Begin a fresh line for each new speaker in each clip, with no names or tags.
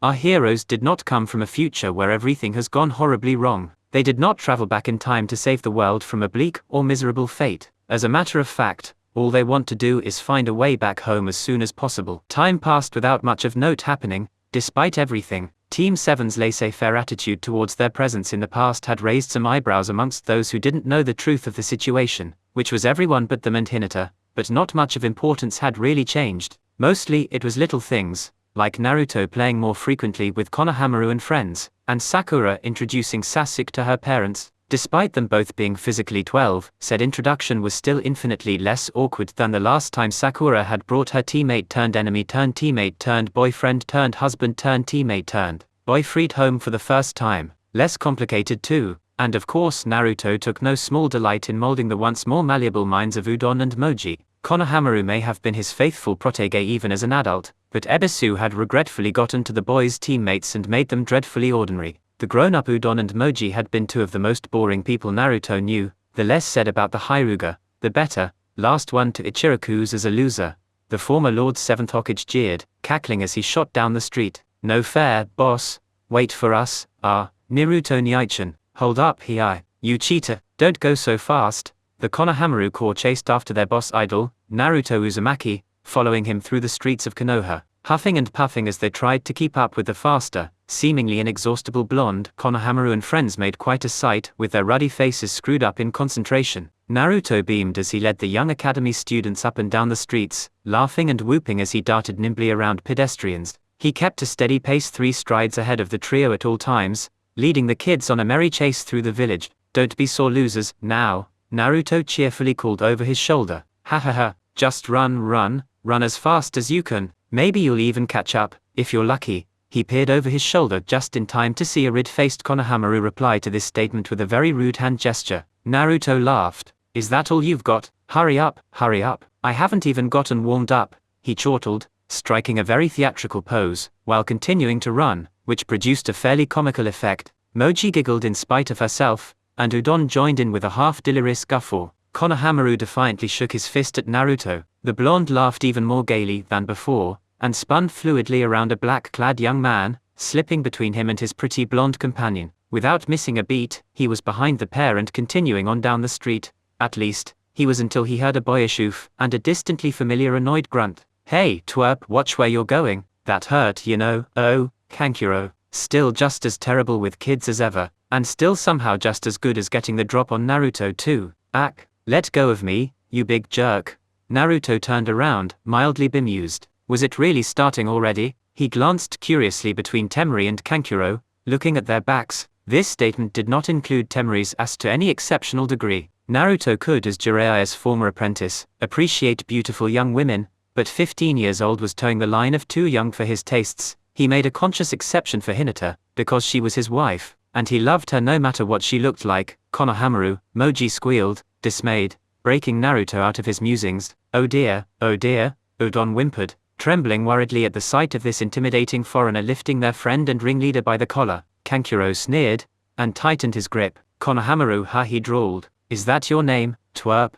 Our heroes did not come from a future where everything has gone horribly wrong. They did not travel back in time to save the world from a bleak or miserable fate. As a matter of fact, all they want to do is find a way back home as soon as possible. Time passed without much of note happening. Despite everything, Team 7's laissez-faire attitude towards their presence in the past had raised some eyebrows amongst those who didn't know the truth of the situation, which was everyone but them and Hinata, but not much of importance had really changed. Mostly it was little things, like Naruto playing more frequently with Konohamaru and friends, and Sakura introducing Sasuke to her parents. Despite them both being physically 12, said introduction was still infinitely less awkward than the last time Sakura had brought her teammate-turned-enemy-turned-teammate-turned-husband-turned-teammate-turned-boyfriend home for the first time. Less complicated too, and of course Naruto took no small delight in molding the once more malleable minds of Udon and Moji. Konohamaru may have been his faithful protege even as an adult, but Ebisu had regretfully gotten to the boys' teammates and made them dreadfully ordinary. The grown-up Udon and Moji had been two of the most boring people Naruto knew. The less said about the Hyuga, the better. Last one to Ichiraku's as a loser. The former Lord's 7th Hokage jeered, cackling as he shot down the street. No fair, boss. Wait for us. Naruto Nyaichin. Hold up, you cheater, don't go so fast. The Konohamaru Corps chased after their boss idol, Naruto Uzumaki, following him through the streets of Konoha, huffing and puffing as they tried to keep up with the faster, seemingly inexhaustible blonde. Konohamaru and friends made quite a sight, with their ruddy faces screwed up in concentration. Naruto beamed as he led the young academy students up and down the streets, laughing and whooping as he darted nimbly around pedestrians. He kept a steady pace 3 strides ahead of the trio at all times, leading the kids on a merry chase through the village. Don't be sore losers, now, Naruto cheerfully called over his shoulder. Ha, just run as fast as you can. Maybe you'll even catch up, if you're lucky. He peered over his shoulder just in time to see a red-faced Konohamaru reply to this statement with a very rude hand gesture. Naruto laughed. Is that all you've got? Hurry up. I haven't even gotten warmed up, he chortled, striking a very theatrical pose, while continuing to run, which produced a fairly comical effect. Moji giggled in spite of herself, and Udon joined in with a half-delirious guffaw. Konohamaru defiantly shook his fist at Naruto. The blonde laughed even more gaily than before, and spun fluidly around a black-clad young man, slipping between him and his pretty blonde companion. Without missing a beat, he was behind the pair and continuing on down the street. At least, he was until he heard a boyish oof, and a distantly familiar annoyed grunt. Hey, twerp, watch where you're going. That hurt, you know. Oh, Kankuro. Still just as terrible with kids as ever, and still somehow just as good as getting the drop on Naruto too. Let go of me, you big jerk. Naruto turned around, mildly bemused. Was it really starting already? He glanced curiously between Temari and Kankuro, looking at their backs. This statement did not include Temari's ass to any exceptional degree. Naruto could, as Jiraiya's former apprentice, appreciate beautiful young women, but 15 years old was towing the line of too young for his tastes. He made a conscious exception for Hinata, because she was his wife, and he loved her no matter what she looked like. Konohamaru, Moji squealed, dismayed, breaking Naruto out of his musings. Oh dear, Udon whimpered, trembling worriedly at the sight of this intimidating foreigner lifting their friend and ringleader by the collar. Kankuro sneered, and tightened his grip. Konohamaru, he drawled. Is that your name, twerp?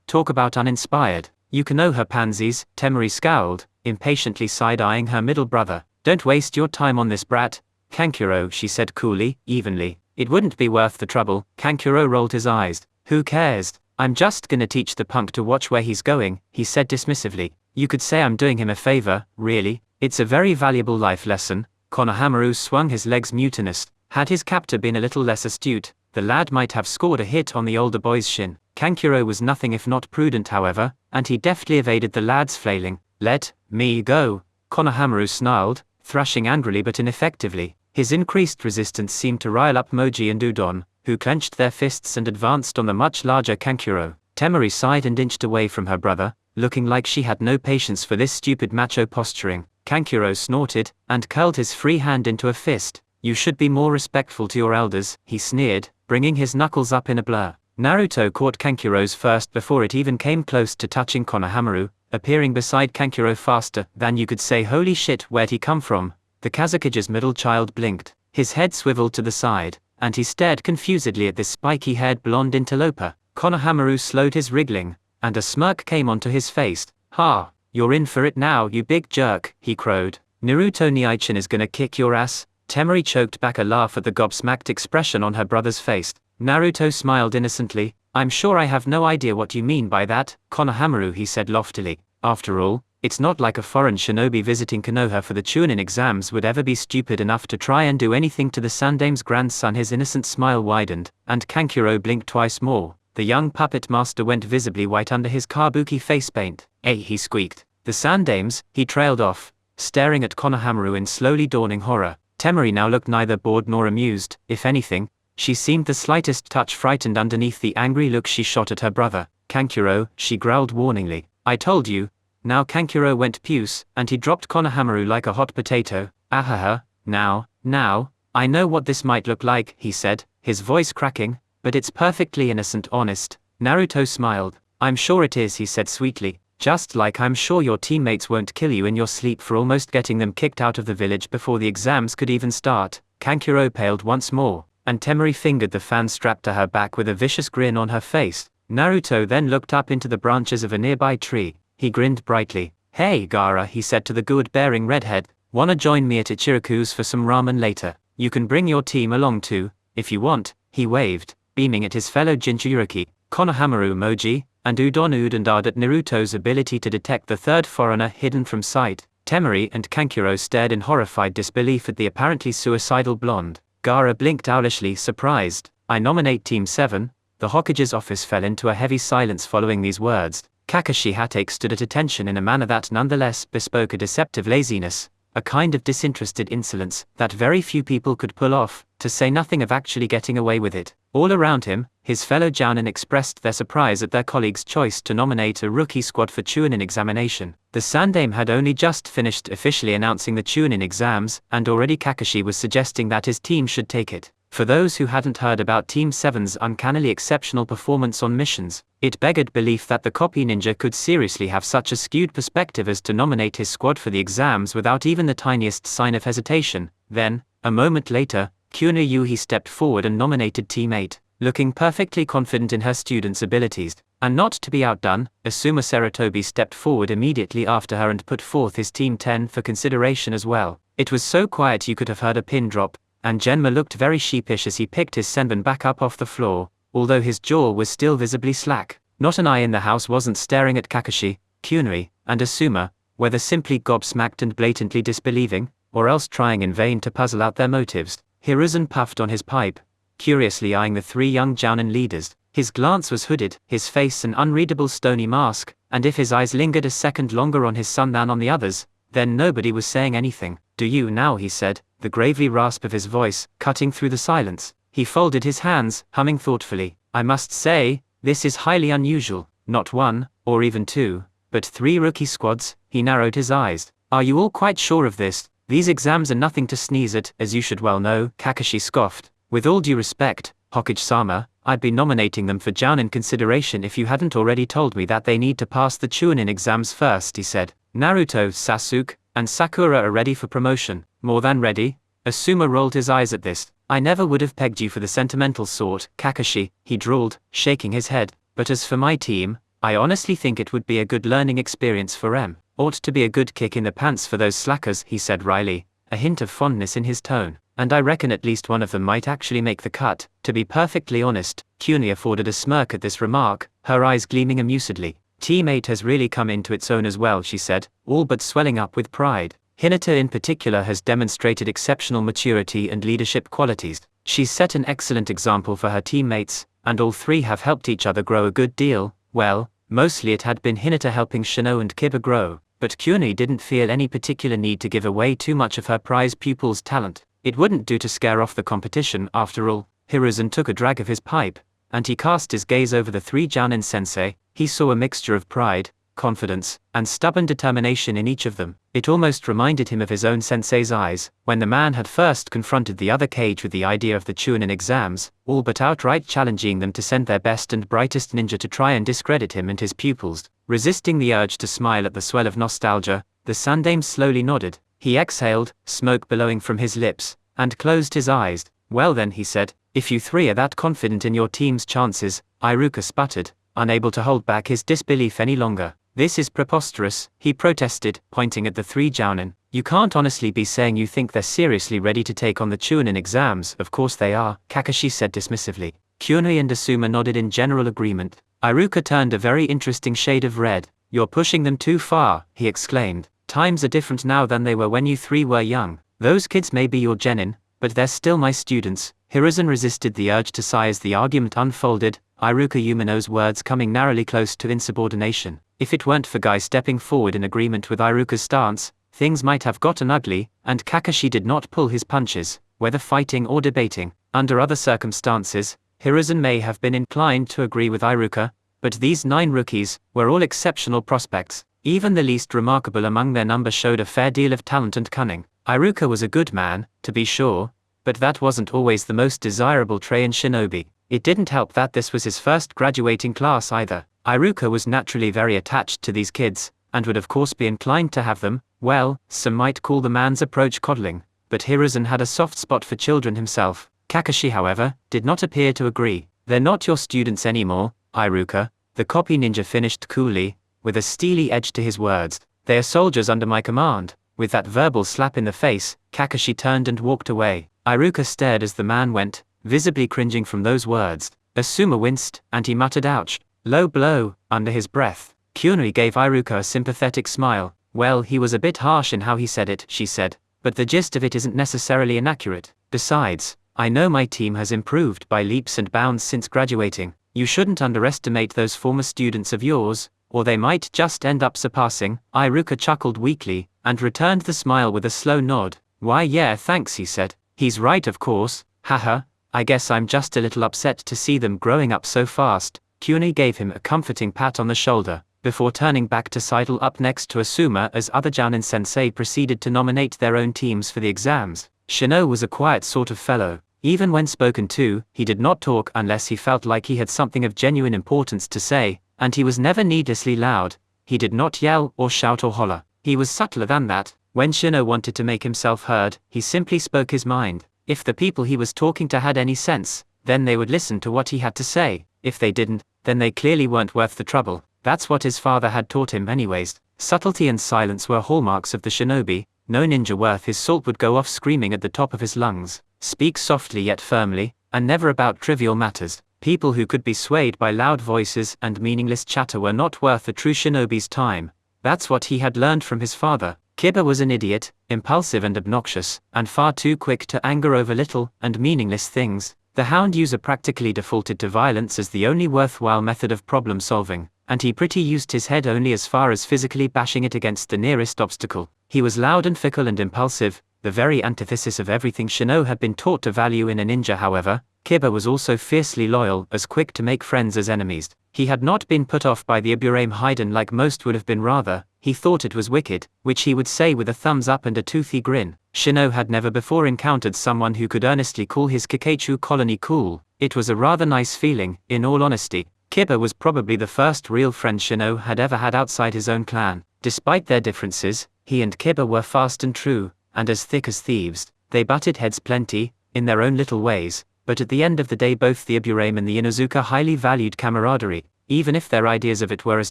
Talk about uninspired. You Konoha pansies. Temari scowled, impatiently side-eyeing her middle brother. Don't waste your time on this brat, Kankuro, she said coolly, evenly. It wouldn't be worth the trouble. Kankuro rolled his eyes. Who cares? I'm just gonna teach the punk to watch where he's going, he said dismissively. You could say I'm doing him a favor, really. It's a very valuable life lesson. Konohamaru swung his legs mutinous. Had his captor been a little less astute, the lad might have scored a hit on the older boy's shin. Kankuro was nothing if not prudent, however, and he deftly evaded the lad's flailing. Let me go, Konohamaru snarled, thrashing angrily but ineffectively. His increased resistance seemed to rile up Moji and Udon, who clenched their fists and advanced on the much larger Kankuro. Temari sighed and inched away from her brother, looking like she had no patience for this stupid macho posturing. Kankuro snorted, and curled his free hand into a fist. You should be more respectful to your elders, he sneered, bringing his knuckles up in a blur. Naruto caught Kankuro's first before it even came close to touching Konohamaru, appearing beside Kankuro faster than you could say holy shit, where'd he come from? The Kazekage's middle child blinked, his head swiveled to the side, and he stared confusedly at this spiky-haired blonde interloper. Konohamaru slowed his wriggling, and a smirk came onto his face. Ha, you're in for it now, you big jerk, he crowed. Naruto Niichin is gonna kick your ass. Temari choked back a laugh at the gobsmacked expression on her brother's face. Naruto smiled innocently. I'm sure I have no idea what you mean by that, Konohamaru, he said loftily. After all, it's not like a foreign shinobi visiting Konoha for the Chunin exams would ever be stupid enough to try and do anything to the Sandame's grandson. His innocent smile widened, and Kankuro blinked twice more. The young puppet master went visibly white under his kabuki face paint. "Hey," he squeaked. "The Sandames," he trailed off, staring at Konohamaru in slowly dawning horror. Temari now looked neither bored nor amused. If anything, she seemed the slightest touch frightened underneath the angry look she shot at her brother. "Kankuro," she growled warningly. "I told you." Now Kankuro went puce, and he dropped Konohamaru like a hot potato. "Ahaha, now, I know what this might look like," he said, his voice cracking, "but it's perfectly innocent, honest." Naruto smiled. "I'm sure it is," he said sweetly, "just like I'm sure your teammates won't kill you in your sleep for almost getting them kicked out of the village before the exams could even start." Kankuro paled once more, and Temari fingered the fan strapped to her back with a vicious grin on her face. Naruto then looked up into the branches of a nearby tree. He grinned brightly. "Hey, Gaara," he said to the good-bearing redhead, "wanna join me at Ichiraku's for some ramen later? You can bring your team along too, if you want." He waved, beaming at his fellow Jinchuriki, Konohamaru Moji, and Udon and at Naruto's ability to detect the third foreigner hidden from sight. Temari and Kankuro stared in horrified disbelief at the apparently suicidal blonde. Gaara blinked owlishly, surprised. "I nominate Team 7. The Hokage's office fell into a heavy silence following these words. Kakashi Hatake stood at attention in a manner that nonetheless bespoke a deceptive laziness, a kind of disinterested insolence that very few people could pull off, to say nothing of actually getting away with it. All around him, his fellow Jounin expressed their surprise at their colleague's choice to nominate a rookie squad for Chunin examination. The Sandame had only just finished officially announcing the Chunin exams, and already Kakashi was suggesting that his team should take it. For those who hadn't heard about Team 7's uncannily exceptional performance on missions, it begged belief that the copy ninja could seriously have such a skewed perspective as to nominate his squad for the exams without even the tiniest sign of hesitation. Then, a moment later, Kyuno Yuhi stepped forward and nominated Team 8, looking perfectly confident in her students' abilities. And not to be outdone, Asuma Sarutobi stepped forward immediately after her and put forth his Team 10 for consideration as well. It was so quiet you could have heard a pin drop, and Genma looked very sheepish as he picked his senbon back up off the floor, although his jaw was still visibly slack. Not an eye in the house wasn't staring at Kakashi, Kyunoi, and Asuma, whether simply gobsmacked and blatantly disbelieving, or else trying in vain to puzzle out their motives. Hiruzen puffed on his pipe, curiously eyeing the three young Jounin leaders. His glance was hooded, his face an unreadable stony mask, and if his eyes lingered a second longer on his son than on the others, then nobody was saying anything. "Do you now?" he said, the gravely rasp of his voice cutting through the silence. He folded his hands, humming thoughtfully. "I must say, this is highly unusual. Not one, or even two, but 3 rookie squads." He narrowed his eyes. "Are you all quite sure of this? These exams are nothing to sneeze at, as you should well know." Kakashi scoffed. "With all due respect, Hokage-sama, I'd be nominating them for Jounin consideration if you hadn't already told me that they need to pass the Chunin exams first," he said. "Naruto, Sasuke, and Sakura are ready for promotion." "More than ready?" Asuma rolled his eyes at this. "I never would have pegged you for the sentimental sort, Kakashi," he drawled, shaking his head. "But as for my team, I honestly think it would be a good learning experience for em. Ought to be a good kick in the pants for those slackers," he said wryly, a hint of fondness in his tone. "And I reckon at least one of them might actually make the cut." To be perfectly honest, Kyunia afforded a smirk at this remark, her eyes gleaming amusedly. "Team 8 has really come into its own as well," she said, all but swelling up with pride. "Hinata in particular has demonstrated exceptional maturity and leadership qualities. She's set an excellent example for her teammates, and all 3 have helped each other grow a good deal. Well, mostly it had been Hinata helping Shino and Kiba grow, but Kyuni didn't feel any particular need to give away too much of her prize pupil's talent. It wouldn't do to scare off the competition after all." Hiruzen took a drag of his pipe, and he cast his gaze over the 3 Jounin sensei. He saw a mixture of pride, confidence, and stubborn determination in each of them. It almost reminded him of his own sensei's eyes, when the man had first confronted the other Kage with the idea of the Chunin exams, all but outright challenging them to send their best and brightest ninja to try and discredit him and his pupils. Resisting the urge to smile at the swell of nostalgia, the Sandame slowly nodded. He exhaled, smoke billowing from his lips, and closed his eyes. "Well then," he said, "if you 3 are that confident in your team's chances," Iruka sputtered, unable to hold back his disbelief any longer. "This is preposterous," he protested, pointing at the 3 Jounin. You can't honestly be saying you think they're seriously ready to take on the Chunin exams. Of course they are, Kakashi said dismissively. Kyunui and Asuma nodded in general agreement. Iruka turned a very interesting shade of red. You're pushing them too far, he exclaimed. Times are different now than they were when you three were young. Those kids may be your genin, but they're still my students. Hiruzen resisted the urge to sigh as the argument unfolded, Iruka Umino's words coming narrowly close to insubordination. If it weren't for Guy stepping forward in agreement with Iruka's stance, things might have gotten ugly, and Kakashi did not pull his punches, whether fighting or debating. Under other circumstances, Hiruzen may have been inclined to agree with Iruka, but these 9 rookies were all exceptional prospects. Even the least remarkable among their number showed a fair deal of talent and cunning. Iruka was a good man, to be sure, but that wasn't always the most desirable trait in shinobi. It didn't help that this was his first graduating class either. Iruka was naturally very attached to these kids, and would of course be inclined to have them, well, some might call the man's approach coddling, but Hiruzen had a soft spot for children himself. Kakashi, however, did not appear to agree. They're not your students anymore, Iruka, the copy ninja finished coolly, with a steely edge to his words. They are soldiers under my command. With that verbal slap in the face, Kakashi turned and walked away. Iruka stared as the man went, visibly cringing from those words. Asuma winced, and he muttered ouch. Low blow, under his breath. Kyunui gave Iruka a sympathetic smile. Well, he was a bit harsh in how he said it, she said, but the gist of it isn't necessarily inaccurate. Besides, I know my team has improved by leaps and bounds since graduating. You shouldn't underestimate those former students of yours, or they might just end up surpassing. Iruka chuckled weakly, and returned the smile with a slow nod. Why yeah thanks, he said. He's right of course, haha, I guess I'm just a little upset to see them growing up so fast. Kyunui gave him a comforting pat on the shoulder, before turning back to sidle up next to Asuma as other Jounin sensei proceeded to nominate their own teams for the exams. Shino was a quiet sort of fellow. Even when spoken to, he did not talk unless he felt like he had something of genuine importance to say, and he was never needlessly loud. He did not yell or shout or holler. He was subtler than that. When Shino wanted to make himself heard, he simply spoke his mind. If the people he was talking to had any sense, then they would listen to what he had to say. If they didn't, then they clearly weren't worth the trouble. That's what his father had taught him anyways. Subtlety and silence were hallmarks of the shinobi. No ninja worth his salt would go off screaming at the top of his lungs. Speak softly yet firmly, and never about trivial matters. People who could be swayed by loud voices and meaningless chatter were not worth a true shinobi's time. That's what he had learned from his father. Kiba was an idiot, impulsive and obnoxious, and far too quick to anger over little and meaningless things. The hound user practically defaulted to violence as the only worthwhile method of problem solving, and he pretty used his head only as far as physically bashing it against the nearest obstacle. He was loud and fickle and impulsive, the very antithesis of everything Shino had been taught to value in a ninja. However, Kiba was also fiercely loyal, as quick to make friends as enemies. He had not been put off by the Aburame Haiden like most would have been, rather, he thought it was wicked, which he would say with a thumbs up and a toothy grin. Shino had never before encountered someone who could earnestly call his Kikeichu colony cool. It was a rather nice feeling, in all honesty. Kiba was probably the first real friend Shino had ever had outside his own clan. Despite their differences, he and Kiba were fast and true, and as thick as thieves. They butted heads plenty, in their own little ways, but at the end of the day both the Aburame and the Inuzuka highly valued camaraderie. Even if their ideas of it were as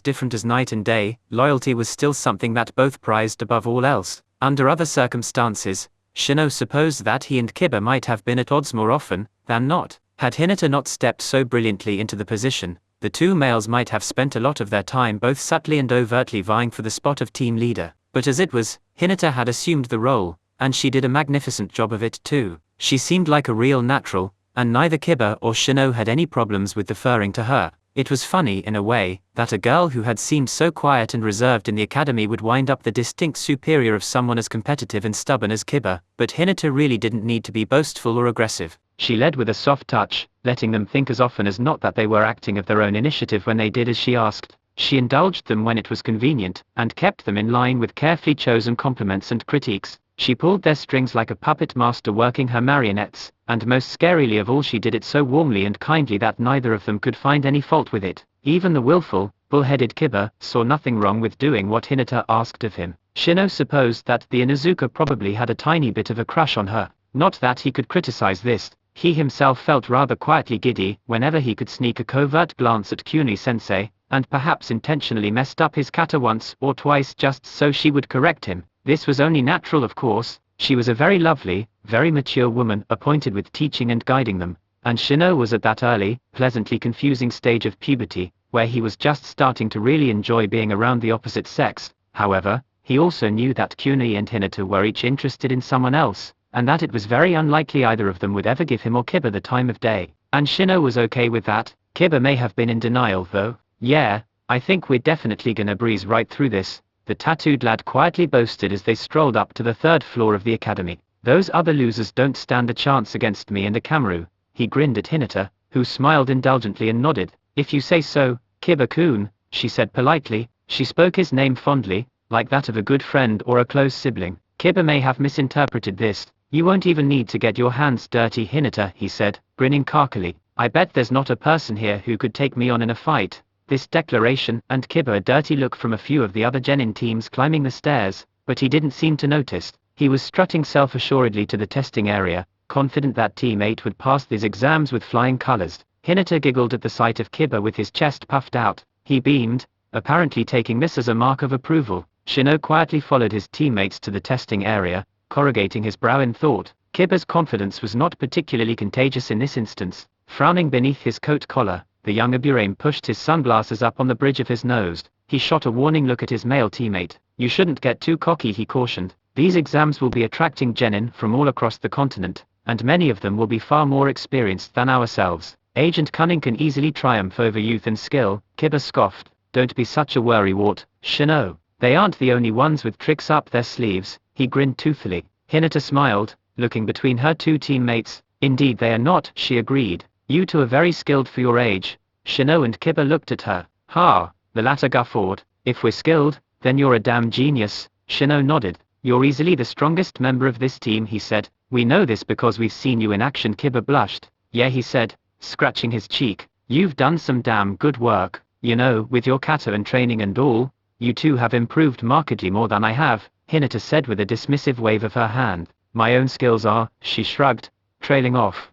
different as night and day, loyalty was still something that both prized above all else. Under other circumstances, Shino supposed that he and Kiba might have been at odds more often than not. Had Hinata not stepped so brilliantly into the position, the two males might have spent a lot of their time both subtly and overtly vying for the spot of team leader. But as it was, Hinata had assumed the role, and she did a magnificent job of it too. She seemed like a real natural, and neither Kiba or Shino had any problems with deferring to her. It was funny in a way, that a girl who had seemed so quiet and reserved in the academy would wind up the distinct superior of someone as competitive and stubborn as Kiba, but Hinata really didn't need to be boastful or aggressive. She led with a soft touch, letting them think as often as not that they were acting of their own initiative when they did as she asked. She indulged them when it was convenient, and kept them in line with carefully chosen compliments and critiques. She pulled their strings like a puppet master working her marionettes, and most scarily of all she did it so warmly and kindly that neither of them could find any fault with it. Even the willful, bull-headed Kiba saw nothing wrong with doing what Hinata asked of him. Shino supposed that the Inuzuka probably had a tiny bit of a crush on her. Not that he could criticize this. He himself felt rather quietly giddy whenever he could sneak a covert glance at Kyunui-sensei, and perhaps intentionally messed up his kata once or twice just so she would correct him. This was only natural, of course. She was a very lovely, very mature woman, appointed with teaching and guiding them, and Shino was at that early, pleasantly confusing stage of puberty, where he was just starting to really enjoy being around the opposite sex. However, he also knew that Kuni and Hinata were each interested in someone else, and that it was very unlikely either of them would ever give him or Kiba the time of day. And Shino was okay with that. Kiba may have been in denial though. "Yeah, I think we're definitely gonna breeze right through this," the tattooed lad quietly boasted as they strolled up to the 3rd floor of the academy. "Those other losers don't stand a chance against me and Akamaru." He grinned at Hinata, who smiled indulgently and nodded. "If you say so, Kiba-kun," she said politely. She spoke his name fondly, like that of a good friend or a close sibling. Kiba may have misinterpreted this. "You won't even need to get your hands dirty, Hinata," he said, grinning cockily. "I bet there's not a person here who could take me on in a fight." This declaration earned Kiba a dirty look from a few of the other genin teams climbing the stairs, but he didn't seem to notice. He was strutting self-assuredly to the testing area, confident that Team 8 would pass these exams with flying colors. Hinata giggled at the sight of Kiba with his chest puffed out. He beamed, apparently taking this as a mark of approval. Shino quietly followed his teammates to the testing area, corrugating his brow in thought. Kiba's confidence was not particularly contagious in this instance. Frowning beneath his coat collar, the young Aburame pushed his sunglasses up on the bridge of his nose. He shot a warning look at his male teammate. "You shouldn't get too cocky," he cautioned. "These exams will be attracting genin from all across the continent, and many of them will be far more experienced than ourselves. Age and cunning can easily triumph over youth and skill." Kiba scoffed. "Don't be such a worrywart, Shino. They aren't the only ones with tricks up their sleeves." He grinned toothily. Hinata smiled, looking between her two teammates. "Indeed they are not," she agreed. "You two are very skilled for your age." Shino and Kiba looked at her. "Ha," the latter guffawed. "If we're skilled, then you're a damn genius." Shino nodded. "You're easily the strongest member of this team," he said. "We know this because we've seen you in action." Kiba blushed. "Yeah," he said, scratching his cheek. "You've done some damn good work. You know, with your kata and training and all, you two have improved markedly more than I have," Hinata said with a dismissive wave of her hand. "My own skills are," she shrugged, trailing off.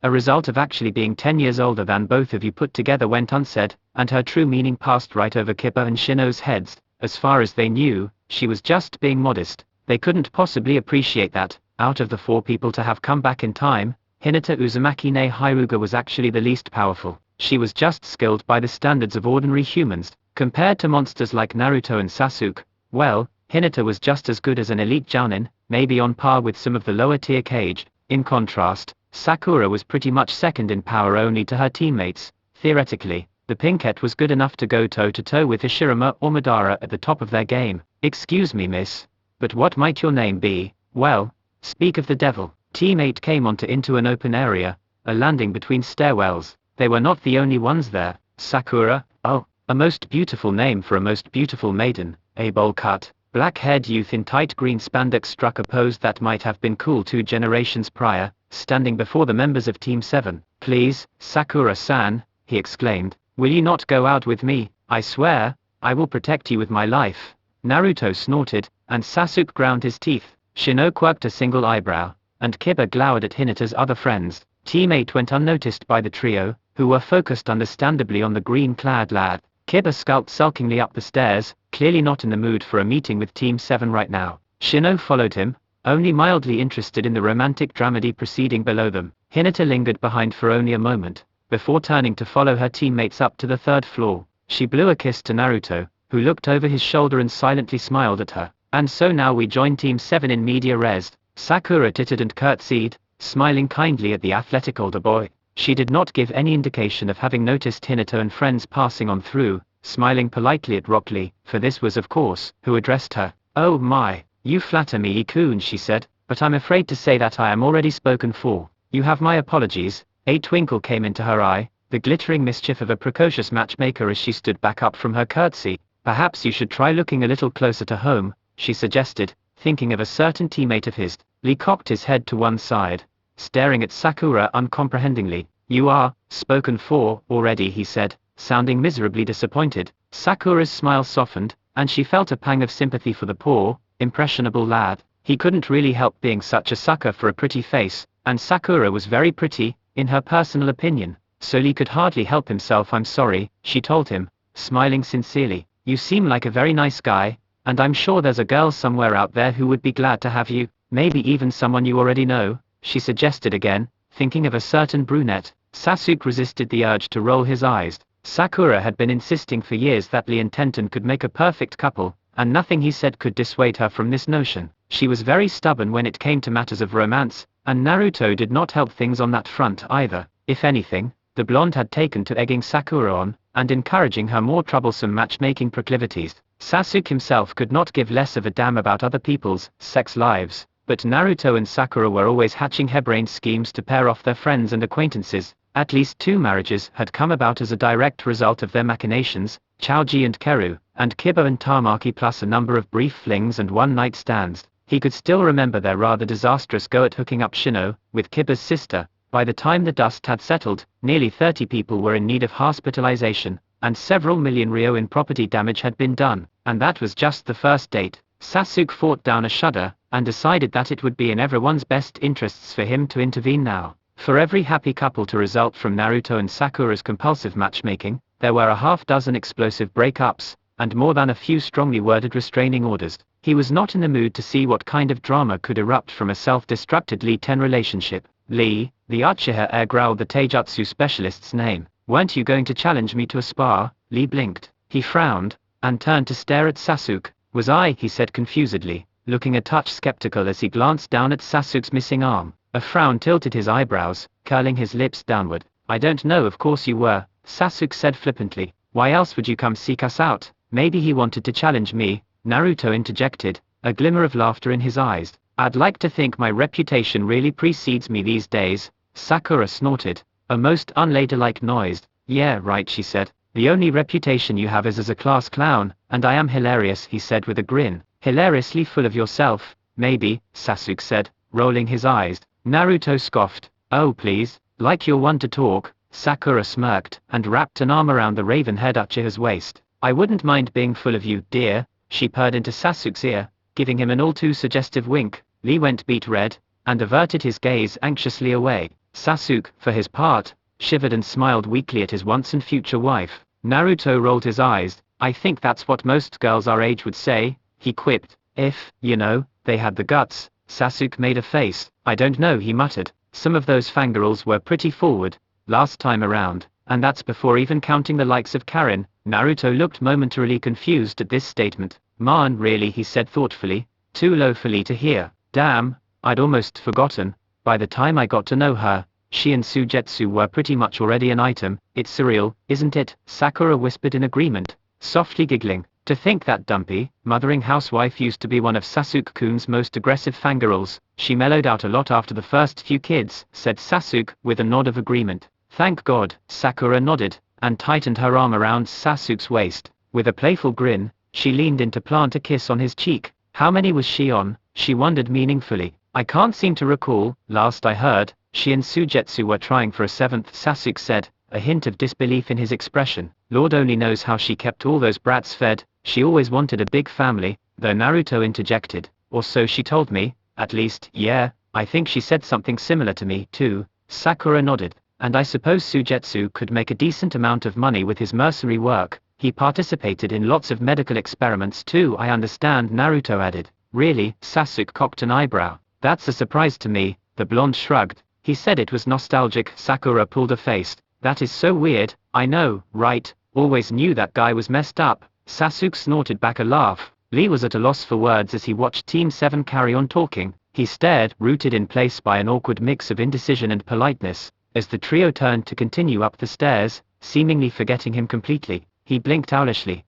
A result of actually being 10 years older than both of you put together went unsaid, and her true meaning passed right over Kiba and Shino's heads. As far as they knew, she was just being modest. They couldn't possibly appreciate that. Out of the 4 people to have come back in time, Hinata Uzumaki ne Hyruga was actually the least powerful. She was just skilled by the standards of ordinary humans. Compared to monsters like Naruto and Sasuke, well, Hinata was just as good as an elite jounin, maybe on par with some of the lower tier Kage. In contrast, Sakura was pretty much second in power only to her teammates. Theoretically, the Pinkette was good enough to go toe-to-toe with Hashirama or Madara at the top of their game. "Excuse me, miss, but what might your name be?" "Well, speak of the devil." Team 8 came into an open area, a landing between stairwells. They were not the only ones there. Sakura, oh, a most beautiful name for a most beautiful maiden. A bowl-cut, black-haired youth in tight green spandex struck a pose that might have been cool 2 generations prior, standing before the members of Team 7. "Please, Sakura-san," he exclaimed, "will you not go out with me? I swear, I will protect you with my life." Naruto snorted, and Sasuke ground his teeth. Shino quirked a single eyebrow, and Kiba glowered at Hinata's other friends. Team 8 went unnoticed by the trio, who were focused understandably on the green-clad lad. Kiba skulked sulkingly up the stairs, clearly not in the mood for a meeting with Team 7 right now. Shino followed him, only mildly interested in the romantic dramedy proceeding below them. Hinata lingered behind for only a moment, before turning to follow her teammates up to the 3rd floor. She blew a kiss to Naruto, who looked over his shoulder and silently smiled at her. "And so now we join Team 7 in media res." Sakura tittered and curtsied, smiling kindly at the athletic older boy. She did not give any indication of having noticed Hinata and friends passing on through, smiling politely at Rock Lee, for this was of course, who addressed her. "Oh my, you flatter me, Ikun," she said, "but I'm afraid to say that I am already spoken for. You have my apologies." A twinkle came into her eye, the glittering mischief of a precocious matchmaker as she stood back up from her curtsy. "Perhaps you should try looking a little closer to home," she suggested, thinking of a certain teammate of his. Lee cocked his head to one side, staring at Sakura uncomprehendingly. "You are spoken for already," he said, sounding miserably disappointed. Sakura's smile softened, and she felt a pang of sympathy for the poor, impressionable lad. He couldn't really help being such a sucker for a pretty face, and Sakura was very pretty, in her personal opinion, so Lee could hardly help himself. "I'm sorry," she told him, smiling sincerely. "You seem like a very nice guy, and I'm sure there's a girl somewhere out there who would be glad to have you, maybe even someone you already know," she suggested again, thinking of a certain brunette. Sasuke resisted the urge to roll his eyes. Sakura had been insisting for years that Lee and Tenten could make a perfect couple, and nothing he said could dissuade her from this notion. She was very stubborn when it came to matters of romance, and Naruto did not help things on that front either. If anything, the blonde had taken to egging Sakura on, and encouraging her more troublesome matchmaking proclivities. Sasuke himself could not give less of a damn about other people's sex lives, but Naruto and Sakura were always hatching harebrained schemes to pair off their friends and acquaintances. At least 2 marriages had come about as a direct result of their machinations, Choji and Keru, and Kiba and Tamaki, plus a number of brief flings and one-night stands. He could still remember their rather disastrous go at hooking up Shino with Kiba's sister. By the time the dust had settled, nearly 30 people were in need of hospitalization, and several million ryo in property damage had been done, and that was just the first date. Sasuke fought down a shudder, and decided that it would be in everyone's best interests for him to intervene now. For every happy couple to result from Naruto and Sakura's compulsive matchmaking, there were a half-dozen explosive breakups, and more than a few strongly worded restraining orders. He was not in the mood to see what kind of drama could erupt from a self-destructed Lee-Ten relationship. "Lee," the Uchiha heir growled the taijutsu specialist's name. "Weren't you going to challenge me to a spar?" Lee blinked. He frowned, and turned to stare at Sasuke. "Was I?" he said confusedly, looking a touch skeptical as he glanced down at Sasuke's missing arm. A frown tilted his eyebrows, curling his lips downward. "I don't know, of course you were," Sasuke said flippantly. "Why else would you come seek us out?" "Maybe he wanted to challenge me," Naruto interjected, a glimmer of laughter in his eyes. "I'd like to think my reputation really precedes me these days," Sakura snorted, a most unladylike noise. "Yeah, right," she said. "The only reputation you have is as a class clown, and I am hilarious," he said with a grin. "Hilariously full of yourself, maybe," Sasuke said, rolling his eyes. Naruto scoffed. "Oh please, like you're one to talk," Sakura smirked, and wrapped an arm around the raven-haired Uchiha's waist. "I wouldn't mind being full of you, dear," she purred into Sasuke's ear, giving him an all-too-suggestive wink. Lee went beet red, and averted his gaze anxiously away. Sasuke, for his part, shivered and smiled weakly at his once-and-future wife. Naruto rolled his eyes. "I think that's what most girls our age would say," he quipped. "If, you know, they had the guts." Sasuke made a face. "I don't know," he muttered. "Some of those fangirls were pretty forward last time around, and that's before even counting the likes of Karin." Naruto looked momentarily confused at this statement. "Man, really," he said thoughtfully. "Too low for Lee to hear. Damn, I'd almost forgotten. By the time I got to know her, she and Sujetsu were pretty much already an item." "It's surreal, isn't it?" Sakura whispered in agreement, softly giggling. "To think that dumpy, mothering housewife used to be one of Sasuke-kun's most aggressive fangirls." "She mellowed out a lot after the first few kids," said Sasuke, with a nod of agreement. "Thank God," Sakura nodded, and tightened her arm around Sasuke's waist. With a playful grin, she leaned in to plant a kiss on his cheek. How many was she on? She wondered meaningfully. "I can't seem to recall. Last I heard, she and Sujetsu were trying for a 7th, Sasuke said, a hint of disbelief in his expression. "Lord only knows how she kept all those brats fed. She always wanted a big family," though Naruto interjected. "Or so she told me, at least." "Yeah, I think she said something similar to me, too," Sakura nodded. "And I suppose Sujetsu could make a decent amount of money with his mercenary work. He participated in lots of medical experiments too, I understand," Naruto added. "Really?" Sasuke cocked an eyebrow. "That's a surprise to me," the blonde shrugged. "He said it was nostalgic." Sakura pulled a face. "That is so weird." "I know, right? Always knew that guy was messed up." Sasuke snorted back a laugh. Lee was at a loss for words as he watched Team 7 carry on talking. He stared, rooted in place by an awkward mix of indecision and politeness, as the trio turned to continue up the stairs, seemingly forgetting him completely. He blinked owlishly.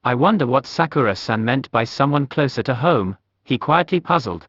"I wonder what Sakura-san meant by someone closer to home." He quietly puzzled.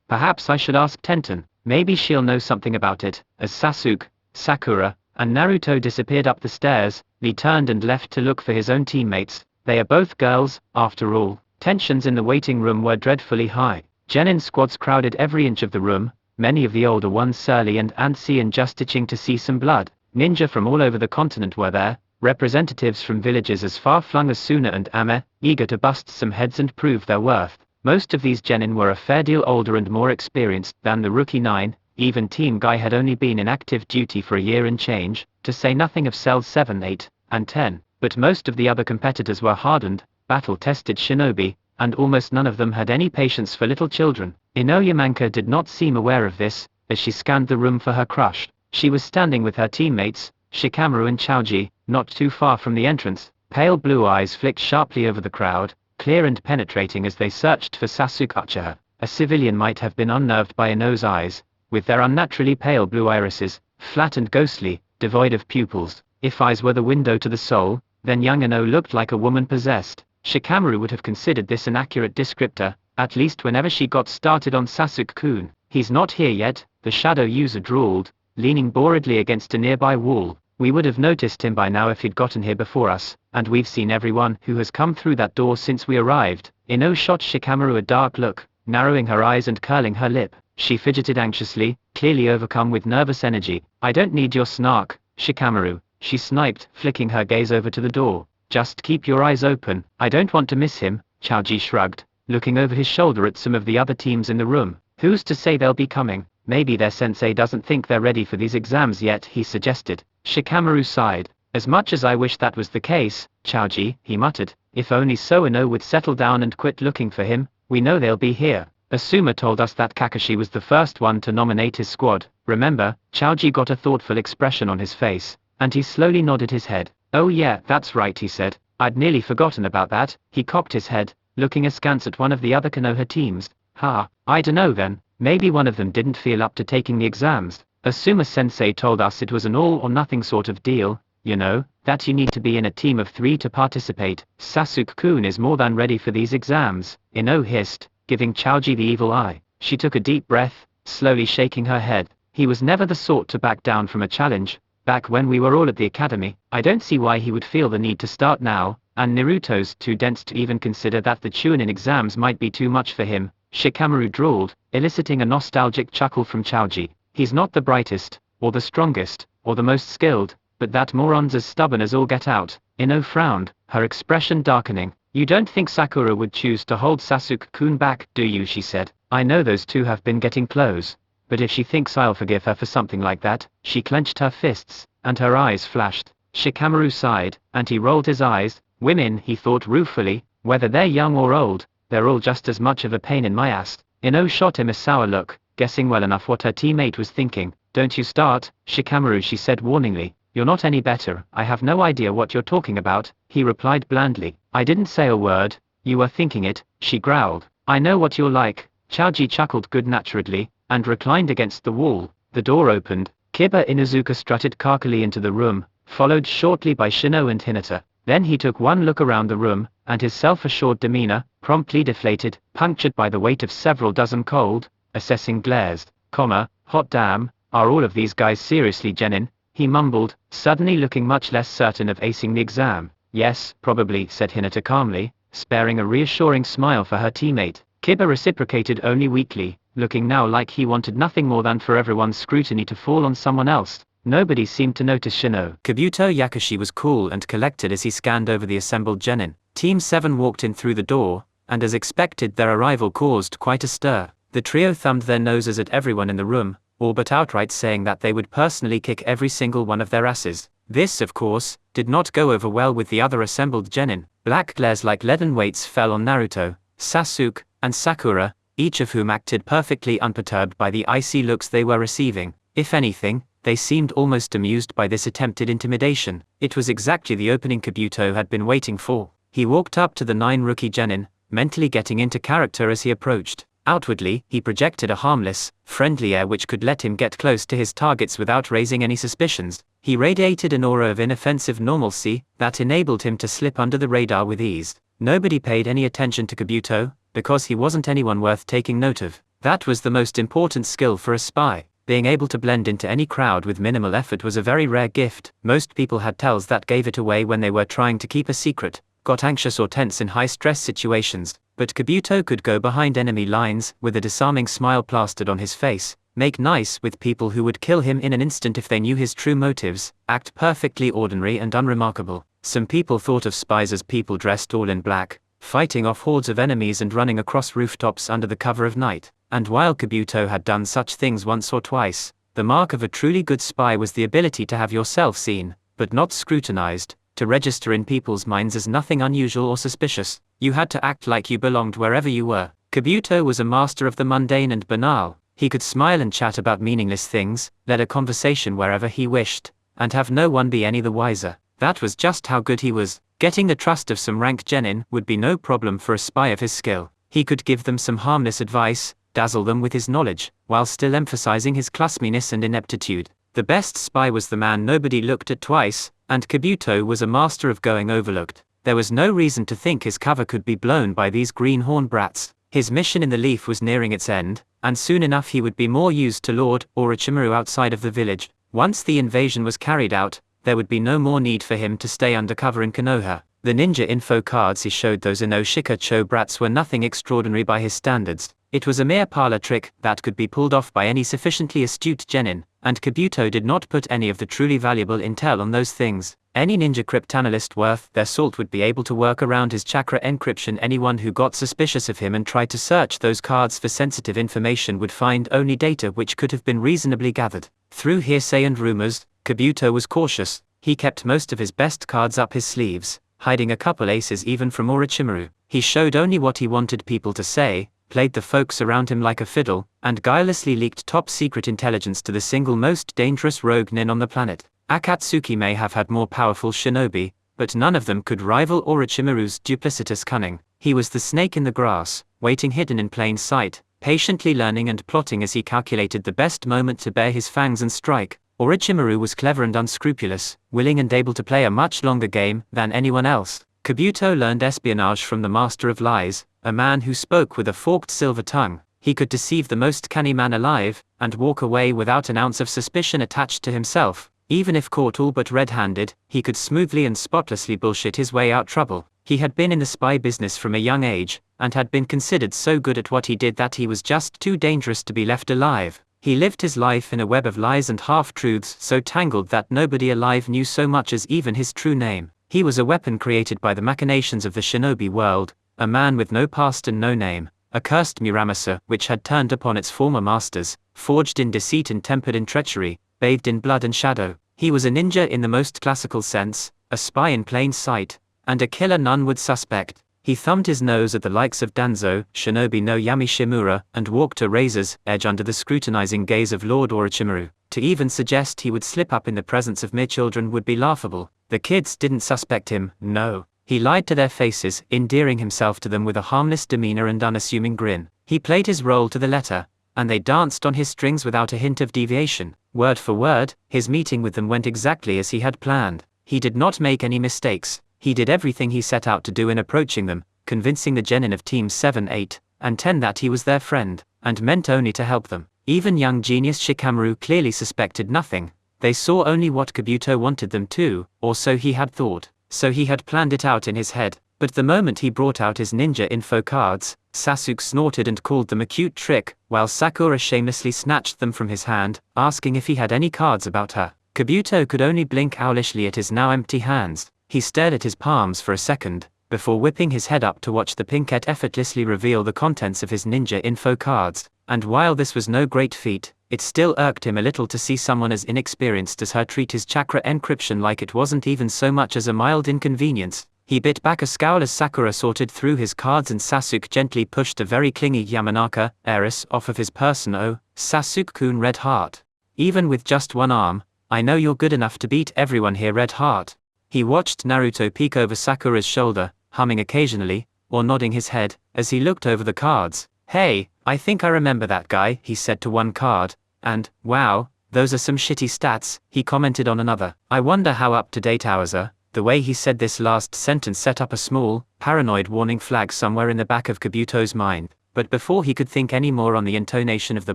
Perhaps I should ask Tenten. Maybe she'll know something about it." As Sasuke, Sakura, and Naruto disappeared up the stairs, Lee turned and left to look for his own teammates. They are both girls, after all. Tensions in the waiting room were dreadfully high. Genin squads crowded every inch of the room, many of the older ones surly and antsy and just itching to see some blood. Ninja from all over the continent were there, representatives from villages as far-flung as Suna and Ame, eager to bust some heads and prove their worth. Most of these genin were a fair deal older and more experienced than the rookie 9, even Team Guy had only been in active duty for a year and change, to say nothing of cells 7, 8, and 10. But most of the other competitors were hardened, battle-tested shinobi, and almost none of them had any patience for little children. Inoyamanka did not seem aware of this, as she scanned the room for her crush. She was standing with her teammates, Shikamaru and Choji, not too far from the entrance. Pale blue eyes flicked sharply over the crowd, clear and penetrating as they searched for Sasuke. A civilian might have been unnerved by Ino's eyes, with their unnaturally pale blue irises, flat and ghostly, devoid of pupils. If eyes were the window to the soul, then young Ino looked like a woman possessed. Shikamaru would have considered this an accurate descriptor, at least whenever she got started on Sasuke-kun. He's not here yet, the shadow user drawled, leaning boredly against a nearby wall. We would have noticed him by now if he'd gotten here before us, and we've seen everyone who has come through that door since we arrived. Ino shot Shikamaru a dark look, narrowing her eyes and curling her lip. She fidgeted anxiously, clearly overcome with nervous energy. I don't need your snark, Shikamaru, she sniped, flicking her gaze over to the door. Just keep your eyes open. I don't want to miss him, Choji shrugged, looking over his shoulder at some of the other teams in the room. Who's to say they'll be coming? Maybe their sensei doesn't think they're ready for these exams yet, he suggested. Shikamaru sighed. As much as I wish that was the case, Choji, he muttered. If only so Ino would settle down and quit looking for him. We know they'll be here. Asuma told us that Kakashi was the first one to nominate his squad. Remember? Choji got a thoughtful expression on his face, and he slowly nodded his head. Oh yeah, that's right, he said. I'd nearly forgotten about that. He cocked his head, looking askance at one of the other Konoha teams. I dunno then. Maybe one of them didn't feel up to taking the exams. Asuma-sensei told us it was an all-or-nothing sort of deal, you know, that you need to be in a team of 3 to participate. Sasuke-kun is more than ready for these exams, Ino hissed, giving Choji the evil eye. She took a deep breath, slowly shaking her head. He was never the sort to back down from a challenge. Back when we were all at the academy, I don't see why he would feel the need to start now, and Naruto's too dense to even consider that the Chunin exams might be too much for him, Shikamaru drawled, eliciting a nostalgic chuckle from Choji. He's not the brightest, or the strongest, or the most skilled, but that moron's as stubborn as all get out. Ino frowned, her expression darkening. You don't think Sakura would choose to hold Sasuke-kun back, do you? She said. I know those two have been getting close, but if she thinks I'll forgive her for something like that. She clenched her fists, and her eyes flashed. Shikamaru sighed, and he rolled his eyes. Women, he thought ruefully, whether they're young or old, they're all just as much of a pain in my ass. Ino shot him a sour look, guessing well enough what her teammate was thinking. Don't you start, Shikamaru, she said warningly. You're not any better. I have no idea what you're talking about, he replied blandly. I didn't say a word. You were thinking it, she growled. I know what you're like. Choji chuckled good-naturedly, and reclined against the wall. The door opened. Kiba Inuzuka strutted carkily into the room, followed shortly by Shino and Hinata. Then he took one look around the room, and his self-assured demeanor, promptly deflated, punctured by the weight of several dozen cold, assessing glares. Hot damn, are all of these guys seriously genin? He mumbled, suddenly looking much less certain of acing the exam. Yes, probably, said Hinata calmly, sparing a reassuring smile for her teammate. Kiba reciprocated only weakly, looking now like he wanted nothing more than for everyone's scrutiny to fall on someone else. Nobody seemed to notice Shino. Kabuto Yakushi was cool and collected as he scanned over the assembled genin. Team 7 walked in through the door, and as expected their arrival caused quite a stir. The trio thumbed their noses at everyone in the room, all but outright saying that they would personally kick every single one of their asses. This, of course, did not go over well with the other assembled genin. Black glares like leaden weights fell on Naruto, Sasuke, and Sakura, each of whom acted perfectly unperturbed by the icy looks they were receiving. If anything, they seemed almost amused by this attempted intimidation. It was exactly the opening Kabuto had been waiting for. He walked up to the 9 rookie genin, mentally getting into character as he approached. Outwardly, he projected a harmless, friendly air which could let him get close to his targets without raising any suspicions. He radiated an aura of inoffensive normalcy that enabled him to slip under the radar with ease. Nobody paid any attention to Kabuto, because he wasn't anyone worth taking note of. That was the most important skill for a spy. Being able to blend into any crowd with minimal effort was a very rare gift. Most people had tells that gave it away when they were trying to keep a secret, got anxious or tense in high-stress situations, but Kabuto could go behind enemy lines with a disarming smile plastered on his face, make nice with people who would kill him in an instant if they knew his true motives, act perfectly ordinary and unremarkable. Some people thought of spies as people dressed all in black, fighting off hordes of enemies and running across rooftops under the cover of night. And while Kabuto had done such things once or twice, the mark of a truly good spy was the ability to have yourself seen, but not scrutinized, to register in people's minds as nothing unusual or suspicious. You had to act like you belonged wherever you were. Kabuto was a master of the mundane and banal. He could smile and chat about meaningless things, lead a conversation wherever he wished, and have no one be any the wiser. That was just how good he was. Getting the trust of some rank genin would be no problem for a spy of his skill. He could give them some harmless advice, dazzle them with his knowledge, while still emphasizing his classiness and ineptitude. The best spy was the man nobody looked at twice, and Kabuto was a master of going overlooked. There was no reason to think his cover could be blown by these greenhorn brats. His mission in the leaf was nearing its end, and soon enough he would be more used to Lord Orochimaru outside of the village. Once the invasion was carried out, there would be no more need for him to stay undercover in Konoha. The ninja info cards he showed those Inoshika-cho brats were nothing extraordinary by his standards. It was a mere parlor trick that could be pulled off by any sufficiently astute genin, and Kabuto did not put any of the truly valuable intel on those things. Any ninja cryptanalyst worth their salt would be able to work around his chakra encryption. Anyone who got suspicious of him and tried to search those cards for sensitive information would find only data which could have been reasonably gathered through hearsay and rumors. Kabuto was cautious. He kept most of his best cards up his sleeves, hiding a couple aces even from Orochimaru. He showed only what he wanted people to say, played the folks around him like a fiddle, and guilelessly leaked top-secret intelligence to the single most dangerous rogue nin on the planet. Akatsuki may have had more powerful shinobi, but none of them could rival Orochimaru's duplicitous cunning. He was the snake in the grass, waiting hidden in plain sight, patiently learning and plotting as he calculated the best moment to bare his fangs and strike. Orochimaru was clever and unscrupulous, willing and able to play a much longer game than anyone else. Kabuto learned espionage from the master of lies, a man who spoke with a forked silver tongue. He could deceive the most canny man alive, and walk away without an ounce of suspicion attached to himself. Even if caught all but red-handed, he could smoothly and spotlessly bullshit his way out trouble. He had been in the spy business from a young age, and had been considered so good at what he did that he was just too dangerous to be left alive. He lived his life in a web of lies and half-truths so tangled that nobody alive knew so much as even his true name. He was a weapon created by the machinations of the shinobi world, a man with no past and no name, a cursed Muramasa which had turned upon its former masters, forged in deceit and tempered in treachery, bathed in blood and shadow. He was a ninja in the most classical sense, a spy in plain sight, and a killer none would suspect. He thumbed his nose at the likes of Danzo, Shinobi no Yami Shimura, and walked a razor's edge under the scrutinizing gaze of Lord Orochimaru. To even suggest he would slip up in the presence of mere children would be laughable. The kids didn't suspect him, no. He lied to their faces, endearing himself to them with a harmless demeanor and unassuming grin. He played his role to the letter, and they danced on his strings without a hint of deviation. Word for word, his meeting with them went exactly as he had planned. He did not make any mistakes. He did everything he set out to do in approaching them, convincing the genin of Teams 7, 8, and 10 that he was their friend, and meant only to help them. Even young genius Shikamaru clearly suspected nothing. They saw only what Kabuto wanted them to, or so he had thought. So he had planned it out in his head. But the moment he brought out his ninja info cards, Sasuke snorted and called them a cute trick, while Sakura shamelessly snatched them from his hand, asking if he had any cards about her. Kabuto could only blink owlishly at his now empty hands. He stared at his palms for a second, before whipping his head up to watch the pinkette effortlessly reveal the contents of his ninja info cards. And while this was no great feat, it still irked him a little to see someone as inexperienced as her treat his chakra encryption like it wasn't even so much as a mild inconvenience. He bit back a scowl as Sakura sorted through his cards and Sasuke gently pushed a very clingy Yamanaka heiress off of his person. Oh, Sasuke-kun, Red Heart. Even with just one arm, I know you're good enough to beat everyone here, Red Heart. He watched Naruto peek over Sakura's shoulder, humming occasionally, or nodding his head, as he looked over the cards. Hey, I think I remember that guy, he said to one card, and, wow, those are some shitty stats, he commented on another. I wonder how up-to-date ours are. The way he said this last sentence set up a small, paranoid warning flag somewhere in the back of Kabuto's mind. But before he could think any more on the intonation of the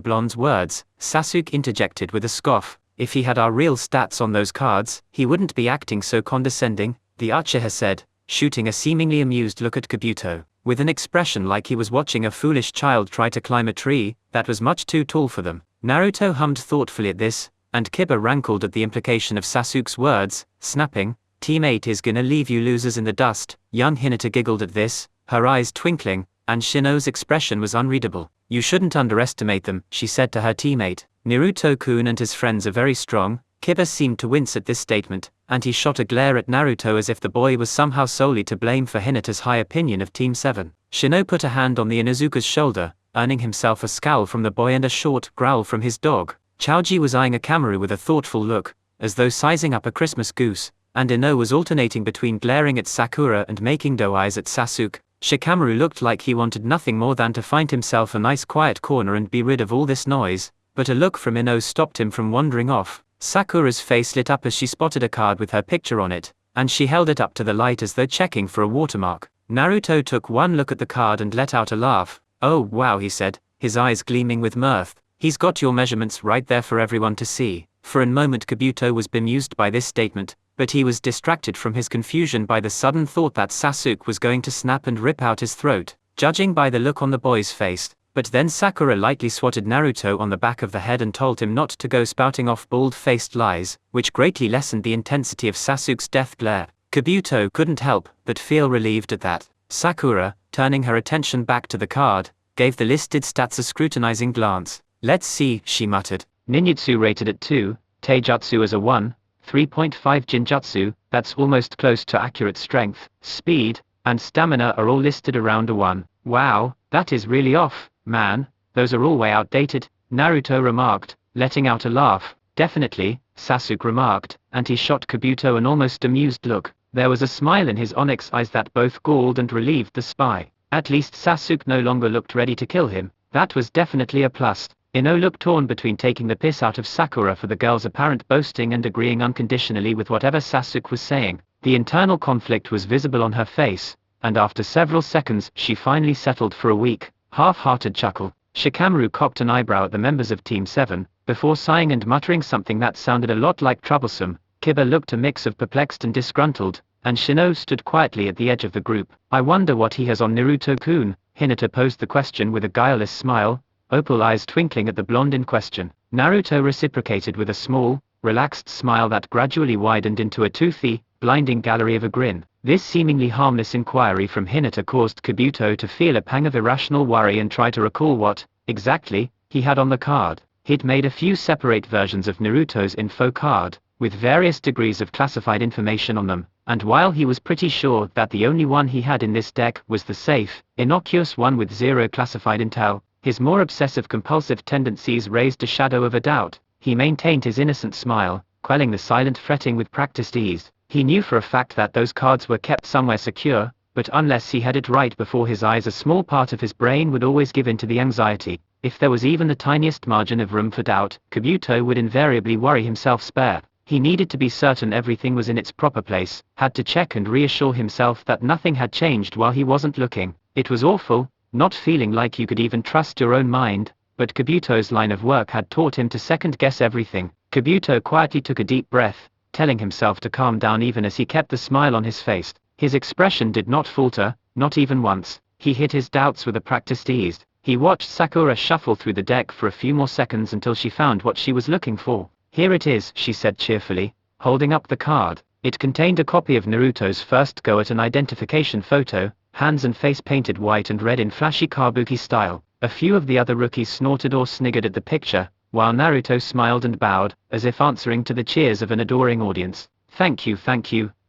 blonde's words, Sasuke interjected with a scoff. If he had our real stats on those cards, he wouldn't be acting so condescending, the Uchiha said, shooting a seemingly amused look at Kabuto, with an expression like he was watching a foolish child try to climb a tree that was much too tall for them. Naruto hummed thoughtfully at this, and Kiba rankled at the implication of Sasuke's words, snapping, Team 8 is gonna leave you losers in the dust. Young Hinata giggled at this, her eyes twinkling, and Shino's expression was unreadable. You shouldn't underestimate them, she said to her teammate. Naruto-kun and his friends are very strong, Kiba seemed to wince at this statement, and he shot a glare at Naruto as if the boy was somehow solely to blame for Hinata's high opinion of Team 7. Shino put a hand on the Inuzuka's shoulder, earning himself a scowl from the boy and a short growl from his dog. Chaoji was eyeing Akamaru with a thoughtful look, as though sizing up a Christmas goose, and Ino was alternating between glaring at Sakura and making doe eyes at Sasuke. Shikamaru looked like he wanted nothing more than to find himself a nice quiet corner and be rid of all this noise, but a look from Ino stopped him from wandering off. Sakura's face lit up as she spotted a card with her picture on it, and she held it up to the light as though checking for a watermark. Naruto took one look at the card and let out a laugh. "Oh wow," he said, his eyes gleaming with mirth. "He's got your measurements right there for everyone to see." For a moment Kabuto was bemused by this statement, but he was distracted from his confusion by the sudden thought that Sasuke was going to snap and rip out his throat, judging by the look on the boy's face. But then Sakura lightly swatted Naruto on the back of the head and told him not to go spouting off bald-faced lies, which greatly lessened the intensity of Sasuke's death glare. Kabuto couldn't help but feel relieved at that. Sakura, turning her attention back to the card, gave the listed stats a scrutinizing glance. "Let's see," she muttered. "Ninjutsu rated at 2, Taijutsu as a 1, 3.5 Jinjutsu, that's almost close to accurate strength, speed, and stamina are all listed around a 1. Wow, that is really off, man, those are all way outdated," Naruto remarked, letting out a laugh. "Definitely," Sasuke remarked, and he shot Kabuto an almost amused look. There was a smile in his onyx eyes that both galled and relieved the spy. At least Sasuke no longer looked ready to kill him. That was definitely a plus. Ino looked torn between taking the piss out of Sakura for the girl's apparent boasting and agreeing unconditionally with whatever Sasuke was saying. The internal conflict was visible on her face, and after several seconds she finally settled for a weak, half-hearted chuckle. Shikamaru cocked an eyebrow at the members of Team 7, before sighing and muttering something that sounded a lot like troublesome. Kiba looked a mix of perplexed and disgruntled, and Shino stood quietly at the edge of the group. "I wonder what he has on Naruto-kun," Hinata posed the question with a guileless smile, opal eyes twinkling at the blonde in question. Naruto reciprocated with a small, relaxed smile that gradually widened into a toothy, blinding gallery of a grin. This seemingly harmless inquiry from Hinata caused Kabuto to feel a pang of irrational worry and try to recall what, exactly, he had on the card. He'd made a few separate versions of Naruto's info card, with various degrees of classified information on them, and while he was pretty sure that the only one he had in this deck was the safe, innocuous one with zero classified intel, his more obsessive-compulsive tendencies raised a shadow of a doubt. He maintained his innocent smile, quelling the silent fretting with practiced ease. He knew for a fact that those cards were kept somewhere secure, but unless he had it right before his eyes, a small part of his brain would always give in to the anxiety. If there was even the tiniest margin of room for doubt, Kabuto would invariably worry himself spare. He needed to be certain everything was in its proper place, had to check and reassure himself that nothing had changed while he wasn't looking. It was awful, not feeling like you could even trust your own mind, but Kabuto's line of work had taught him to second-guess everything. Kabuto quietly took a deep breath, telling himself to calm down even as he kept the smile on his face. His expression did not falter, not even once. He hid his doubts with a practiced ease. He watched Sakura shuffle through the deck for a few more seconds until she found what she was looking for. "Here it is," she said cheerfully, holding up the card. It contained a copy of Naruto's first go at an identification photo, hands and face painted white and red in flashy kabuki style. A few of the other rookies snorted or sniggered at the picture, while Naruto smiled and bowed, as if answering to the cheers of an adoring audience. Thank you,"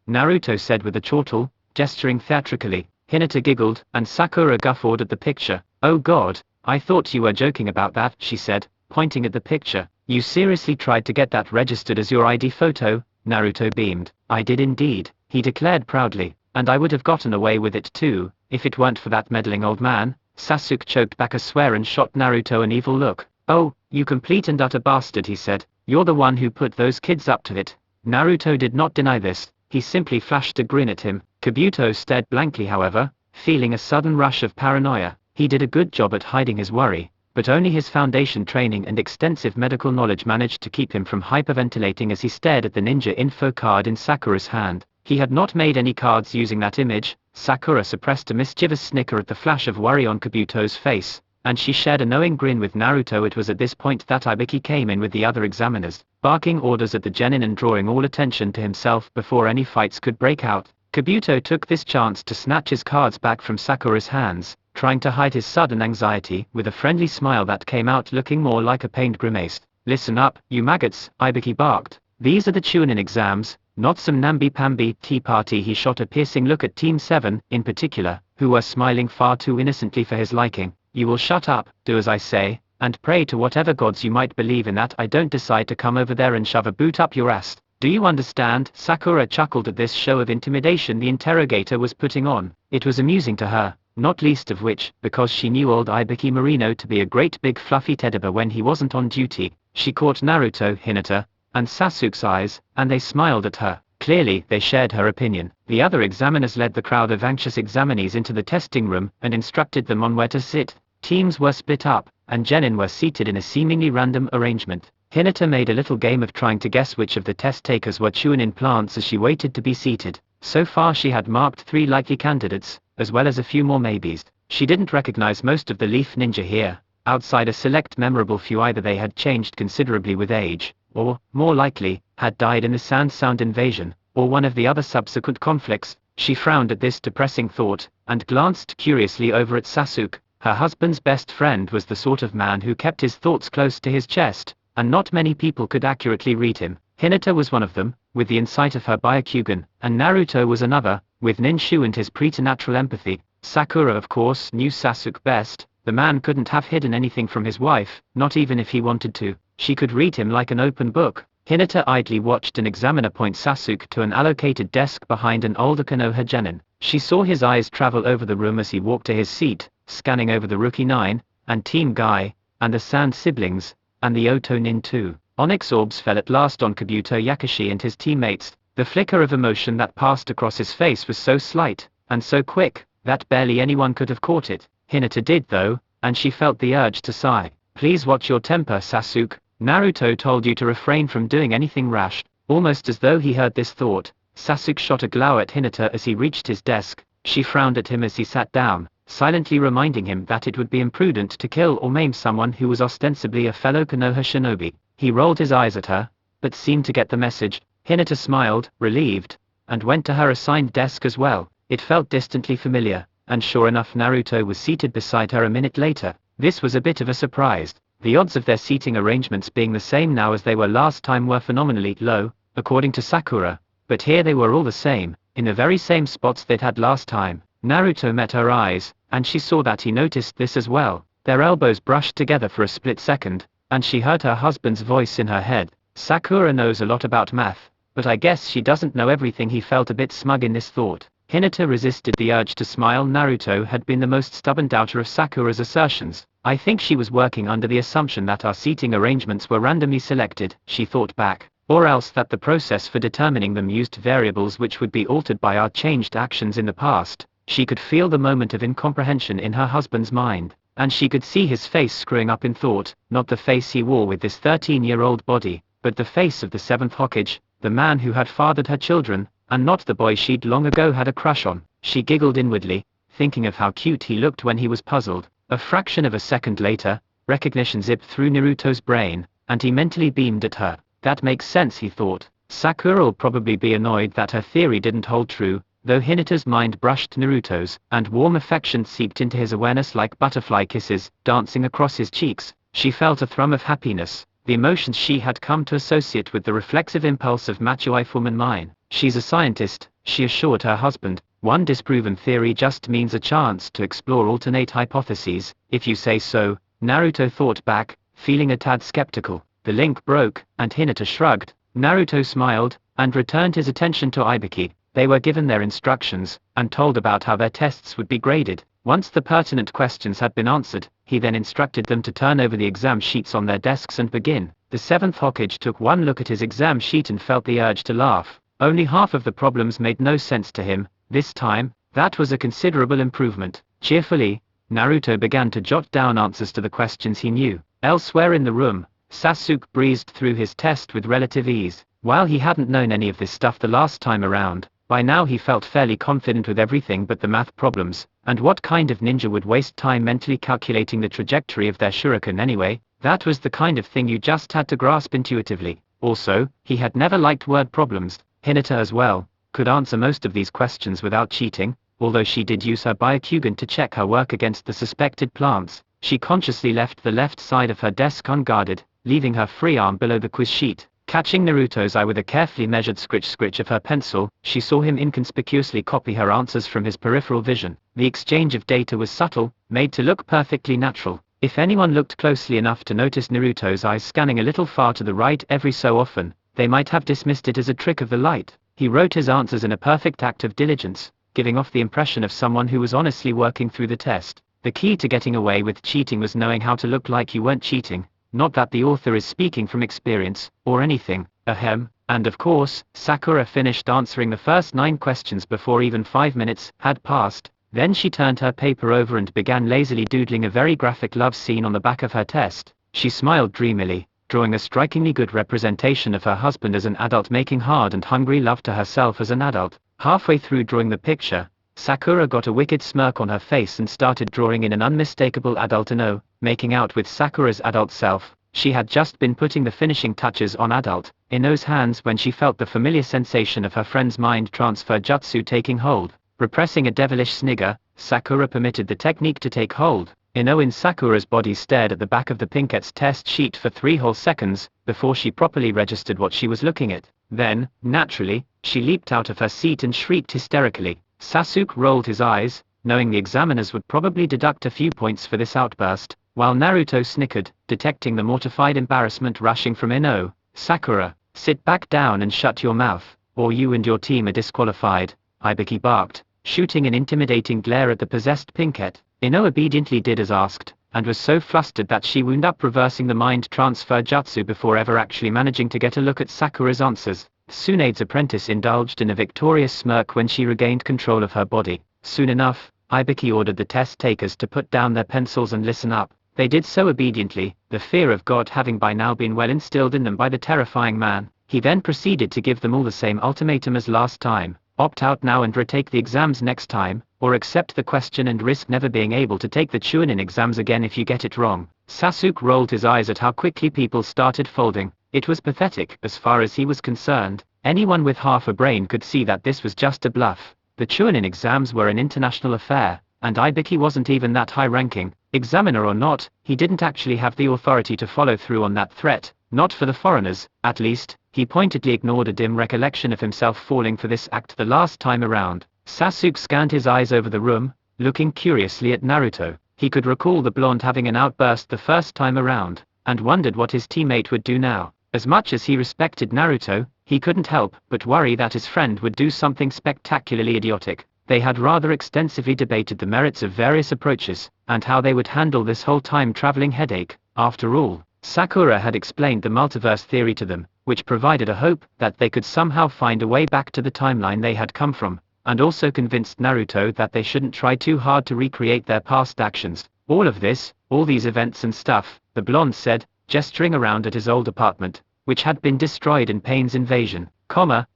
Naruto said with a chortle, gesturing theatrically. Hinata giggled, and Sakura guffawed at the picture. "Oh god, I thought you were joking about that," she said, pointing at the picture. "You seriously tried to get that registered as your ID photo?" Naruto beamed. "I did indeed," he declared proudly, "and I would have gotten away with it too, if it weren't for that meddling old man." Sasuke choked back a swear and shot Naruto an evil look. "Oh, you complete and utter bastard," he said. "You're the one who put those kids up to it." Naruto did not deny this, he simply flashed a grin at him. Kabuto stared blankly however, feeling a sudden rush of paranoia. He did a good job at hiding his worry, but only his foundation training and extensive medical knowledge managed to keep him from hyperventilating as he stared at the ninja info card in Sakura's hand. He had not made any cards using that image. Sakura suppressed a mischievous snicker at the flash of worry on Kabuto's face, and she shared a knowing grin with Naruto. It was at this point that Ibiki came in with the other examiners, barking orders at the genin and drawing all attention to himself before any fights could break out. Kabuto took this chance to snatch his cards back from Sakura's hands, trying to hide his sudden anxiety with a friendly smile that came out looking more like a pained grimace. "Listen up, you maggots," Ibiki barked. These are the Chunin exams, not some namby-pamby tea party. He shot a piercing look at Team 7, in particular, who were smiling far too innocently for his liking. You will shut up, do as I say, and pray to whatever gods you might believe in that I don't decide to come over there and shove a boot up your ass. Do you understand? Sakura chuckled at this show of intimidation the interrogator was putting on. It was amusing to her, not least of which, because she knew old Ibiki Marino to be a great big fluffy teddy bear when he wasn't on duty. She caught Naruto, Hinata, and Sasuke's eyes, and they smiled at her. Clearly, they shared her opinion. The other examiners led the crowd of anxious examinees into the testing room and instructed them on where to sit. Teams were split up, and genin were seated in a seemingly random arrangement. Hinata made a little game of trying to guess which of the test takers were Chunin plants as she waited to be seated. So far she had marked 3 likely candidates, as well as a few more maybes. She didn't recognize most of the leaf ninja here, outside a select memorable few. Either they had changed considerably with age, or, more likely, had died in the Sand Sound invasion, or one of the other subsequent conflicts. She frowned at this depressing thought, and glanced curiously over at Sasuke. Her husband's best friend was the sort of man who kept his thoughts close to his chest, and not many people could accurately read him. Hinata was one of them, with the insight of her Byakugan, and Naruto was another, with Ninshu and his preternatural empathy. Sakura of course knew Sasuke best. The man couldn't have hidden anything from his wife, not even if he wanted to. She could read him like an open book. Hinata idly watched an examiner point Sasuke to an allocated desk behind an older Konoha genin. She saw his eyes travel over the room as he walked to his seat, scanning over the Rookie 9, and Team Guy, and the Sand siblings, and the Oto Nin too. Onyx orbs fell at last on Kabuto Yakashi and his teammates. The flicker of emotion that passed across his face was so slight, and so quick, that barely anyone could have caught it. Hinata did though, and she felt the urge to sigh. Please watch your temper, Sasuke. Naruto told you to refrain from doing anything rash. Almost as though he heard this thought, Sasuke shot a glow at Hinata as he reached his desk. She frowned at him as he sat down, silently reminding him that it would be imprudent to kill or maim someone who was ostensibly a fellow Konoha shinobi. He rolled his eyes at her, but seemed to get the message. Hinata smiled, relieved, and went to her assigned desk as well. It felt distantly familiar, and sure enough Naruto was seated beside her a minute later. This was a bit of a surprise. The odds of their seating arrangements being the same now as they were last time were phenomenally low, according to Sakura, but here they were all the same, in the very same spots they'd had last time. Naruto met her eyes, and she saw that he noticed this as well. Their elbows brushed together for a split second, and she heard her husband's voice in her head. Sakura knows a lot about math, but I guess she doesn't know everything. He felt a bit smug in this thought. Hinata resisted the urge to smile. Naruto had been the most stubborn doubter of Sakura's assertions. I think she was working under the assumption that our seating arrangements were randomly selected, she thought back, or else that the process for determining them used variables which would be altered by our changed actions in the past. She could feel the moment of incomprehension in her husband's mind, and she could see his face screwing up in thought, not the face he wore with this 13-year-old body, but the face of the 7th Hokage, the man who had fathered her children, and not the boy she'd long ago had a crush on. She giggled inwardly, thinking of how cute he looked when he was puzzled. A fraction of a second later, recognition zipped through Naruto's brain, and he mentally beamed at her. That makes sense, he thought. Sakura'll probably be annoyed that her theory didn't hold true, though Hinata's mind brushed Naruto's, and warm affection seeped into his awareness like butterfly kisses, dancing across his cheeks. She felt a thrum of happiness, the emotions she had come to associate with the reflexive impulse of macho woman mine. She's a scientist, she assured her husband. One disproven theory just means a chance to explore alternate hypotheses, if you say so. Naruto thought back, feeling a tad skeptical. The link broke, and Hinata shrugged. Naruto smiled, and returned his attention to Ibiki. They were given their instructions, and told about how their tests would be graded. Once the pertinent questions had been answered, he then instructed them to turn over the exam sheets on their desks and begin. The 7th Hokage took one look at his exam sheet and felt the urge to laugh. Only half of the problems made no sense to him. This time, that was a considerable improvement. Cheerfully, Naruto began to jot down answers to the questions he knew. Elsewhere in the room, Sasuke breezed through his test with relative ease. While he hadn't known any of this stuff the last time around, by now he felt fairly confident with everything but the math problems. And what kind of ninja would waste time mentally calculating the trajectory of their shuriken anyway? That was the kind of thing you just had to grasp intuitively. Also, he had never liked word problems. Hinata as well could answer most of these questions without cheating, although she did use her Byakugan to check her work against the suspected plants. She consciously left the left side of her desk unguarded, leaving her free arm below the quiz sheet. Catching Naruto's eye with a carefully measured scritch of her pencil, she saw him inconspicuously copy her answers from his peripheral vision. The exchange of data was subtle, made to look perfectly natural. If anyone looked closely enough to notice Naruto's eyes scanning a little far to the right every so often, they might have dismissed it as a trick of the light. He wrote his answers in a perfect act of diligence, giving off the impression of someone who was honestly working through the test. The key to getting away with cheating was knowing how to look like you weren't cheating. Not that the author is speaking from experience, or anything, ahem. And of course, Sakura finished answering the first 9 questions before even 5 minutes had passed. Then she turned her paper over and began lazily doodling a very graphic love scene on the back of her test. She smiled dreamily, drawing a strikingly good representation of her husband as an adult making hard and hungry love to herself as an adult. Halfway through drawing the picture, Sakura got a wicked smirk on her face and started drawing in an unmistakable adult Ino, making out with Sakura's adult self. She had just been putting the finishing touches on adult Ino's hands when she felt the familiar sensation of her friend's mind transfer jutsu taking hold. Repressing a devilish snigger, Sakura permitted the technique to take hold. Ino in Sakura's body stared at the back of the pinkette's test sheet for 3 whole seconds, before she properly registered what she was looking at. Then, naturally, she leaped out of her seat and shrieked hysterically. Sasuke rolled his eyes, knowing the examiners would probably deduct a few points for this outburst, while Naruto snickered, detecting the mortified embarrassment rushing from Ino. Sakura, sit back down and shut your mouth, or you and your team are disqualified, Ibiki barked, shooting an intimidating glare at the possessed pinkette. Ino obediently did as asked, and was so flustered that she wound up reversing the mind transfer jutsu before ever actually managing to get a look at Sakura's answers. Tsunade's apprentice indulged in a victorious smirk when she regained control of her body. Soon enough, Ibiki ordered the test takers to put down their pencils and listen up. They did so obediently, the fear of God having by now been well instilled in them by the terrifying man. He then proceeded to give them all the same ultimatum as last time: opt out now and retake the exams next time, or accept the question and risk never being able to take the Chunin exams again if you get it wrong. Sasuke rolled his eyes at how quickly people started folding. It was pathetic. As far as he was concerned, anyone with half a brain could see that this was just a bluff. The Chunin exams were an international affair, and Ibiki wasn't even that high-ranking. Examiner or not, he didn't actually have the authority to follow through on that threat, not for the foreigners, at least. He pointedly ignored a dim recollection of himself falling for this act the last time around. Sasuke scanned his eyes over the room, looking curiously at Naruto. He could recall the blonde having an outburst the first time around, and wondered what his teammate would do now. As much as he respected Naruto, he couldn't help but worry that his friend would do something spectacularly idiotic. They had rather extensively debated the merits of various approaches, and how they would handle this whole time traveling headache. After all, Sakura had explained the multiverse theory to them, which provided a hope that they could somehow find a way back to the timeline they had come from, and also convinced Naruto that they shouldn't try too hard to recreate their past actions. All of this, all these events and stuff, the blonde said, gesturing around at his old apartment, which had been destroyed in Pain's invasion,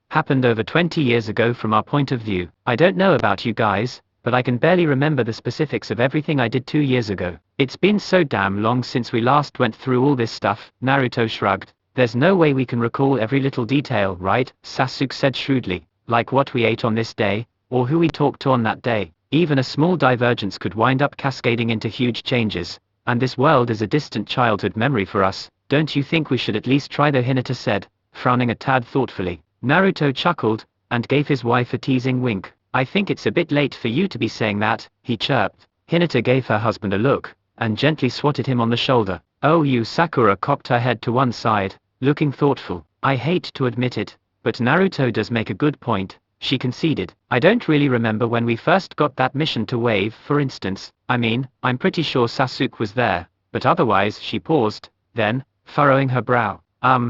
happened over 20 years ago from our point of view. I don't know about you guys, but I can barely remember the specifics of everything I did 2 years ago. It's been so damn long since we last went through all this stuff. Naruto shrugged. There's no way we can recall every little detail, right? Sasuke said shrewdly, like what we ate on this day, or who we talked to on that day. Even a small divergence could wind up cascading into huge changes, and this world is a distant childhood memory for us. Don't you think we should at least try, though? Hinata said, frowning a tad thoughtfully. Naruto chuckled, and gave his wife a teasing wink. I think it's a bit late for you to be saying that, he chirped. Hinata gave her husband a look, and gently swatted him on the shoulder. Oh, you. Sakura cocked her head to one side, looking thoughtful. I hate to admit it, but Naruto does make a good point, she conceded. I don't really remember when we first got that mission to Wave, for instance. I mean, I'm pretty sure Sasuke was there, but otherwise. She paused, then, furrowing her brow.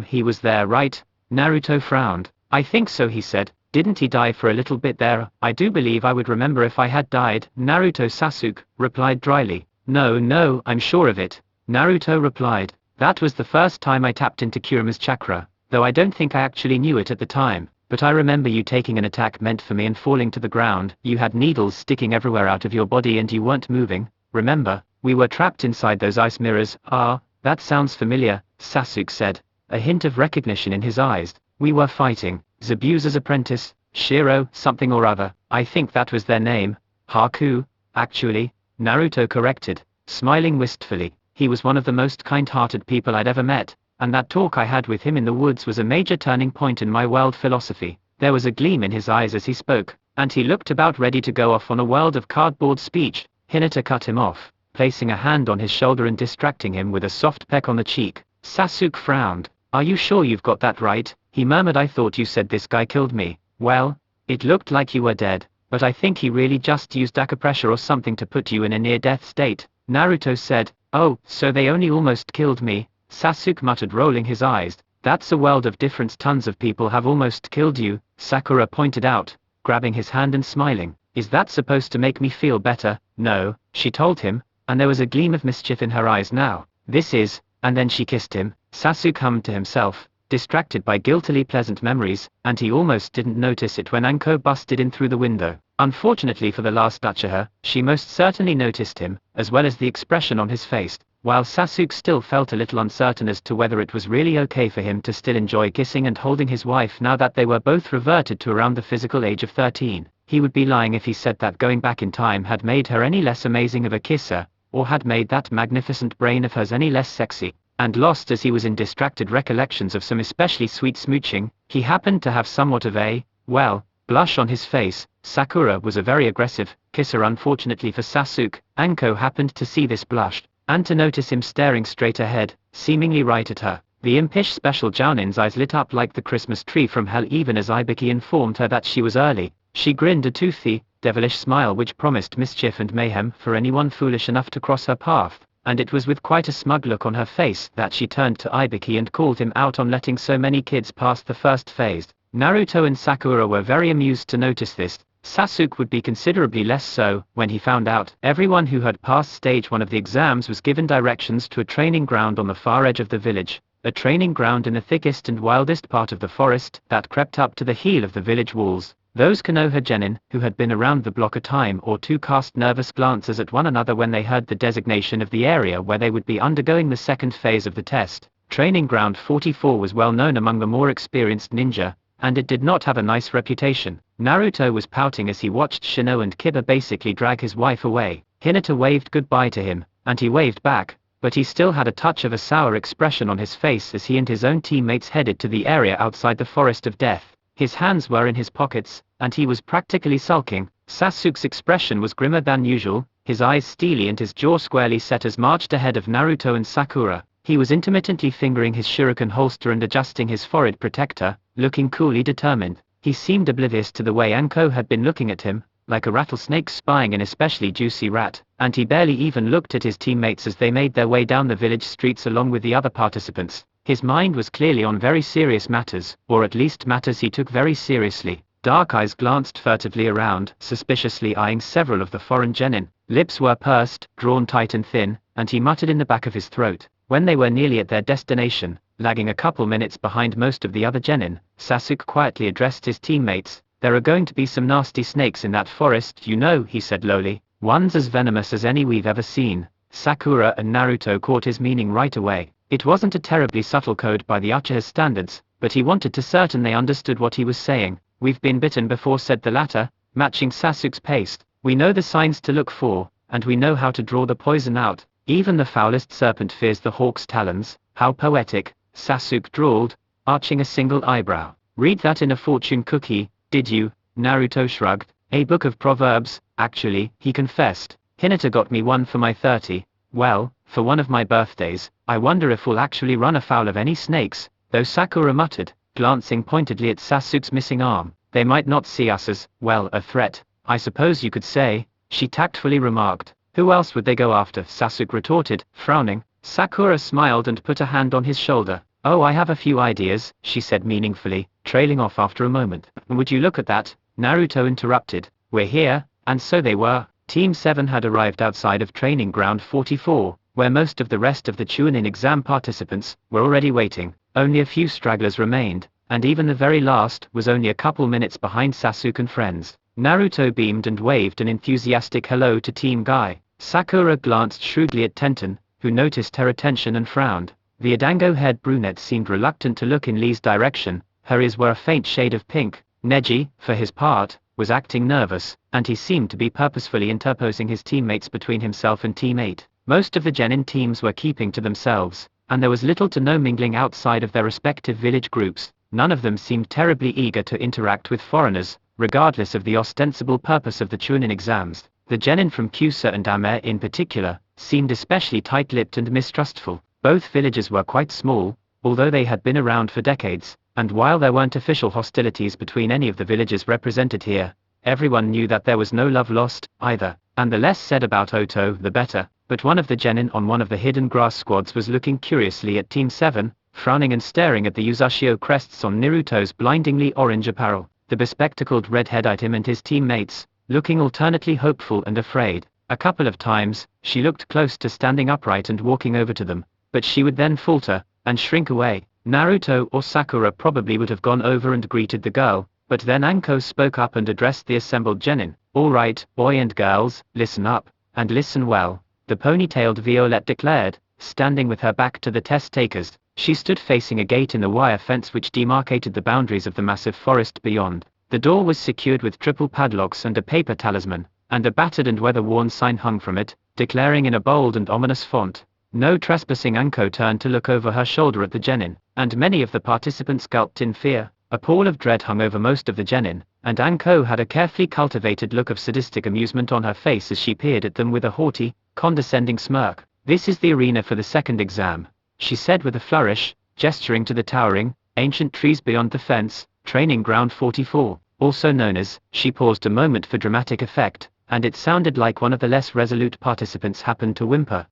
He was there, right? Naruto frowned. I think so, he said. Didn't he die for a little bit there? I do believe I would remember if I had died. Naruto. Sasuke replied dryly. No, I'm sure of it, Naruto replied. That was the first time I tapped into Kurama's chakra, though I don't think I actually knew it at the time. But I remember you taking an attack meant for me and falling to the ground. You had needles sticking everywhere out of your body and you weren't moving, remember? We were trapped inside those ice mirrors. Ah, that sounds familiar, Sasuke said, a hint of recognition in his eyes. We were fighting Zabuza's apprentice, Shiro, something or other. I think that was their name. Haku, actually, Naruto corrected, smiling wistfully. He was one of the most kind-hearted people I'd ever met. and that talk I had with him in the woods was a major turning point in my world philosophy. There was a gleam in his eyes as he spoke, and he looked about ready to go off on a world of cardboard speech. Hinata cut him off, placing a hand on his shoulder and distracting him with a soft peck on the cheek. Sasuke frowned. "Are you sure you've got that right?" he murmured. "I thought you said this guy killed me." "Well, it looked like you were dead, but I think he really just used acupressure or something to put you in a near-death state," Naruto said. "Oh, so they only almost killed me," Sasuke muttered, rolling his eyes. "That's a world of difference. Tons of people have almost killed you," Sakura pointed out, grabbing his hand and smiling. "Is that supposed to make me feel better?" "No," she told him, and there was a gleam of mischief in her eyes now. "This is," and then she kissed him. Sasuke hummed to himself, distracted by guiltily pleasant memories, and he almost didn't notice it when Anko busted in through the window. Unfortunately for the last Uchiha, she most certainly noticed him, as well as the expression on his face. While Sasuke still felt a little uncertain as to whether it was really okay for him to still enjoy kissing and holding his wife now that they were both reverted to around the physical age of 13, he would be lying if he said that going back in time had made her any less amazing of a kisser, or had made that magnificent brain of hers any less sexy. And lost as he was in distracted recollections of some especially sweet smooching, he happened to have somewhat of a, well, blush on his face. Sakura was a very aggressive kisser. Unfortunately for Sasuke, Anko happened to see this blush, and to notice him staring straight ahead, seemingly right at her. The impish special Jounin's eyes lit up like the Christmas tree from hell even as Ibiki informed her that she was early. She grinned a toothy, devilish smile which promised mischief and mayhem for anyone foolish enough to cross her path. And it was with quite a smug look on her face that she turned to Ibiki and called him out on letting so many kids pass the first phase. Naruto and Sakura were very amused to notice this. Sasuke would be considerably less so when he found out everyone who had passed stage 1 of the exams was given directions to a training ground on the far edge of the village, a training ground in the thickest and wildest part of the forest that crept up to the heel of the village walls. Those Konoha genin, who had been around the block a time or two, cast nervous glances at one another when they heard the designation of the area where they would be undergoing the second phase of the test. Training Ground 44 was well known among the more experienced ninja, and it did not have a nice reputation. Naruto was pouting as he watched Shino and Kiba basically drag his wife away. Hinata waved goodbye to him, and he waved back, but he still had a touch of a sour expression on his face as he and his own teammates headed to the area outside the Forest of Death. His hands were in his pockets, and he was practically sulking. Sasuke's expression was grimmer than usual, his eyes steely and his jaw squarely set as marched ahead of Naruto and Sakura. He was intermittently fingering his shuriken holster and adjusting his forehead protector, looking coolly determined. He seemed oblivious to the way Anko had been looking at him, like a rattlesnake spying an especially juicy rat, and he barely even looked at his teammates as they made their way down the village streets along with the other participants. His mind was clearly on very serious matters, or at least matters he took very seriously. Dark eyes glanced furtively around, suspiciously eyeing several of the foreign genin. Lips were pursed, drawn tight and thin, and he muttered in the back of his throat. When they were nearly at their destination, lagging a couple minutes behind most of the other genin, Sasuke quietly addressed his teammates. "There are going to be some nasty snakes in that forest, you know," he said lowly. "Ones as venomous as any we've ever seen." Sakura and Naruto caught his meaning right away. It wasn't a terribly subtle code by the Uchiha's standards, but he wanted to certain they understood what he was saying. "We've been bitten before," said the latter, matching Sasuke's pace. "We know the signs to look for, and we know how to draw the poison out. Even the foulest serpent fears the hawk's talons." "How poetic," Sasuke drawled, arching a single eyebrow. "Read that in a fortune cookie, did you?" Naruto shrugged. "A book of proverbs, actually," he confessed. "Hinata got me one for my 30. Well, for one of my birthdays. I wonder if we'll actually run afoul of any snakes," though Sakura muttered, glancing pointedly at Sasuke's missing arm. "They might not see us as, well, a threat, I suppose you could say," she tactfully remarked. "Who else would they go after?" Sasuke retorted, frowning. Sakura smiled and put a hand on his shoulder. "Oh, I have a few ideas," she said meaningfully, trailing off after a moment. "Would you look at that?" Naruto interrupted. "We're here," and so they were. Team 7 had arrived outside of Training Ground 44, where most of the rest of the Chunin exam participants were already waiting. Only a few stragglers remained, and even the very last was only a couple minutes behind Sasuke and friends. Naruto beamed and waved an enthusiastic hello to Team Guy. Sakura glanced shrewdly at Tenten, who noticed her attention and frowned. The Adango-haired brunette seemed reluctant to look in Lee's direction, her ears were a faint shade of pink. Neji, for his part, was acting nervous, and he seemed to be purposefully interposing his teammates between himself and Team 8. Most of the genin teams were keeping to themselves, and there was little to no mingling outside of their respective village groups. None of them seemed terribly eager to interact with foreigners, regardless of the ostensible purpose of the Chunin exams. The genin from Kusa and Ame in particular, seemed especially tight-lipped and mistrustful. Both villages were quite small, although they had been around for decades, and while there weren't official hostilities between any of the villages represented here, everyone knew that there was no love lost, either, and the less said about Oto the better. But one of the genin on one of the hidden grass squads was looking curiously at Team 7, frowning and staring at the Yuzashio crests on Naruto's blindingly orange apparel. The bespectacled redhead him and his teammates, looking alternately hopeful and afraid. A couple of times, she looked close to standing upright and walking over to them, but she would then falter, and shrink away. Naruto or Sakura probably would have gone over and greeted the girl, but then Anko spoke up and addressed the assembled genin. "All right, boy and girls, listen up, and listen well," the ponytailed Violette declared, standing with her back to the test takers. She stood facing a gate in the wire fence which demarcated the boundaries of the massive forest beyond. The door was secured with triple padlocks and a paper talisman, and a battered and weather-worn sign hung from it, declaring in a bold and ominous font, "No trespassing." Anko turned to look over her shoulder at the genin, and many of the participants gulped in fear. A pall of dread hung over most of the genin, and Anko had a carefully cultivated look of sadistic amusement on her face as she peered at them with a haughty, condescending smirk. "This is the arena for the second exam," she said with a flourish, gesturing to the towering, ancient trees beyond the fence. "Training ground 44, also known as," she paused a moment for dramatic effect, and it sounded like one of the less resolute participants happened to whimper,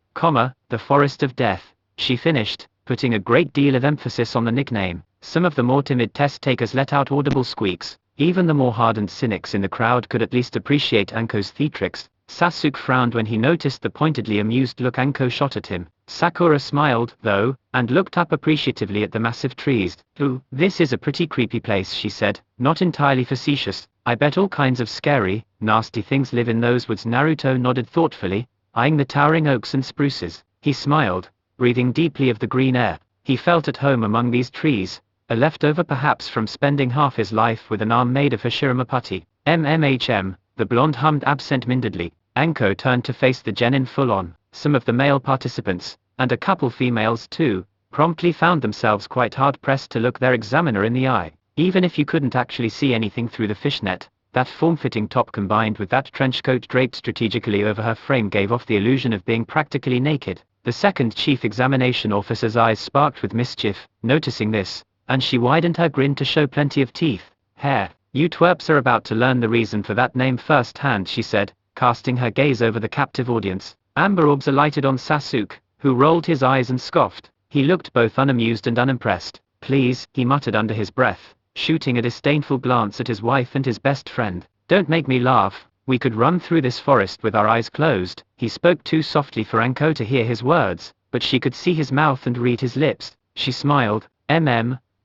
"the Forest of Death," she finished, putting a great deal of emphasis on the nickname. Some of the more timid test takers let out audible squeaks. Even the more hardened cynics in the crowd could at least appreciate Anko's theatrics. Sasuke frowned when he noticed the pointedly amused look Anko shot at him. Sakura smiled, though, and looked up appreciatively at the massive trees. "Ooh, this is a pretty creepy place," she said, not entirely facetious. "I bet all kinds of scary, nasty things live in those woods." Naruto nodded thoughtfully, eyeing the towering oaks and spruces. He smiled, breathing deeply of the green air. He felt at home among these trees, a leftover perhaps from spending half his life with an arm made of Hashirama putty. The blonde hummed absent-mindedly. Anko turned to face the genin full-on. Some of the male participants, and a couple females too, promptly found themselves quite hard-pressed to look their examiner in the eye. Even if you couldn't actually see anything through the fishnet, that form-fitting top combined with that trench coat draped strategically over her frame gave off the illusion of being practically naked. The second chief examination officer's eyes sparked with mischief, noticing this, and she widened her grin to show plenty of teeth. "Hair, you twerps are about to learn the reason for that name firsthand," she said, casting her gaze over the captive audience. Amber orbs alighted on Sasuke, who rolled his eyes and scoffed. He looked both unamused and unimpressed. "Please," he muttered under his breath, shooting a disdainful glance at his wife and his best friend. "Don't make me laugh. We could run through this forest with our eyes closed." He spoke too softly for Anko to hear his words, but she could see his mouth and read his lips. She smiled.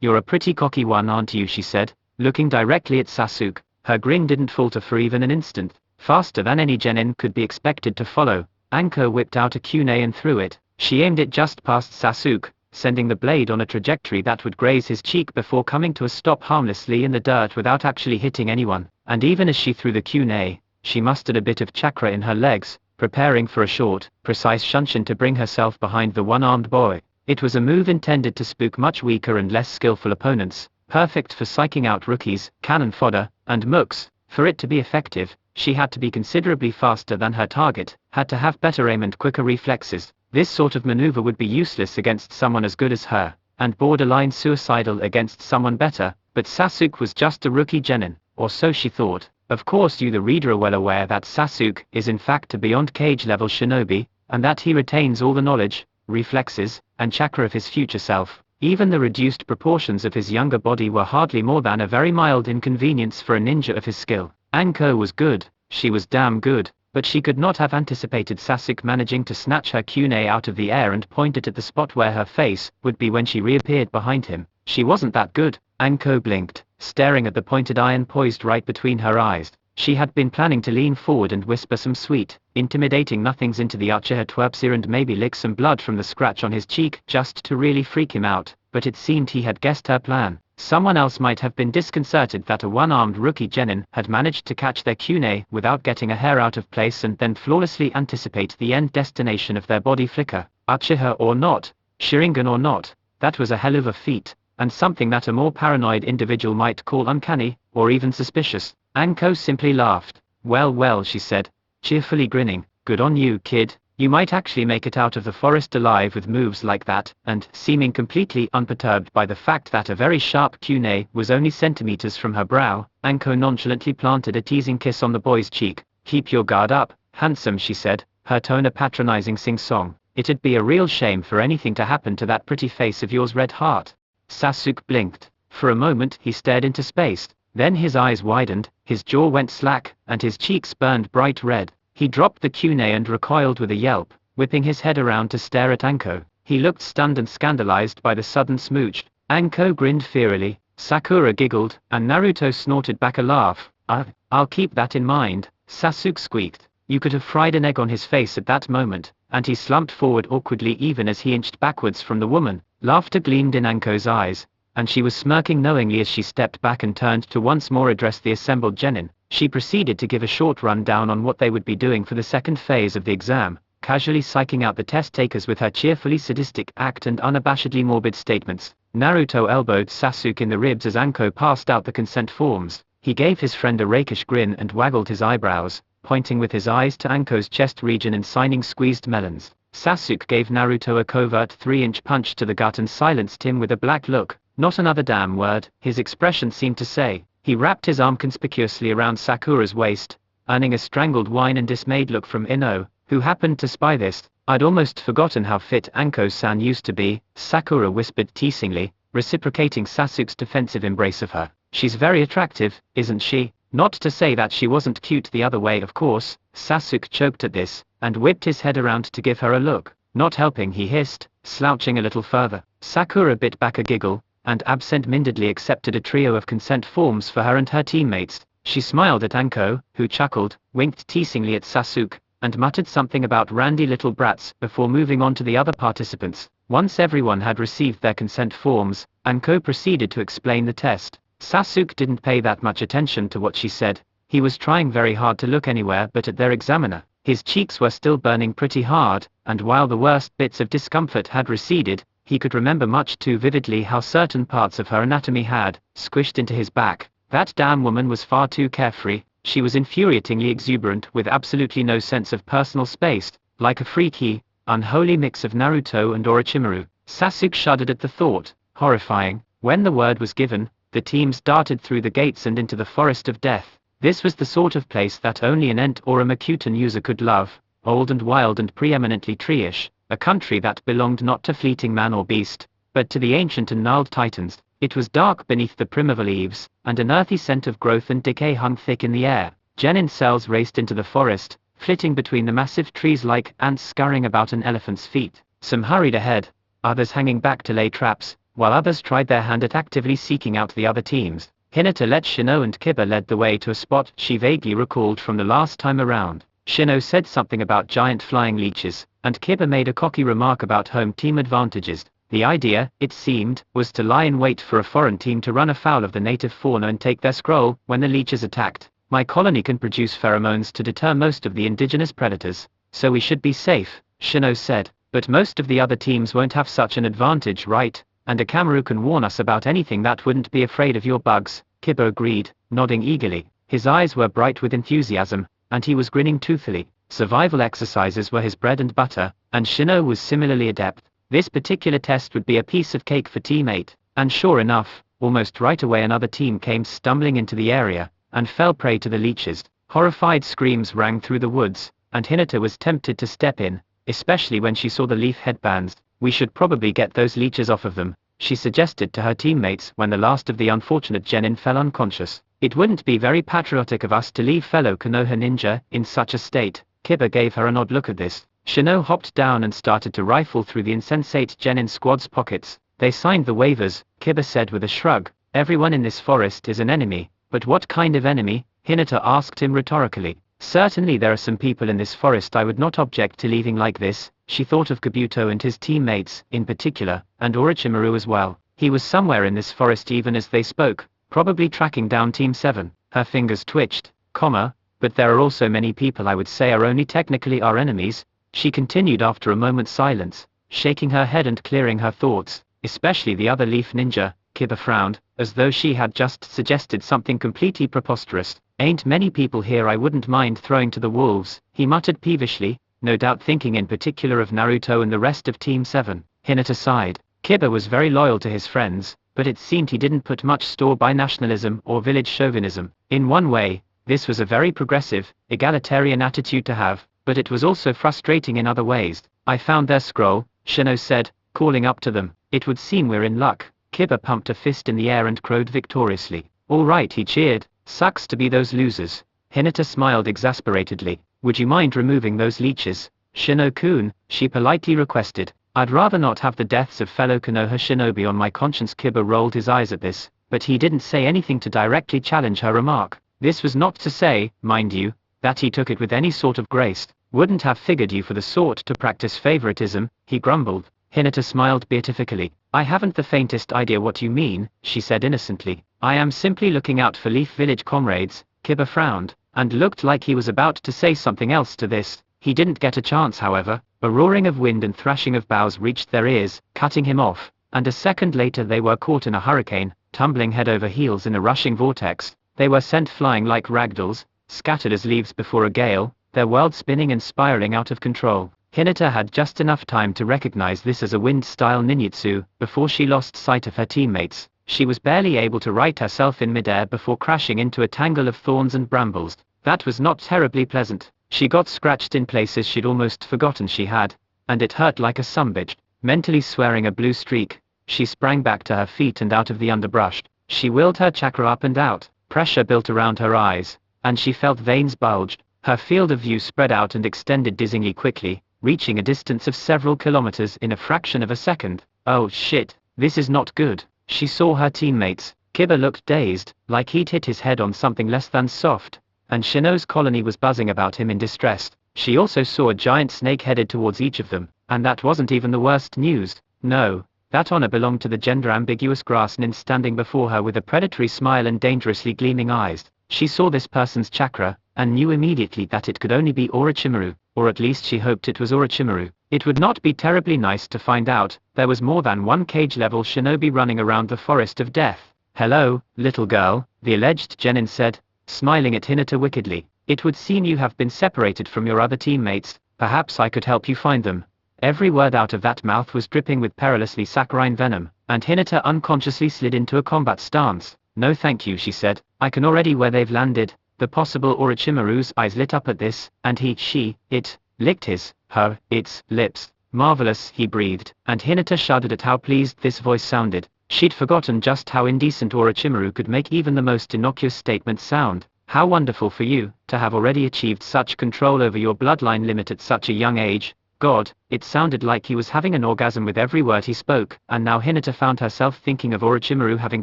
You're a pretty cocky one, aren't you?" she said, looking directly at Sasuke. Her grin didn't falter for even an instant. Faster than any genin could be expected to follow, Anko whipped out a kunai and threw it. She aimed it just past Sasuke, sending the blade on a trajectory that would graze his cheek before coming to a stop harmlessly in the dirt without actually hitting anyone. And even as she threw the kunai, she mustered a bit of chakra in her legs, preparing for a short, precise shunshin to bring herself behind the one-armed boy. It was a move intended to spook much weaker and less skillful opponents, perfect for psyching out rookies, cannon fodder, and mooks. For it to be effective, she had to be considerably faster than her target, had to have better aim and quicker reflexes. This sort of maneuver would be useless against someone as good as her, and borderline suicidal against someone better, but Sasuke was just a rookie genin, or so she thought. Of course you the reader are well aware that Sasuke is in fact a beyond cage level shinobi, and that he retains all the knowledge, reflexes, and chakra of his future self. Even the reduced proportions of his younger body were hardly more than a very mild inconvenience for a ninja of his skill. Anko was good, she was damn good, but she could not have anticipated Sasuke managing to snatch her kunai out of the air and point it at the spot where her face would be when she reappeared behind him. She wasn't that good. Anko blinked, staring at the pointed iron poised right between her eyes. She had been planning to lean forward and whisper some sweet, intimidating nothings into the Uchiha twerp's ear and maybe lick some blood from the scratch on his cheek just to really freak him out, but it seemed he had guessed her plan. Someone else might have been disconcerted that a one-armed rookie genin had managed to catch their kunai without getting a hair out of place and then flawlessly anticipate the end destination of their body flicker. Uchiha or not, Sharingan or not, that was a hell of a feat, and something that a more paranoid individual might call uncanny, or even suspicious. Anko simply laughed. Well, she said, cheerfully grinning, good on you, kid. You might actually make it out of the forest alive with moves like that, and, seeming completely unperturbed by the fact that a very sharp kunai was only centimeters from her brow, Anko nonchalantly planted a teasing kiss on the boy's cheek. Keep your guard up, handsome, she said, her tone a patronizing sing-song. It'd be a real shame for anything to happen to that pretty face of yours, Red Heart. Sasuke blinked. For a moment he stared into space, then his eyes widened, his jaw went slack, and his cheeks burned bright red. He dropped the kunai and recoiled with a yelp, whipping his head around to stare at Anko. He looked stunned and scandalized by the sudden smooch. Anko grinned fearily, Sakura giggled, and Naruto snorted back a laugh. I'll keep that in mind, Sasuke squeaked. You could have fried an egg on his face at that moment, and he slumped forward awkwardly even as he inched backwards from the woman. Laughter gleamed in Anko's eyes, and she was smirking knowingly as she stepped back and turned to once more address the assembled genin. She proceeded to give a short rundown on what they would be doing for the second phase of the exam, casually psyching out the test takers with her cheerfully sadistic act and unabashedly morbid statements. Naruto elbowed Sasuke in the ribs as Anko passed out the consent forms. He gave his friend a rakish grin and waggled his eyebrows, pointing with his eyes to Anko's chest region and signing squeezed melons. Sasuke gave Naruto a covert 3-inch punch to the gut and silenced him with a black look. Not another damn word, his expression seemed to say. He wrapped his arm conspicuously around Sakura's waist, earning a strangled whine and dismayed look from Ino, who happened to spy this. I'd almost forgotten how fit Anko-san used to be, Sakura whispered teasingly, reciprocating Sasuke's defensive embrace of her. She's very attractive, isn't she? Not to say that she wasn't cute the other way, of course. Sasuke choked at this, and whipped his head around to give her a look. Not helping, he hissed, slouching a little further. Sakura bit back a giggle, and absent-mindedly accepted a trio of consent forms for her and her teammates. She smiled at Anko, who chuckled, winked teasingly at Sasuke, and muttered something about randy little brats before moving on to the other participants. Once everyone had received their consent forms, Anko proceeded to explain the test. Sasuke didn't pay that much attention to what she said. He was trying very hard to look anywhere but at their examiner. His cheeks were still burning pretty hard, and while the worst bits of discomfort had receded, he could remember much too vividly how certain parts of her anatomy had squished into his back. That damn woman was far too carefree. She was infuriatingly exuberant with absolutely no sense of personal space, like a freaky, unholy mix of Naruto and Orochimaru. Sasuke shuddered at the thought. Horrifying. When the word was given, the teams darted through the gates and into the forest of death. This was the sort of place that only an Ent or a Makuten user could love, old and wild and preeminently tree-ish, a country that belonged not to fleeting man or beast, but to the ancient and gnarled titans. It was dark beneath the primeval leaves, and an earthy scent of growth and decay hung thick in the air. Genin cells raced into the forest, flitting between the massive trees like ants scurrying about an elephant's feet. Some hurried ahead, others hanging back to lay traps, while others tried their hand at actively seeking out the other teams. Hinata let Shino and Kiba led the way to a spot she vaguely recalled from the last time around. Shino said something about giant flying leeches, and Kiba made a cocky remark about home team advantages. The idea, it seemed, was to lie in wait for a foreign team to run afoul of the native fauna and take their scroll when the leeches attacked. My colony can produce pheromones to deter most of the indigenous predators, so we should be safe, Shino said. But most of the other teams won't have such an advantage, right? And a Kamaru can warn us about anything that wouldn't be afraid of your bugs, Kiba agreed, nodding eagerly. His eyes were bright with enthusiasm, and he was grinning toothily. Survival exercises were his bread and butter, and Shino was similarly adept. This particular test would be a piece of cake for Team 8, and sure enough, almost right away another team came stumbling into the area, and fell prey to the leeches. Horrified screams rang through the woods, and Hinata was tempted to step in, especially when she saw the leaf headbands. We should probably get those leeches off of them, she suggested to her teammates when the last of the unfortunate genin fell unconscious. It wouldn't be very patriotic of us to leave fellow Konoha ninja in such a state. Kiba gave her an odd look at this. Shino hopped down and started to rifle through the insensate genin squad's pockets. They signed the waivers, Kiba said with a shrug. Everyone in this forest is an enemy, but what kind of enemy? Hinata asked him rhetorically. Certainly there are some people in this forest I would not object to leaving like this. She thought of Kabuto and his teammates, in particular, and Orochimaru as well. He was somewhere in this forest even as they spoke, probably tracking down Team 7. Her fingers twitched, but there are also many people I would say are only technically our enemies, she continued after a moment's silence. shaking her head and clearing her thoughts, especially the other leaf ninja. Kiba frowned, as though she had just suggested something completely preposterous. Ain't many people here I wouldn't mind throwing to the wolves, he muttered peevishly, no doubt thinking in particular of Naruto and the rest of Team 7. Hinata sighed. Kiba was very loyal to his friends, but it seemed he didn't put much store by nationalism or village chauvinism. In one way, this was a very progressive, egalitarian attitude to have, but it was also frustrating in other ways. I found their scroll, Shino said, calling up to them. It would seem we're in luck. Kiba pumped a fist in the air and crowed victoriously. All right, he cheered. Sucks to be those losers. Hinata smiled exasperatedly. Would you mind removing those leeches, Shino-kun, she politely requested. I'd rather not have the deaths of fellow Konoha shinobi on my conscience. Kiba rolled his eyes at this, but he didn't say anything to directly challenge her remark. This was not to say, mind you, that he took it with any sort of grace. Wouldn't have figured you for the sort to practice favoritism, he grumbled. Hinata smiled beatifically. I haven't the faintest idea what you mean, she said innocently. I am simply looking out for Leaf Village comrades. Kiba frowned, and looked like he was about to say something else to this. He didn't get a chance, however. A roaring of wind and thrashing of boughs reached their ears, cutting him off, and a second later they were caught in a hurricane, tumbling head over heels in a rushing vortex. They were sent flying like ragdolls, scattered as leaves before a gale, their world spinning and spiraling out of control. Hinata had just enough time to recognize this as a wind-style ninjutsu, before she lost sight of her teammates. She was barely able to right herself in midair before crashing into a tangle of thorns and brambles. That was not terribly pleasant. She got scratched in places she'd almost forgotten she had, and it hurt like a sumbitch. Mentally swearing a blue streak, she sprang back to her feet and out of the underbrush. She willed her chakra up and out. Pressure built around her eyes, and she felt veins bulged. Her field of view spread out and extended dizzyingly quickly, reaching a distance of several kilometers in a fraction of a second. Oh shit, this is not good. She saw her teammates. Kiba looked dazed, like he'd hit his head on something less than soft, and Shino's colony was buzzing about him in distress. She also saw a giant snake headed towards each of them, and that wasn't even the worst news. No, that honor belonged to the gender-ambiguous grass nin standing before her with a predatory smile and dangerously gleaming eyes. She saw this person's chakra, and knew immediately that it could only be Orochimaru, or at least she hoped it was Orochimaru. It would not be terribly nice to find out there was more than one cage-level shinobi running around the forest of death. Hello, little girl, the alleged genin said, smiling at Hinata wickedly. It would seem you have been separated from your other teammates. Perhaps I could help you find them. Every word out of that mouth was dripping with perilously saccharine venom, and Hinata unconsciously slid into a combat stance. No thank you, she said. I can already where they've landed. The possible Orochimaru's eyes lit up at this, and it licked its lips. Marvelous, he breathed, and Hinata shuddered at how pleased this voice sounded. She'd forgotten just how indecent Orochimaru could make even the most innocuous statements sound. How wonderful for you, to have already achieved such control over your bloodline limit at such a young age. God, it sounded like he was having an orgasm with every word he spoke, and now Hinata found herself thinking of Orochimaru having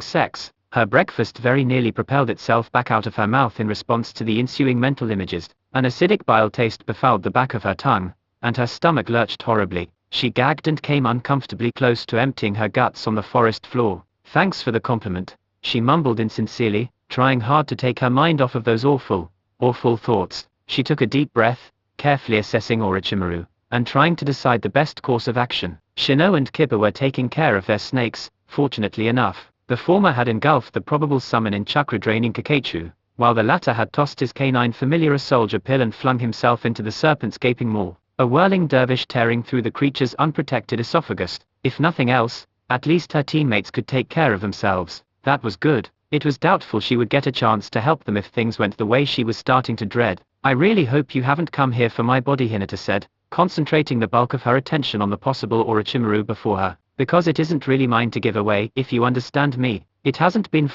sex. Her breakfast very nearly propelled itself back out of her mouth in response to the ensuing mental images. An acidic bile taste befouled the back of her tongue, and her stomach lurched horribly. She gagged and came uncomfortably close to emptying her guts on the forest floor. Thanks for the compliment, she mumbled insincerely, trying hard to take her mind off of those awful thoughts. She took a deep breath, carefully assessing Orochimaru, and trying to decide the best course of action. Shino and Kiba were taking care of their snakes, fortunately enough. The former had engulfed the probable summon in chakra-draining Kakechu, while the latter had tossed his canine familiar a soldier pill and flung himself into the serpent's gaping maw, a whirling dervish tearing through the creature's unprotected esophagus. If nothing else, at least her teammates could take care of themselves. That was good. It was doubtful she would get a chance to help them if things went the way she was starting to dread. I really hope you haven't come here for my body, Hinata said, concentrating the bulk of her attention on the possible Orochimaru before her. Because it isn't really mine to give away, if you understand me. It hasn't been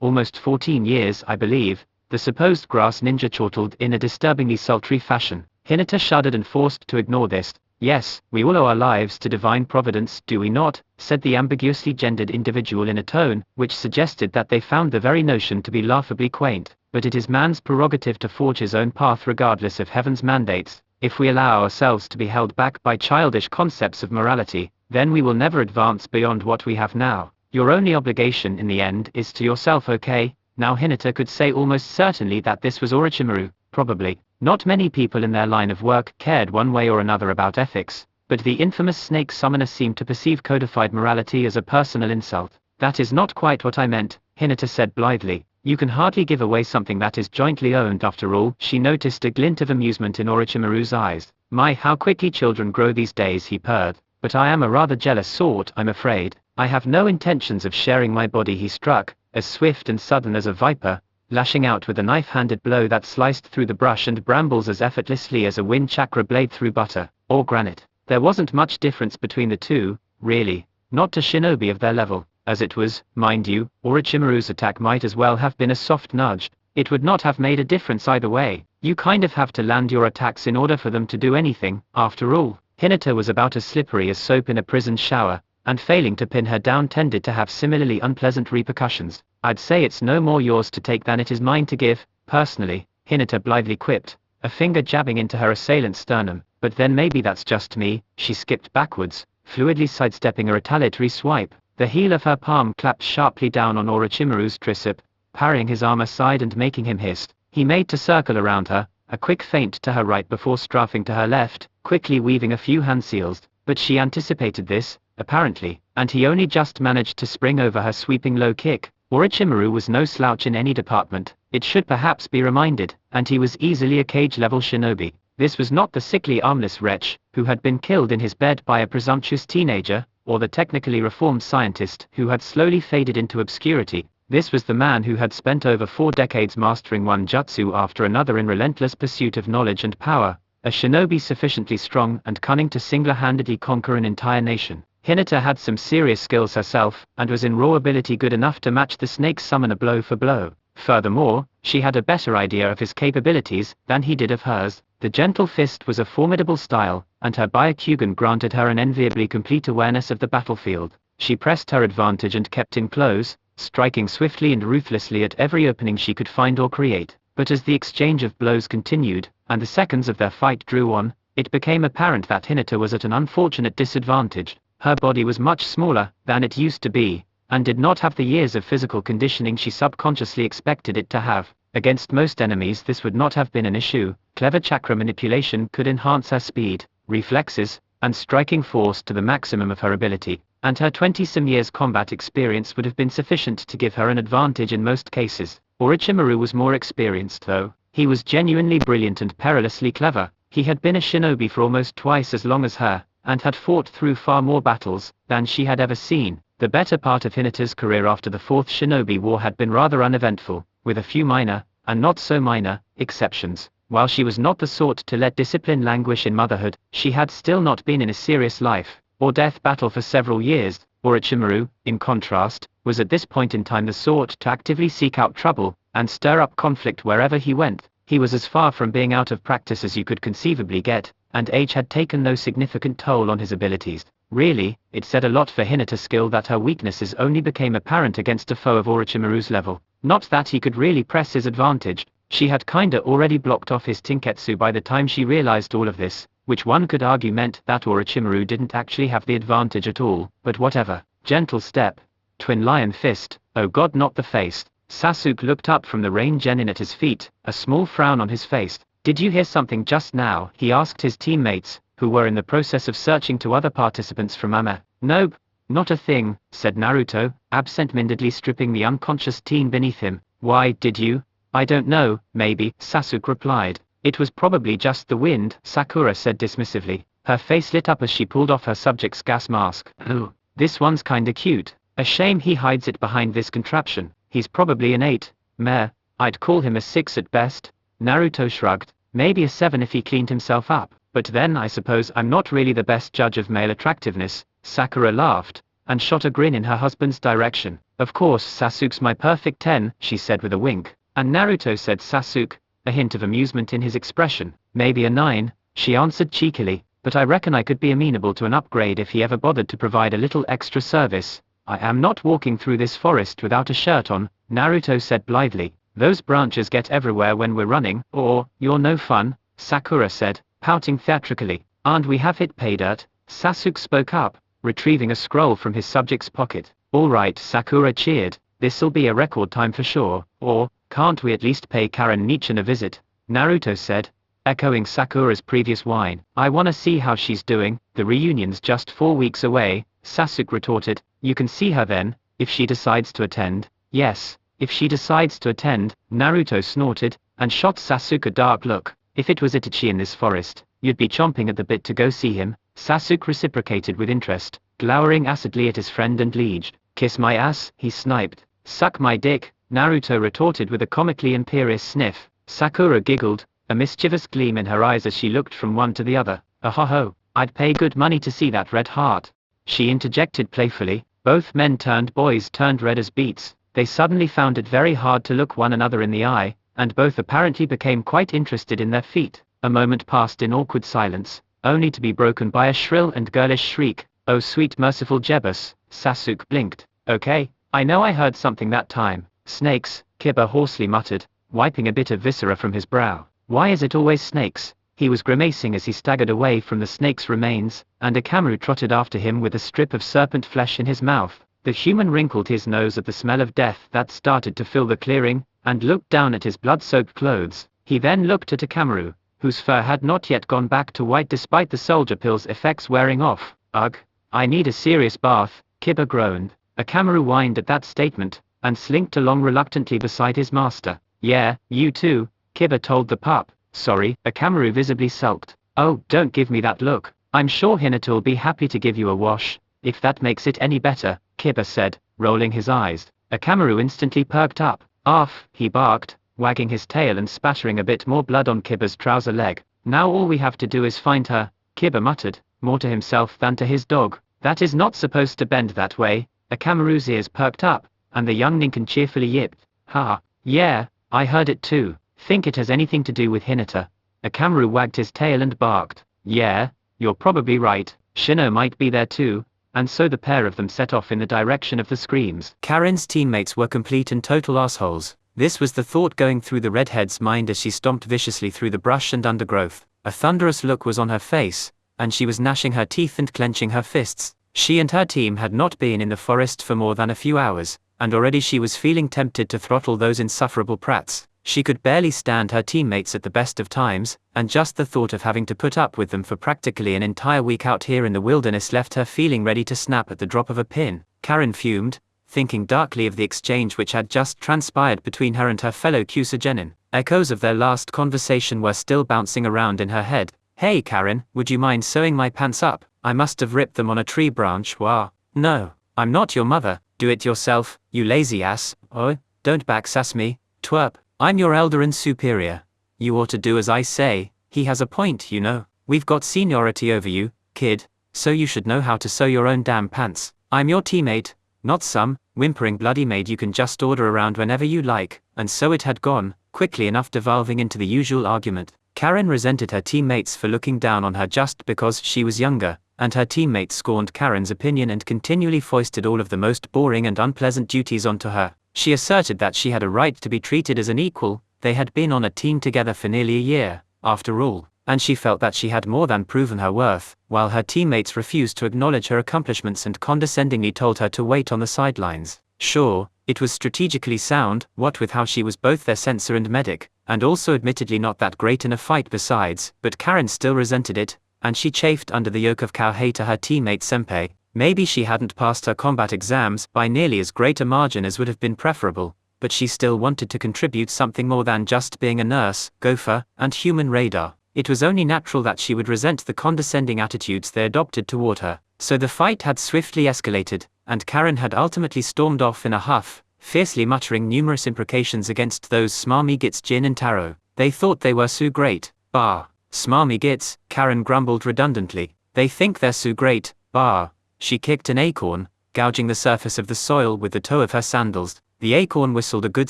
almost 14 years, I believe, the supposed grass ninja chortled in a disturbingly sultry fashion. Hinata shuddered and forced to ignore this. Yes, we all owe our lives to divine providence, do we not? Said the ambiguously gendered individual in a tone which suggested that they found the very notion to be laughably quaint. But it is man's prerogative to forge his own path regardless of heaven's mandates. If we allow ourselves to be held back by childish concepts of morality, then we will never advance beyond what we have now. Your only obligation in the end is to yourself, okay? Now Hinata could say almost certainly that this was Orochimaru, probably. Not many people in their line of work cared one way or another about ethics, but the infamous snake summoner seemed to perceive codified morality as a personal insult. That is not quite what I meant, Hinata said blithely. You can hardly give away something that is jointly owned after all. She noticed a glint of amusement in Orochimaru's eyes. My, how quickly children grow these days, he purred. But I am a rather jealous sort, I'm afraid. I have no intentions of sharing my body. He struck, as swift and sudden as a viper, lashing out with a knife-handed blow that sliced through the brush and brambles as effortlessly as a wind chakra blade through butter, or granite. There wasn't much difference between the two, really, not to shinobi of their level. As it was, mind you, Orochimaru's attack might as well have been a soft nudge. It would not have made a difference either way. You kind of have to land your attacks in order for them to do anything, after all. Hinata was about as slippery as soap in a prison shower, and failing to pin her down tended to have similarly unpleasant repercussions. I'd say it's no more yours to take than it is mine to give, personally, Hinata blithely quipped, a finger jabbing into her assailant's sternum. But then maybe that's just me. She skipped backwards, fluidly sidestepping a retaliatory swipe. The heel of her palm clapped sharply down on Orochimaru's tricep, parrying his arm aside and making him hiss. He made to circle around her, a quick feint to her right before strafing to her left, quickly weaving a few hand seals, but she anticipated this, apparently, and he only just managed to spring over her sweeping low kick. Orochimaru was no slouch in any department, it should perhaps be reminded, and he was easily a cage-level shinobi. This was not the sickly armless wretch, who had been killed in his bed by a presumptuous teenager, or the technically reformed scientist who had slowly faded into obscurity. This was the man who had spent over 4 decades mastering one jutsu after another in relentless pursuit of knowledge and power, a shinobi sufficiently strong and cunning to single-handedly conquer an entire nation. Hinata had some serious skills herself, and was in raw ability good enough to match the snake summoner blow for blow. Furthermore, she had a better idea of his capabilities than he did of hers. The gentle fist was a formidable style, and her Byakugan granted her an enviably complete awareness of the battlefield. She pressed her advantage and kept in close, striking swiftly and ruthlessly at every opening she could find or create. But as the exchange of blows continued, and the seconds of their fight drew on, it became apparent that Hinata was at an unfortunate disadvantage. Her body was much smaller than it used to be, and did not have the years of physical conditioning she subconsciously expected it to have. Against most enemies this would not have been an issue. Clever chakra manipulation could enhance her speed, reflexes, and striking force to the maximum of her ability, and her 20-some years combat experience would have been sufficient to give her an advantage in most cases. Orochimaru was more experienced though. He was genuinely brilliant and perilously clever. He had been a shinobi for almost twice as long as her, and had fought through far more battles than she had ever seen. The better part of Hinata's career after the Fourth Shinobi War had been rather uneventful, with a few minor, and not so minor, exceptions. While she was not the sort to let discipline languish in motherhood, she had still not been in a serious life or death battle for several years. Orochimaru, in contrast, was at this point in time the sort to actively seek out trouble and stir up conflict wherever he went. He was as far from being out of practice as you could conceivably get, and age had taken no significant toll on his abilities. Really, it said a lot for Hinata's skill that her weaknesses only became apparent against a foe of Orochimaru's level. Not that he could really press his advantage. She had kinda already blocked off his Tinketsu by the time she realized all of this, which one could argue meant that Orochimaru didn't actually have the advantage at all, but whatever. Gentle step. Twin lion fist. Oh god, not the face. Sasuke looked up from the rain genin at his feet, a small frown on his face. Did you hear something just now? He asked his teammates, who were in the process of searching to other participants from Ama. Nope, not a thing, said Naruto, absent-mindedly stripping the unconscious teen beneath him. Why, did you? I don't know, maybe, Sasuke replied. It was probably just the wind, Sakura said dismissively. Her face lit up as she pulled off her subject's gas mask. Ooh, this one's kinda cute. A shame he hides it behind this contraption. He's probably an 8. Meh, I'd call him a 6 at best. Naruto shrugged. Maybe a 7 if he cleaned himself up. But then I suppose I'm not really the best judge of male attractiveness. Sakura laughed, and shot a grin in her husband's direction. Of course Sasuke's my perfect 10, she said with a wink. And Naruto, said Sasuke, a hint of amusement in his expression. Maybe a 9, she answered cheekily, but I reckon I could be amenable to an upgrade if he ever bothered to provide a little extra service. I am not walking through this forest without a shirt on, Naruto said blithely. Those branches get everywhere when we're running, or, you're no fun, Sakura said, pouting theatrically. And we have hit pay dirt, Sasuke spoke up, retrieving a scroll from his subject's pocket. Alright, Sakura cheered, this'll be a record time for sure, or, can't we at least pay Karen Nichin a visit? Naruto said, Echoing Sakura's previous whine. I wanna see how she's doing, the reunion's just 4 weeks away, Sasuke retorted. You can see her then, if she decides to attend. Yes, if she decides to attend, Naruto snorted, and shot Sasuke a dark look. If it was Itachi in this forest, you'd be chomping at the bit to go see him. Sasuke reciprocated with interest, glowering acidly at his friend and liege. Kiss my ass, he sniped. Suck my dick, Naruto retorted with a comically imperious sniff. Sakura giggled, a mischievous gleam in her eyes as she looked from one to the other. Ho, I'd pay good money to see that red heart, she interjected playfully. Both men turned boys turned red as beets. They suddenly found it very hard to look one another in the eye, and both apparently became quite interested in their feet. A moment passed in awkward silence, only to be broken by a shrill and girlish shriek. Oh sweet merciful Jebus, Sasuke blinked. Okay, I know I heard something that time. Snakes, Kiba hoarsely muttered, wiping a bit of viscera from his brow. Why is it always snakes? He was grimacing as he staggered away from the snake's remains, and Akamaru trotted after him with a strip of serpent flesh in his mouth. The human wrinkled his nose at the smell of death that started to fill the clearing, and looked down at his blood-soaked clothes. He then looked at Akamaru, whose fur had not yet gone back to white despite the soldier pill's effects wearing off. Ugh, I need a serious bath, Kiba groaned. Akamaru whined at that statement, and slinked along reluctantly beside his master. Yeah, you too, Kiba told the pup. Sorry, Akamaru visibly sulked. Oh, don't give me that look. I'm sure Hinata'll be happy to give you a wash, if that makes it any better, Kiba said, rolling his eyes. Akamaru instantly perked up. Arf, he barked, wagging his tail and spattering a bit more blood on Kiba's trouser leg. Now all we have to do is find her, Kiba muttered, more to himself than to his dog. That is not supposed to bend that way. Akamaru's ears perked up, and the young Ninken cheerfully yipped. Ha, yeah, I heard it too. Think it has anything to do with Hinata? Akamaru wagged his tail and barked. Yeah, you're probably right. Shino might be there too. And so the pair of them set off in the direction of the screams. Karen's teammates were complete and total assholes. This was the thought going through the redhead's mind as she stomped viciously through the brush and undergrowth. A thunderous look was on her face, and she was gnashing her teeth and clenching her fists. She and her team had not been in the forest for more than a few hours, and already she was feeling tempted to throttle those insufferable prats. She could barely stand her teammates at the best of times, and just the thought of having to put up with them for practically an entire week out here in the wilderness left her feeling ready to snap at the drop of a pin. Karen fumed, thinking darkly of the exchange which had just transpired between her and her fellow Kusagenin. Echoes of their last conversation were still bouncing around in her head. Hey Karen, would you mind sewing my pants up? I must have ripped them on a tree branch. Wah. No, I'm not your mother. Do it yourself, you lazy ass. Oh, don't backsass me, twerp. I'm your elder and superior. You ought to do as I say. He has a point, you know. We've got seniority over you, kid, so you should know how to sew your own damn pants. I'm your teammate, not some whimpering bloody maid you can just order around whenever you like. And so it had gone, quickly enough devolving into the usual argument. Karen resented her teammates for looking down on her just because she was younger, and her teammates scorned Karen's opinion and continually foisted all of the most boring and unpleasant duties onto her. She asserted that she had a right to be treated as an equal. They had been on a team together for nearly a year, after all, and she felt that she had more than proven her worth, while her teammates refused to acknowledge her accomplishments and condescendingly told her to wait on the sidelines. Sure, it was strategically sound, what with how she was both their censor and medic, and also admittedly not that great in a fight besides, but Karen still resented it, and she chafed under the yoke of cow hate to her teammate Senpai. Maybe she hadn't passed her combat exams by nearly as great a margin as would have been preferable, but she still wanted to contribute something more than just being a nurse, gopher, and human radar. It was only natural that she would resent the condescending attitudes they adopted toward her. So the fight had swiftly escalated, and Karen had ultimately stormed off in a huff, fiercely muttering numerous imprecations against those smarmy gits Jin and Taro. They thought they were so great, bah. Smarmy gits, Karen grumbled redundantly. They think they're so great, bah. She kicked an acorn, gouging the surface of the soil with the toe of her sandals. The acorn whistled a good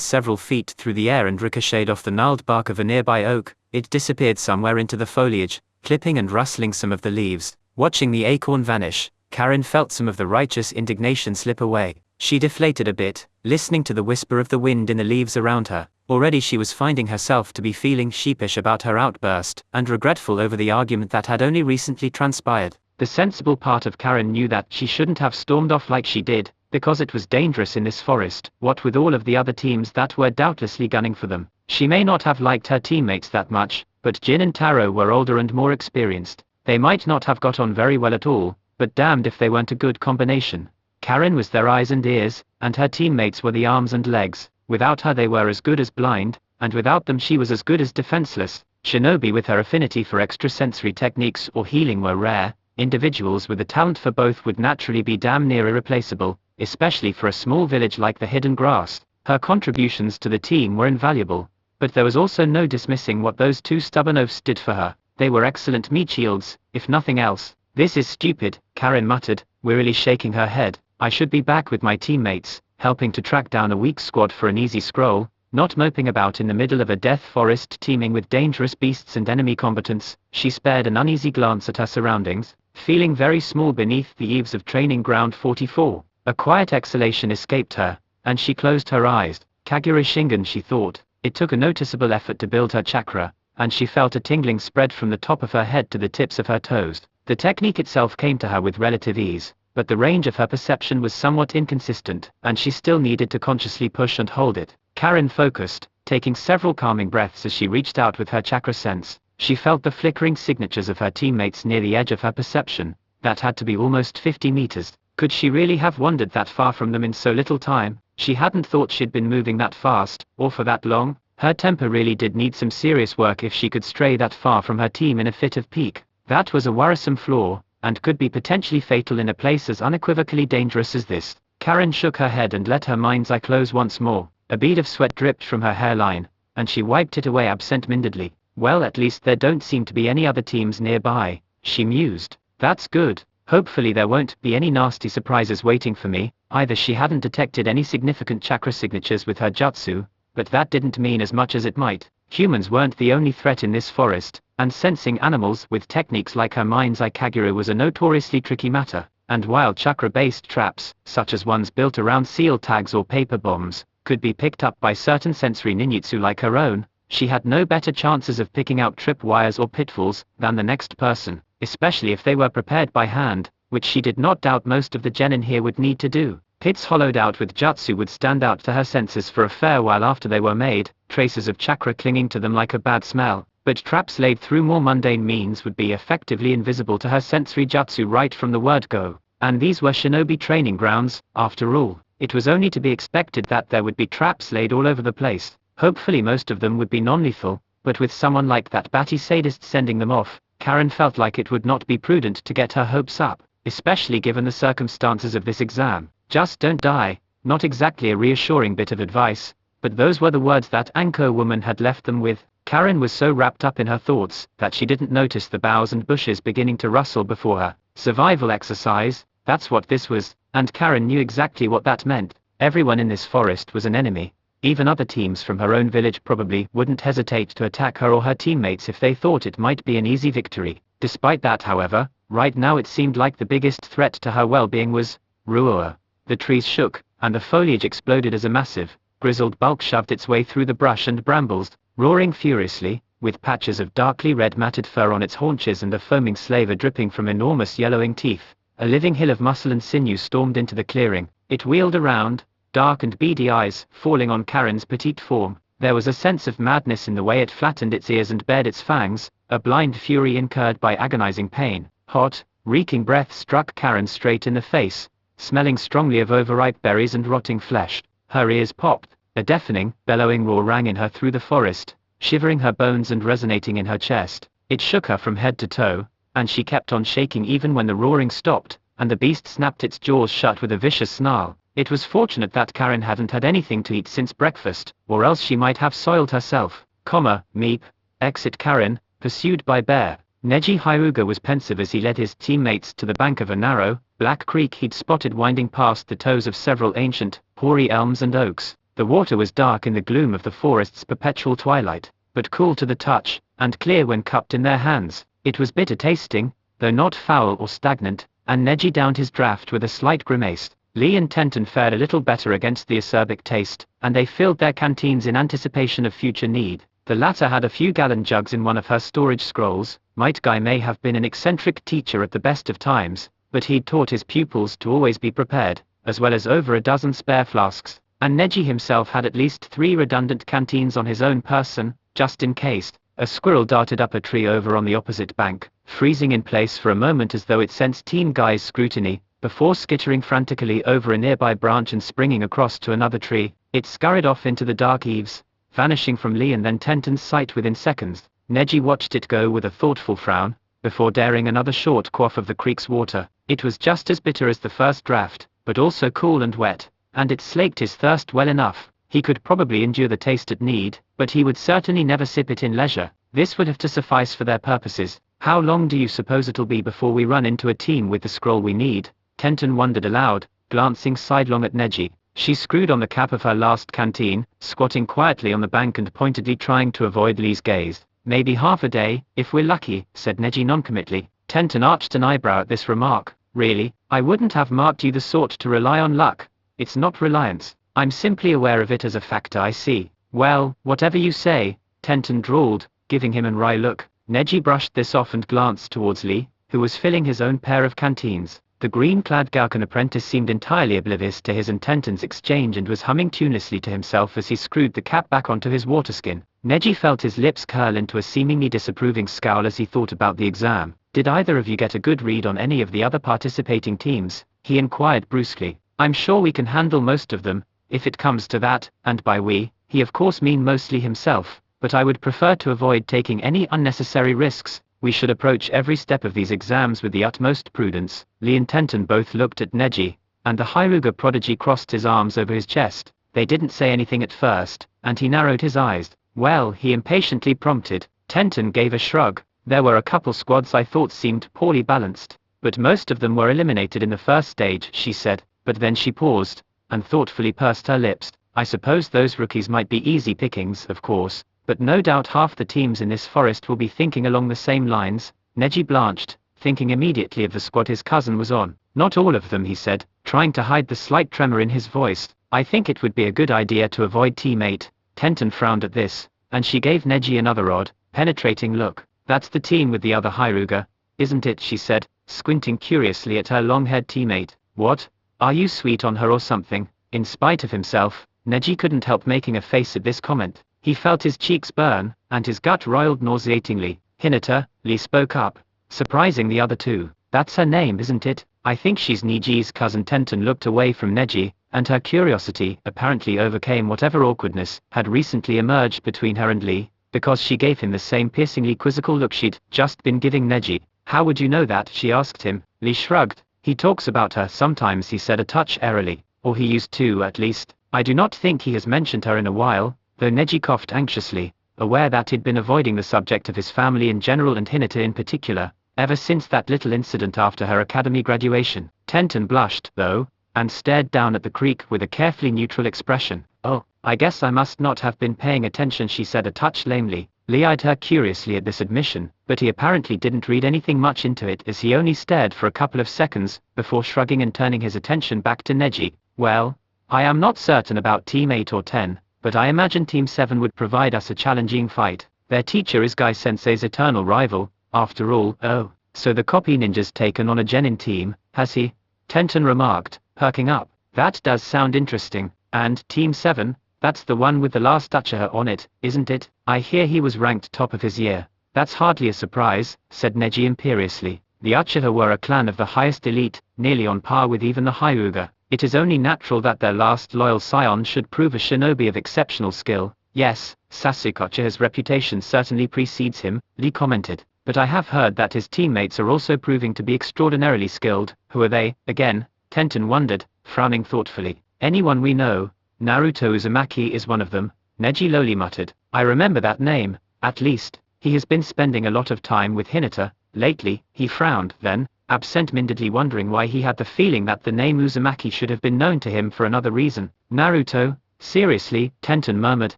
several feet through the air and ricocheted off the gnarled bark of a nearby oak. It disappeared somewhere into the foliage, clipping and rustling some of the leaves. Watching the acorn vanish, Karen felt some of the righteous indignation slip away. She deflated a bit, listening to the whisper of the wind in the leaves around her. Already she was finding herself to be feeling sheepish about her outburst, and regretful over the argument that had only recently transpired. The sensible part of Karen knew that she shouldn't have stormed off like she did, because it was dangerous in this forest, what with all of the other teams that were doubtlessly gunning for them. She may not have liked her teammates that much, but Jin and Taro were older and more experienced. They might not have got on very well at all, but damned if they weren't a good combination. Karen was their eyes and ears, and her teammates were the arms and legs. Without her they were as good as blind, and without them she was as good as defenseless. Shinobi with her affinity for extrasensory techniques or healing were rare. Individuals with a talent for both would naturally be damn near irreplaceable, especially for a small village like the Hidden Grass. Her contributions to the team were invaluable, but there was also no dismissing what those two stubborn oafs did for her. They were excellent meat shields, if nothing else. "This is stupid," Karen muttered, wearily shaking her head. "I should be back with my teammates, helping to track down a weak squad for an easy scroll, not moping about in the middle of a death forest teeming with dangerous beasts and enemy combatants." She spared an uneasy glance at her surroundings, feeling very small beneath the eaves of Training Ground 44. A quiet exhalation escaped her, and she closed her eyes. Kagura Shingen, she thought. It took a noticeable effort to build her chakra, and she felt a tingling spread from the top of her head to the tips of her toes. The technique itself came to her with relative ease, but the range of her perception was somewhat inconsistent, and she still needed to consciously push and hold it. Karen focused, taking several calming breaths as she reached out with her chakra sense. She felt the flickering signatures of her teammates near the edge of her perception. That had to be almost 50 meters. Could she really have wandered that far from them in so little time? She hadn't thought she'd been moving that fast, or for that long. Her temper really did need some serious work if she could stray that far from her team in a fit of pique. That was a worrisome flaw, and could be potentially fatal in a place as unequivocally dangerous as this. Karen shook her head and let her mind's eye close once more. A bead of sweat dripped from her hairline, and she wiped it away absent-mindedly. "Well, at least there don't seem to be any other teams nearby," she mused. "That's good. Hopefully there won't be any nasty surprises waiting for me." Either she hadn't detected any significant chakra signatures with her jutsu, but that didn't mean as much as it might. Humans weren't the only threat in this forest, and sensing animals with techniques like her mind's eye Kagura was a notoriously tricky matter. And while chakra-based traps, such as ones built around seal tags or paper bombs, could be picked up by certain sensory ninjutsu like her own, she had no better chances of picking out tripwires or pitfalls than the next person, especially if they were prepared by hand, which she did not doubt most of the genin here would need to do. Pits hollowed out with jutsu would stand out to her senses for a fair while after they were made, traces of chakra clinging to them like a bad smell, but traps laid through more mundane means would be effectively invisible to her sensory jutsu right from the word go. And these were shinobi training grounds, after all. It was only to be expected that there would be traps laid all over the place. Hopefully most of them would be non-lethal, but with someone like that batty sadist sending them off, Karen felt like it would not be prudent to get her hopes up, especially given the circumstances of this exam. "Just don't die," not exactly a reassuring bit of advice, but those were the words that Anko woman had left them with. Karen was so wrapped up in her thoughts that she didn't notice the boughs and bushes beginning to rustle before her. Survival exercise, that's what this was, and Karen knew exactly what that meant. Everyone in this forest was an enemy. Even other teams from her own village probably wouldn't hesitate to attack her or her teammates if they thought it might be an easy victory. Despite that, however, right now it seemed like the biggest threat to her well-being was Ruoa. The trees shook, and the foliage exploded as a massive, grizzled bulk shoved its way through the brush and brambles, roaring furiously, with patches of darkly red matted fur on its haunches and a foaming slaver dripping from enormous yellowing teeth. A living hill of muscle and sinew stormed into the clearing. It wheeled around, dark and beady eyes falling on Karen's petite form. There was a sense of madness in the way it flattened its ears and bared its fangs, a blind fury incurred by agonizing pain. Hot, reeking breath struck Karen straight in the face, smelling strongly of overripe berries and rotting flesh. Her ears popped. A deafening, bellowing roar rang in her through the forest, shivering her bones and resonating in her chest. It shook her from head to toe, and she kept on shaking even when the roaring stopped, and the beast snapped its jaws shut with a vicious snarl. It was fortunate that Karen hadn't had anything to eat since breakfast, or else she might have soiled herself. Meep. Exit Karen, pursued by Bear. Neji Hyuga was pensive as he led his teammates to the bank of a narrow, black creek he'd spotted winding past the toes of several ancient, hoary elms and oaks. The water was dark in the gloom of the forest's perpetual twilight, but cool to the touch, and clear when cupped in their hands. It was bitter tasting, though not foul or stagnant, and Neji downed his draught with a slight grimace. Lee and Tenton fared a little better against the acerbic taste, and they filled their canteens in anticipation of future need. The latter had a few gallon jugs in one of her storage scrolls. Might Guy may have been an eccentric teacher at the best of times, but he'd taught his pupils to always be prepared, as well as over a dozen spare flasks, and Neji himself had at least 3 redundant canteens on his own person, just in case. A squirrel darted up a tree over on the opposite bank, freezing in place for a moment as though it sensed Team Guy's scrutiny, before skittering frantically over a nearby branch and springing across to another tree. It scurried off into the dark eaves, vanishing from Lee and then Tenten's sight within seconds. Neji watched it go with a thoughtful frown, before daring another short quaff of the creek's water. It was just as bitter as the first draft, but also cool and wet, and it slaked his thirst well enough. He could probably endure the taste at need, but he would certainly never sip it in leisure. This would have to suffice for their purposes. How long do you suppose it'll be before we run into a team with the scroll we need? Tenten wondered aloud, glancing sidelong at Neji. She screwed on the cap of her last canteen, squatting quietly on the bank and pointedly trying to avoid Lee's gaze. Maybe half a day, if we're lucky, said Neji noncommittally. Tenten arched an eyebrow at this remark. Really, I wouldn't have marked you the sort to rely on luck. It's not reliance. I'm simply aware of it as a factor I see. Well, whatever you say, Tenten drawled, giving him an wry look. Neji brushed this off and glanced towards Lee, who was filling his own pair of canteens. The green-clad Gaukan apprentice seemed entirely oblivious to his and Tenten's exchange and was humming tunelessly to himself as he screwed the cap back onto his waterskin. Neji felt his lips curl into a seemingly disapproving scowl as he thought about the exam. Did either of you get a good read on any of the other participating teams? He inquired brusquely. I'm sure we can handle most of them, if it comes to that, and by we, he of course mean mostly himself, but I would prefer to avoid taking any unnecessary risks. We should approach every step of these exams with the utmost prudence. Lee and Tenten both looked at Neji, and the Hyruga prodigy crossed his arms over his chest. They didn't say anything at first, and he narrowed his eyes. Well, he impatiently prompted. Tenten gave a shrug. There were a couple squads I thought seemed poorly balanced, but most of them were eliminated in the first stage, she said, but then she paused, and thoughtfully pursed her lips. I suppose those rookies might be easy pickings, of course, but no doubt half the teams in this forest will be thinking along the same lines. Neji blanched, thinking immediately of the squad his cousin was on. Not all of them, he said, trying to hide the slight tremor in his voice. I think it would be a good idea to avoid teammate. Tenten frowned at this, and she gave Neji another odd, penetrating look. That's the team with the other Hyruga, isn't it? She said, squinting curiously at her long-haired teammate. What? Are you sweet on her or something? In spite of himself, Neji couldn't help making a face at this comment. He felt his cheeks burn, and his gut roiled nauseatingly. Hinata, Lee spoke up, surprising the other two. That's her name, isn't it? I think she's Neji's cousin. Tenten looked away from Neji, and her curiosity apparently overcame whatever awkwardness had recently emerged between her and Lee, because she gave him the same piercingly quizzical look she'd just been giving Neji. How would you know that? She asked him. Lee shrugged. He talks about her sometimes, he said a touch airily, or he used to at least. I do not think he has mentioned her in a while, though. Neji coughed anxiously, aware that he'd been avoiding the subject of his family in general and Hinata in particular, ever since that little incident after her academy graduation. Tenten blushed, though, and stared down at the creek with a carefully neutral expression. Oh, I guess I must not have been paying attention, she said a touch lamely. Lee eyed her curiously at this admission, but he apparently didn't read anything much into it as he only stared for a couple of seconds, before shrugging and turning his attention back to Neji. Well, I am not certain about Team 8 or 10, but I imagine Team 7 would provide us a challenging fight. Their teacher is Guy-sensei's eternal rival, after all. Oh, so the copy ninja's taken on a genin team, has he? Tenten remarked, perking up. That does sound interesting. And Team 7? That's the one with the last Uchiha on it, isn't it? I hear he was ranked top of his year. That's hardly a surprise, said Neji imperiously. The Uchiha were a clan of the highest elite, nearly on par with even the Hyuga. It is only natural that their last loyal scion should prove a shinobi of exceptional skill. Yes, Sasuke Uchiha's reputation certainly precedes him, Lee commented. But I have heard that his teammates are also proving to be extraordinarily skilled. Who are they, again? Tenten wondered, frowning thoughtfully. Anyone we know. Naruto Uzumaki is one of them, Neji lowly muttered. I remember that name, at least. He has been spending a lot of time with Hinata, lately. He frowned, then, absent-mindedly wondering why he had the feeling that the name Uzumaki should have been known to him for another reason. Naruto? Seriously? Tenten murmured,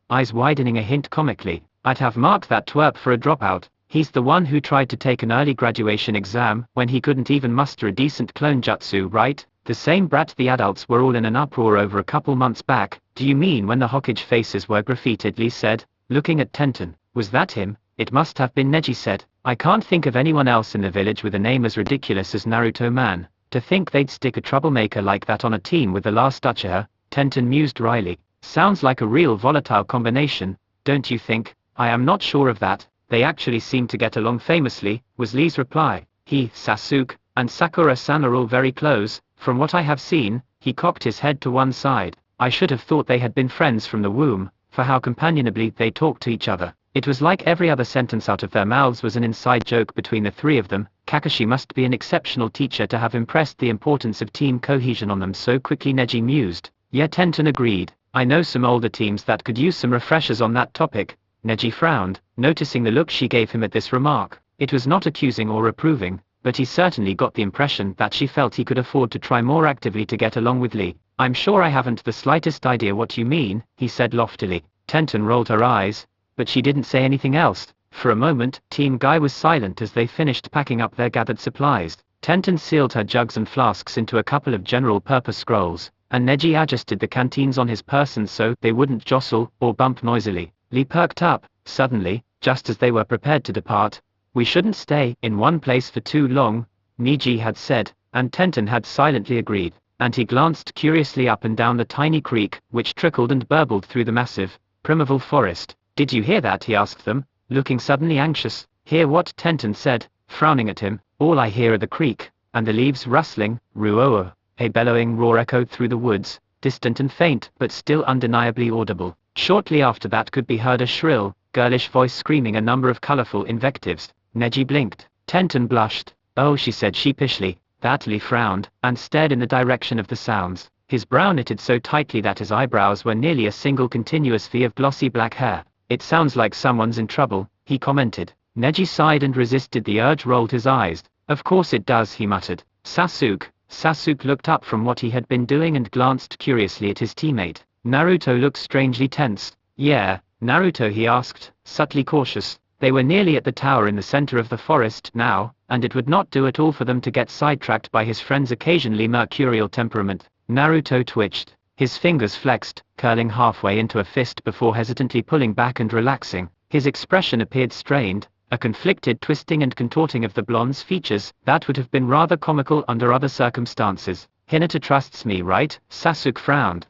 eyes widening a hint comically. I'd have marked that twerp for a dropout. He's the one who tried to take an early graduation exam when he couldn't even muster a decent clone jutsu, right? The same brat the adults were all in an uproar over a couple months back. Do you mean when the Hokage faces were graffitied? Lee said, looking at Tenten. Was that him? It must have been, Neji said. I can't think of anyone else in the village with a name as ridiculous as Naruto man. To think they'd stick a troublemaker like that on a team with the last Uchiha, Tenten mused wryly. Sounds like a real volatile combination, don't you think? I am not sure of that. They actually seem to get along famously, was Lee's reply. He, Sasuke, and Sakura-san are all very close. From what I have seen, he cocked his head to one side. I should have thought they had been friends from the womb, for how companionably they talked to each other. It was like every other sentence out of their mouths was an inside joke between the three of them. Kakashi must be an exceptional teacher to have impressed the importance of team cohesion on them so quickly, Neji mused. Yeah, Tenten agreed. I know some older teams that could use some refreshers on that topic. Neji frowned, noticing the look she gave him at this remark. It was not accusing or reproving, but he certainly got the impression that she felt he could afford to try more actively to get along with Lee. I'm sure I haven't the slightest idea what you mean, he said loftily. Tenten rolled her eyes, but she didn't say anything else. For a moment, Team Guy was silent as they finished packing up their gathered supplies. Tenten sealed her jugs and flasks into a couple of general-purpose scrolls, and Neji adjusted the canteens on his person so they wouldn't jostle or bump noisily. Lee perked up, suddenly, just as they were prepared to depart. We shouldn't stay in one place for too long, Neji had said, and Tenten had silently agreed, and he glanced curiously up and down the tiny creek, which trickled and burbled through the massive, primeval forest. Did you hear that? He asked them, looking suddenly anxious. Hear what? Tenten said, frowning at him. All I hear are the creek, and the leaves rustling. Ruoa. A bellowing roar echoed through the woods, distant and faint, but still undeniably audible. Shortly after that could be heard a shrill, girlish voice screaming a number of colorful invectives. Neji blinked. Tenten blushed. Oh, she said sheepishly. That Lee frowned, and stared in the direction of the sounds. His brow knitted so tightly that his eyebrows were nearly a single continuous V of glossy black hair. It sounds like someone's in trouble, he commented. Neji sighed and resisted the urge, rolled his eyes. Of course it does, he muttered. Sasuke. Sasuke looked up from what he had been doing and glanced curiously at his teammate. Naruto looked strangely tense. Yeah, Naruto, he asked, subtly cautious. They were nearly at the tower in the center of the forest now, and it would not do at all for them to get sidetracked by his friend's occasionally mercurial temperament. Naruto twitched. His fingers flexed, curling halfway into a fist before hesitantly pulling back and relaxing. His expression appeared strained, a conflicted twisting and contorting of the blonde's features that would have been rather comical under other circumstances. Hinata trusts me, right? Sasuke frowned.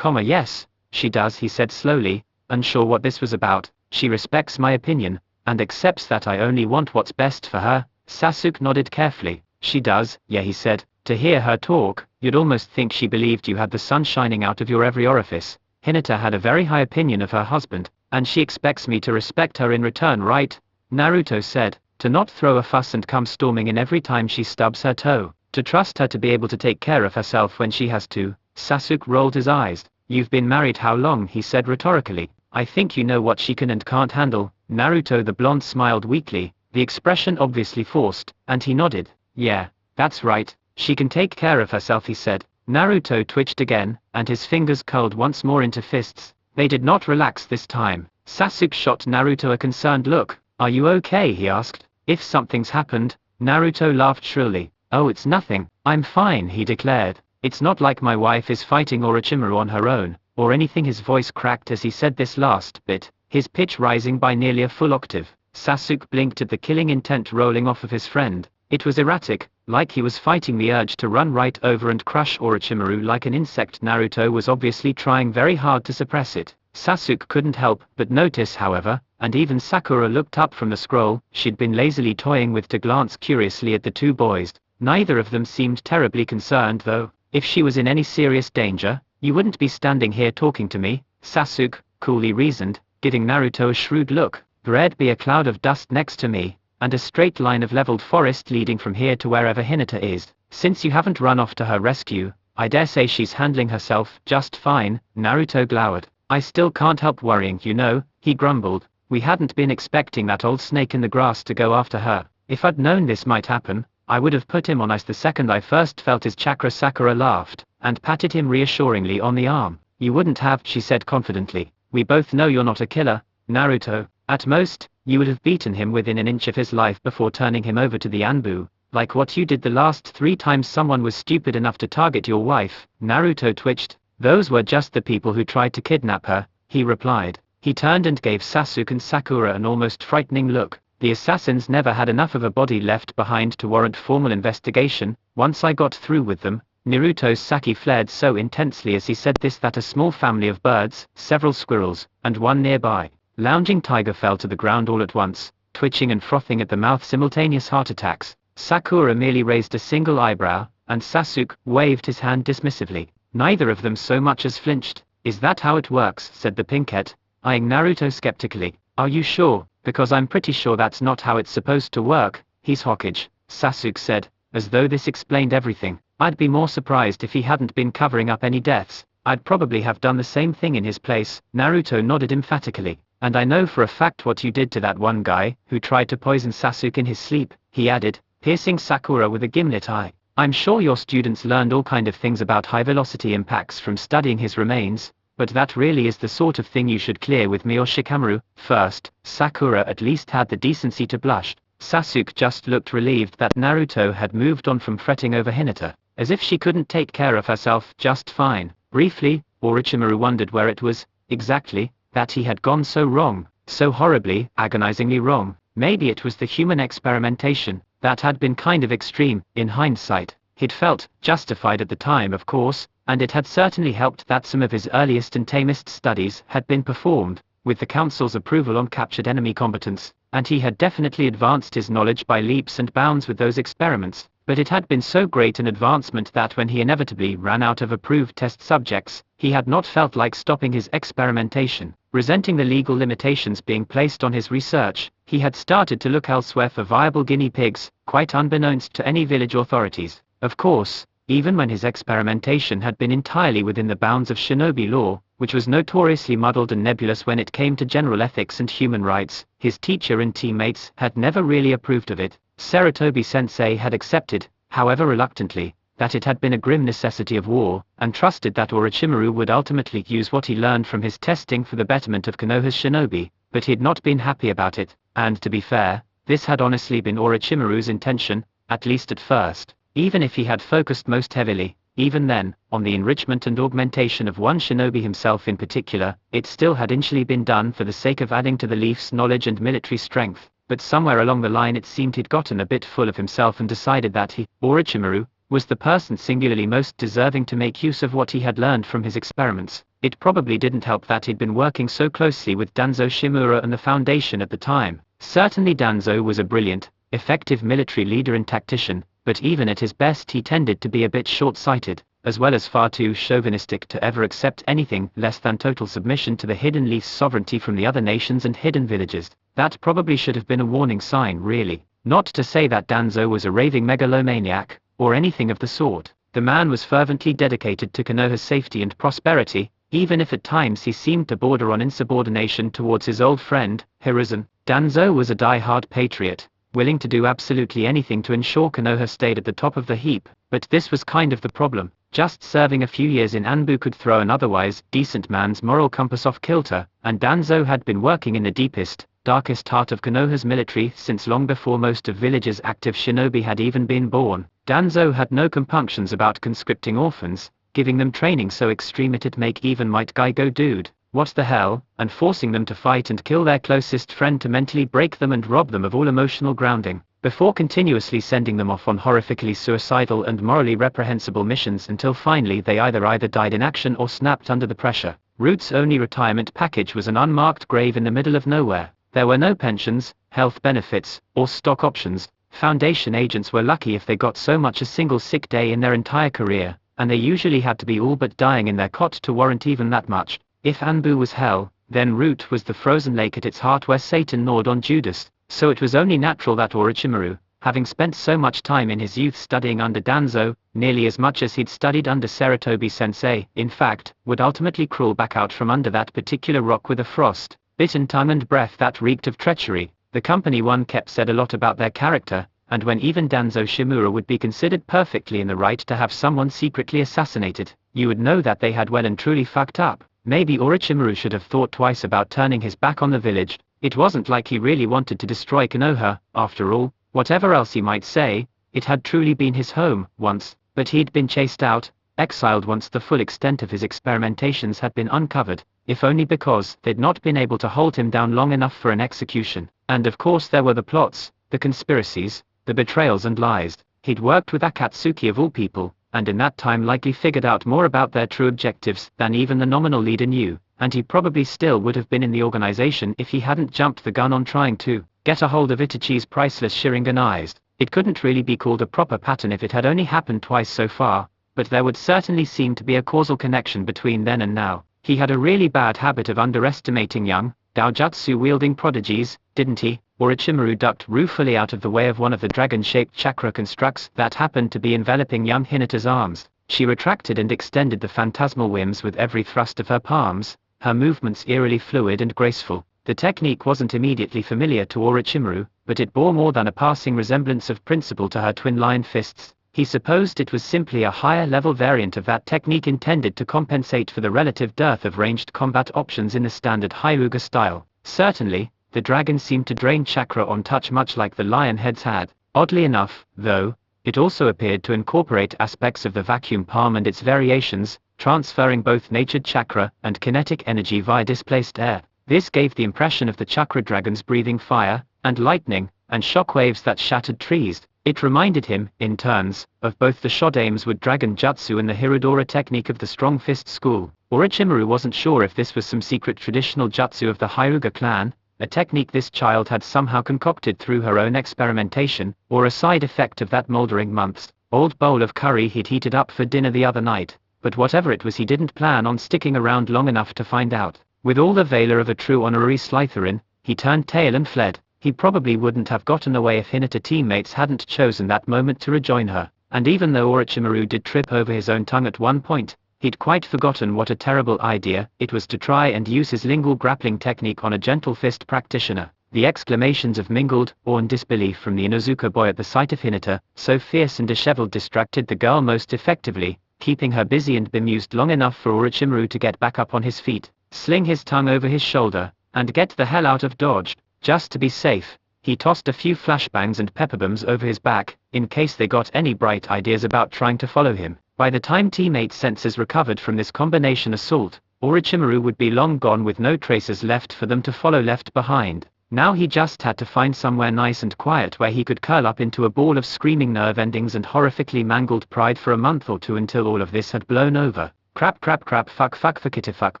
Yes, she does, he said slowly, unsure what this was about. She respects my opinion, and accepts that I only want what's best for her. Sasuke nodded carefully. She does, yeah, he said. To hear her talk, you'd almost think she believed you had the sun shining out of your every orifice. Hinata had a very high opinion of her husband, and she expects me to respect her in return, right? Naruto said. To not throw a fuss and come storming in every time she stubs her toe. To trust her to be able to take care of herself when she has to. Sasuke rolled his eyes. You've been married how long? He said rhetorically. I think you know what she can and can't handle. Naruto the blonde smiled weakly, the expression obviously forced, and he nodded. Yeah, that's right. She can take care of herself, he said. Naruto twitched again, and his fingers curled once more into fists. They did not relax this time. Sasuke shot Naruto a concerned look. Are you okay? He asked. If something's happened. Naruto laughed shrilly. Oh, it's nothing. I'm fine, he declared. It's not like my wife is fighting Orochimaru on her own, or anything. His voice cracked as he said this last bit, his pitch rising by nearly a full octave. Sasuke blinked at the killing intent rolling off of his friend. It was erratic, like he was fighting the urge to run right over and crush Orochimaru like an insect. Naruto was obviously trying very hard to suppress it. Sasuke couldn't help but notice, however, and even Sakura looked up from the scroll she'd been lazily toying with to glance curiously at the two boys. Neither of them seemed terribly concerned though. If she was in any serious danger, you wouldn't be standing here talking to me, Sasuke coolly reasoned, giving Naruto a shrewd look. There'd be a cloud of dust next to me, and a straight line of leveled forest leading from here to wherever Hinata is. Since you haven't run off to her rescue, I dare say she's handling herself just fine. Naruto glowered. I still can't help worrying, you know, he grumbled. We hadn't been expecting that old snake in the grass to go after her. If I'd known this might happen, I would have put him on ice the second I first felt his chakra. Sakura laughed, and patted him reassuringly on the arm. You wouldn't have, she said confidently. We both know you're not a killer, Naruto. At most, you would have beaten him within an inch of his life before turning him over to the Anbu, like what you did the last 3 times someone was stupid enough to target your wife. Naruto twitched. Those were just the people who tried to kidnap her, he replied. He turned and gave Sasuke and Sakura an almost frightening look. The assassins never had enough of a body left behind to warrant formal investigation. Once I got through with them. Naruto's sake flared so intensely as he said this that a small family of birds, several squirrels, and one nearby lounging tiger fell to the ground all at once, twitching and frothing at the mouth, simultaneous heart attacks. Sakura merely raised a single eyebrow, and Sasuke waved his hand dismissively. Neither of them so much as flinched. "Is that how it works?" said the pinkette, eyeing Naruto skeptically. "Are you sure? Because I'm pretty sure that's not how it's supposed to work." "He's Hokage," Sasuke said, as though this explained everything. "I'd be more surprised if he hadn't been covering up any deaths. I'd probably have done the same thing in his place." Naruto nodded emphatically. "And I know for a fact what you did to that one guy who tried to poison Sasuke in his sleep," he added, piercing Sakura with a gimlet eye. "I'm sure your students learned all kind of things about high-velocity impacts from studying his remains, but that really is the sort of thing you should clear with me or Shikamaru first." Sakura at least had the decency to blush. Sasuke just looked relieved that Naruto had moved on from fretting over Hinata, as if she couldn't take care of herself just fine. Briefly, Orochimaru wondered where it was, exactly, that he had gone so wrong, so horribly, agonizingly wrong. Maybe it was the human experimentation that had been kind of extreme. In hindsight, he'd felt justified at the time, of course, and it had certainly helped that some of his earliest and tamest studies had been performed with the council's approval on captured enemy combatants, and he had definitely advanced his knowledge by leaps and bounds with those experiments. But it had been so great an advancement that when he inevitably ran out of approved test subjects, he had not felt like stopping his experimentation. Resenting the legal limitations being placed on his research, he had started to look elsewhere for viable guinea pigs, quite unbeknownst to any village authorities. Of course, even when his experimentation had been entirely within the bounds of shinobi law, which was notoriously muddled and nebulous when it came to general ethics and human rights, his teacher and teammates had never really approved of it. Sarutobi-sensei had accepted, however reluctantly, that it had been a grim necessity of war, and trusted that Orochimaru would ultimately use what he learned from his testing for the betterment of Konoha's shinobi, but he had not been happy about it, and to be fair, this had honestly been Orochimaru's intention, at least at first. Even if he had focused most heavily, even then, on the enrichment and augmentation of one shinobi himself in particular, it still had initially been done for the sake of adding to the Leaf's knowledge and military strength. But somewhere along the line it seemed he'd gotten a bit full of himself and decided that he, Orochimaru, was the person singularly most deserving to make use of what he had learned from his experiments. It probably didn't help that he'd been working so closely with Danzo Shimura and the Foundation at the time. Certainly Danzo was a brilliant, effective military leader and tactician, but even at his best he tended to be a bit short-sighted, as well as far too chauvinistic to ever accept anything less than total submission to the Hidden Leaf's sovereignty from the other nations and hidden villages. That probably should have been a warning sign, really. Not to say that Danzo was a raving megalomaniac, or anything of the sort. The man was fervently dedicated to Konoha's safety and prosperity, even if at times he seemed to border on insubordination towards his old friend, Hiruzen. Danzo was a die-hard patriot, willing to do absolutely anything to ensure Konoha stayed at the top of the heap, but this was kind of the problem. Just serving a few years in Anbu could throw an otherwise decent man's moral compass off kilter, and Danzo had been working in the deepest, darkest heart of Konoha's military since long before most of village's active shinobi had even been born. Danzo had no compunctions about conscripting orphans, giving them training so extreme it'd make even Might Guy go dude, what the hell, and forcing them to fight and kill their closest friend to mentally break them and rob them of all emotional grounding, before continuously sending them off on horrifically suicidal and morally reprehensible missions until finally they either died in action or snapped under the pressure. Root's only retirement package was an unmarked grave in the middle of nowhere. There were no pensions, health benefits, or stock options. Foundation agents were lucky if they got so much as a single sick day in their entire career, and they usually had to be all but dying in their cot to warrant even that much. If Anbu was hell, then Root was the frozen lake at its heart where Satan gnawed on Judas, so it was only natural that Orochimaru, having spent so much time in his youth studying under Danzo, nearly as much as he'd studied under Sarutobi-sensei, in fact, would ultimately crawl back out from under that particular rock with a frost-bitten tongue and breath that reeked of treachery. The company one kept said a lot about their character, and when even Danzo Shimura would be considered perfectly in the right to have someone secretly assassinated, you would know that they had well and truly fucked up. Maybe Orochimaru should have thought twice about turning his back on the village. It wasn't like he really wanted to destroy Konoha, after all. Whatever else he might say, it had truly been his home, once, but he'd been chased out, exiled once the full extent of his experimentations had been uncovered, if only because they'd not been able to hold him down long enough for an execution. And of course there were the plots, the conspiracies, the betrayals and lies. He'd worked with Akatsuki of all people, and in that time likely figured out more about their true objectives than even the nominal leader knew, and he probably still would have been in the organization if he hadn't jumped the gun on trying to Get a hold of Itachi's priceless Sharingan eyes. It couldn't really be called a proper pattern if it had only happened twice so far, but there would certainly seem to be a causal connection between then and now. He had a really bad habit of underestimating young, Daojutsu-wielding prodigies, didn't he? Orochimaru ducked ruefully out of the way of one of the dragon-shaped chakra constructs that happened to be enveloping young Hinata's arms. She retracted and extended the phantasmal whims with every thrust of her palms, her movements eerily fluid and graceful. The technique wasn't immediately familiar to Orochimaru, but it bore more than a passing resemblance of principle to her twin lion fists. He supposed it was simply a higher-level variant of that technique intended to compensate for the relative dearth of ranged combat options in the standard Hyuga style. Certainly, the dragon seemed to drain chakra on touch much like the lion heads had. Oddly enough, though, it also appeared to incorporate aspects of the vacuum palm and its variations, transferring both natured chakra and kinetic energy via displaced air. This gave the impression of the chakra dragons breathing fire, and lightning, and shockwaves that shattered trees. It reminded him, in turns, of both the Shodame's wood dragon jutsu and the Hirodora technique of the strong fist school. Orochimaru wasn't sure if this was some secret traditional jutsu of the Hyuga clan, a technique this child had somehow concocted through her own experimentation, or a side effect of that moldering month's old bowl of curry he'd heated up for dinner the other night. But whatever it was, he didn't plan on sticking around long enough to find out. With all the valor of a true honorary Slytherin, he turned tail and fled. He probably wouldn't have gotten away if Hinata teammates hadn't chosen that moment to rejoin her. And even though Orochimaru did trip over his own tongue at one point, he'd quite forgotten what a terrible idea it was to try and use his lingual grappling technique on a gentle fist practitioner. The exclamations of mingled awe and disbelief from the Inuzuka boy at the sight of Hinata, so fierce and disheveled, distracted the girl most effectively, keeping her busy and bemused long enough for Orochimaru to get back up on his feet, sling his tongue over his shoulder, and get the hell out of Dodge. Just to be safe, he tossed a few flashbangs and pepperbombs over his back, in case they got any bright ideas about trying to follow him. By the time teammates' senses recovered from this combination assault, Orochimaru would be long gone with no traces left for them to follow left behind. Now he just had to find somewhere nice and quiet where he could curl up into a ball of screaming nerve endings and horrifically mangled pride for a month or two until all of this had blown over. Crap fuck fuckity fuck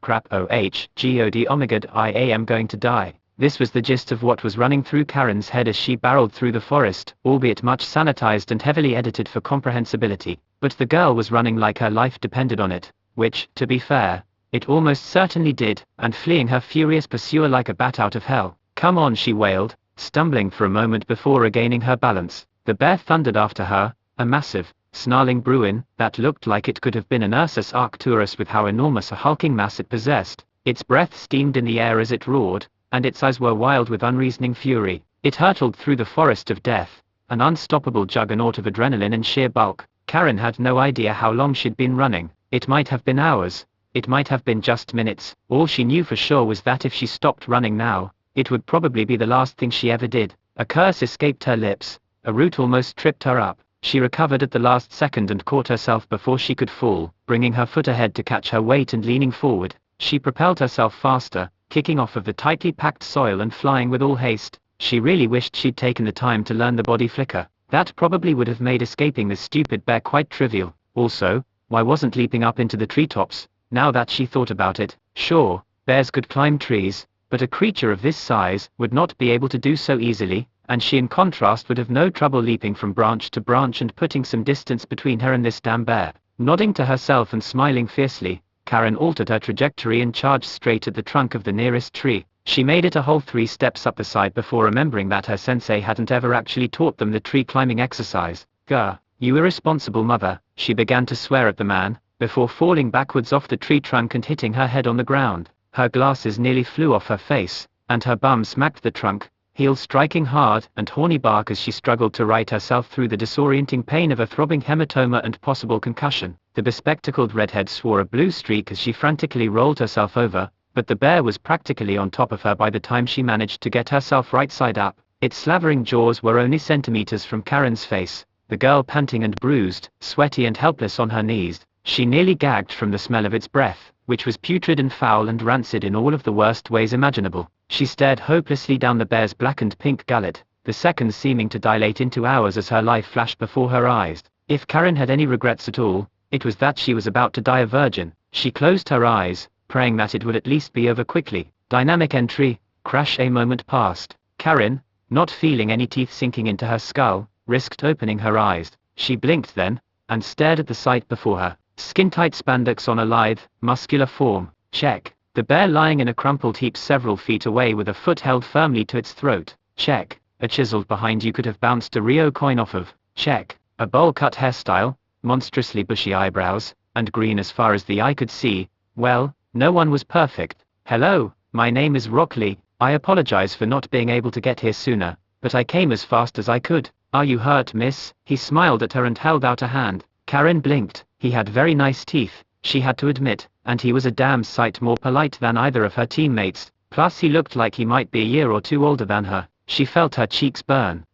crap god omegad I am going to die. This was the gist of what was running through Karen's head as she barreled through the forest, albeit much sanitized and heavily edited for comprehensibility. But the girl was running like her life depended on it, which, to be fair, it almost certainly did, and fleeing her furious pursuer like a bat out of hell. Come on, she wailed, stumbling for a moment before regaining her balance. The bear thundered after her, a massive, snarling bruin that looked like it could have been an Ursus Arcturus with how enormous a hulking mass it possessed. Its breath steamed in the air as it roared, and its eyes were wild with unreasoning fury. It hurtled through the forest of death, an unstoppable juggernaut of adrenaline and sheer bulk. Karen had no idea how long she'd been running. It might have been hours, it might have been just minutes. All she knew for sure was that if she stopped running now, it would probably be the last thing she ever did. A curse escaped her lips, a root almost tripped her up. She recovered at the last second and caught herself before she could fall, bringing her foot ahead to catch her weight and leaning forward. She propelled herself faster, kicking off of the tightly packed soil and flying with all haste. She really wished she'd taken the time to learn the body flicker. That probably would have made escaping this stupid bear quite trivial. Also, why wasn't leaping up into the treetops? Now that she thought about it, sure, bears could climb trees, but a creature of this size would not be able to do so easily, and she in contrast would have no trouble leaping from branch to branch and putting some distance between her and this damn bear. Nodding to herself and smiling fiercely, Karen altered her trajectory and charged straight at the trunk of the nearest tree. She made it a whole 3 steps up the side before remembering that her sensei hadn't ever actually taught them the tree climbing exercise. Gah, you irresponsible mother, she began to swear at the man, before falling backwards off the tree trunk and hitting her head on the ground. Her glasses nearly flew off her face, and her bum smacked the trunk, heel striking hard and horny bark as she struggled to right herself through the disorienting pain of a throbbing hematoma and possible concussion. The bespectacled redhead swore a blue streak as she frantically rolled herself over, but the bear was practically on top of her by the time she managed to get herself right side up. Its slavering jaws were only centimeters from Karen's face, the girl panting and bruised, sweaty and helpless on her knees. She nearly gagged from the smell of its breath, which was putrid and foul and rancid in all of the worst ways imaginable. She stared hopelessly down the bear's blackened pink gullet, the seconds seeming to dilate into hours as her life flashed before her eyes. If Karen had any regrets at all, it was that she was about to die a virgin. She closed her eyes, praying that it would at least be over quickly. Dynamic entry, crash. A moment passed. Karen, not feeling any teeth sinking into her skull, risked opening her eyes. She blinked then, and stared at the sight before her. Skin-tight spandex on a lithe, muscular form, check. The bear lying in a crumpled heap several feet away with a foot held firmly to its throat, check. A chiseled behind you could have bounced a Rio coin off of, check. A bowl-cut hairstyle, monstrously bushy eyebrows, and green as far as the eye could see. Well, no one was perfect. Hello, my name is Rock Lee. I apologize for not being able to get here sooner, but I came as fast as I could. Are you hurt, miss? He smiled at her and held out a hand. Karen blinked. He had very nice teeth, she had to admit, and he was a damn sight more polite than either of her teammates, plus he looked like he might be a year or two older than her. She felt her cheeks burn.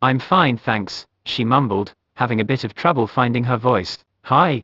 I'm fine thanks, she mumbled, having a bit of trouble finding her voice. Hi,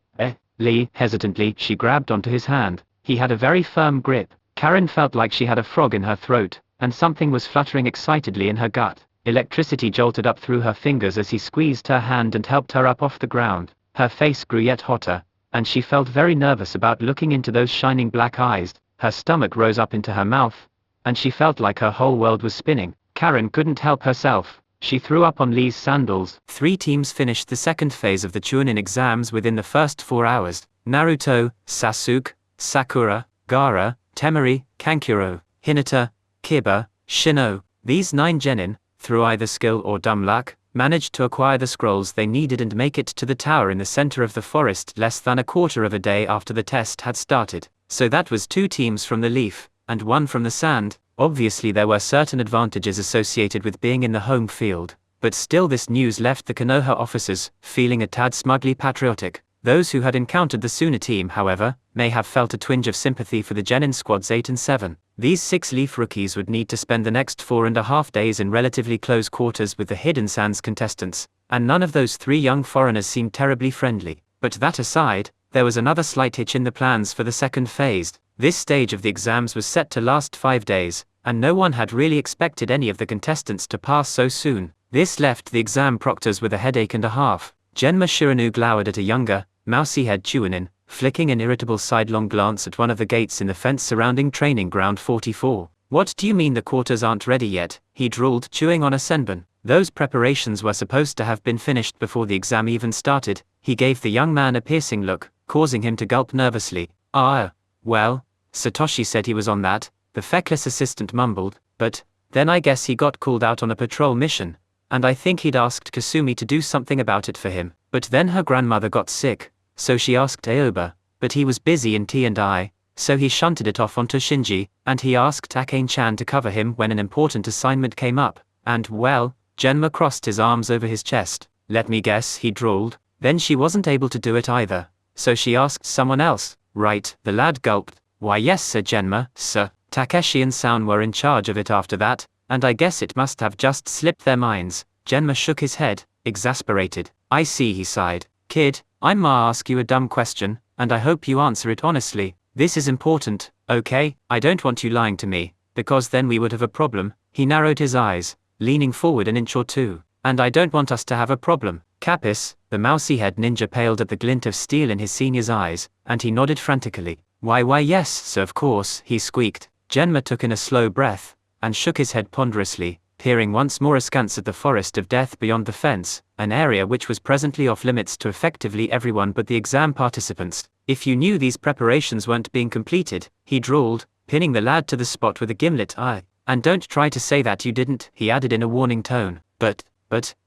Lee. Hesitantly, she grabbed onto his hand. He had a very firm grip. Karen felt like she had a frog in her throat, and something was fluttering excitedly in her gut. Electricity jolted up through her fingers as he squeezed her hand and helped her up off the ground. Her face grew yet hotter, and she felt very nervous about looking into those shining black eyes. Her stomach rose up into her mouth, and she felt like her whole world was spinning. Karen couldn't help herself. She threw up on Lee's sandals. 3 teams finished the second phase of the Chunin exams within the first 4 hours. Naruto, Sasuke, Sakura, Gaara, Temari, Kankuro, Hinata, Kiba, Shino. These 9 genin, through either skill or dumb luck, managed to acquire the scrolls they needed and make it to the tower in the center of the forest less than a quarter of a day after the test had started. So that was 2 teams from the leaf, and 1 from the sand. Obviously there were certain advantages associated with being in the home field, but still this news left the Konoha officers feeling a tad smugly patriotic. Those who had encountered the Suna team, however, may have felt a twinge of sympathy for the genin squads 8 and 7. These 6 leaf rookies would need to spend the next 4.5 days in relatively close quarters with the Hidden Sands contestants, and none of those 3 young foreigners seemed terribly friendly. But that aside, there was another slight hitch in the plans for the second phase. This stage of the exams was set to last 5 days, and no one had really expected any of the contestants to pass so soon. This left the exam proctors with a headache and a half. Genma Shiranu glowered at a younger, mousy-haired Chunin, flicking an irritable sidelong glance at one of the gates in the fence surrounding Training Ground 44. What do you mean the quarters aren't ready yet? He drawled, chewing on a senbon. Those preparations were supposed to have been finished before the exam even started. He gave the young man a piercing look, causing him to gulp nervously. Well, Satoshi said he was on that, the feckless assistant mumbled, but then I guess he got called out on a patrol mission, and I think he'd asked Kasumi to do something about it for him. But then her grandmother got sick, so she asked Aoba, but he was busy in T&I, so he shunted it off onto Shinji, and he asked Akane-chan to cover him when an important assignment came up, and well, Genma crossed his arms over his chest. Let me guess, he drawled. Then she wasn't able to do it either, so she asked someone else. Right, the lad gulped. Why yes, said Genma, sir. Takeshi and Sound were in charge of it after that, and I guess it must have just slipped their minds. Genma shook his head, exasperated. I see, he sighed. Kid, I'ma ask you a dumb question, and I hope you answer it honestly. This is important, okay? I don't want you lying to me, because then we would have a problem. He narrowed his eyes, leaning forward an inch or two. And I don't want us to have a problem. Capis, the mousy-head ninja paled at the glint of steel in his senior's eyes, and he nodded frantically. Why yes, sir, of course, he squeaked. Genma took in a slow breath, and shook his head ponderously, peering once more askance at the forest of death beyond the fence, an area which was presently off limits to effectively everyone but the exam participants. If you knew these preparations weren't being completed, he drawled, pinning the lad to the spot with a gimlet eye. And don't try to say that you didn't, he added in a warning tone. But,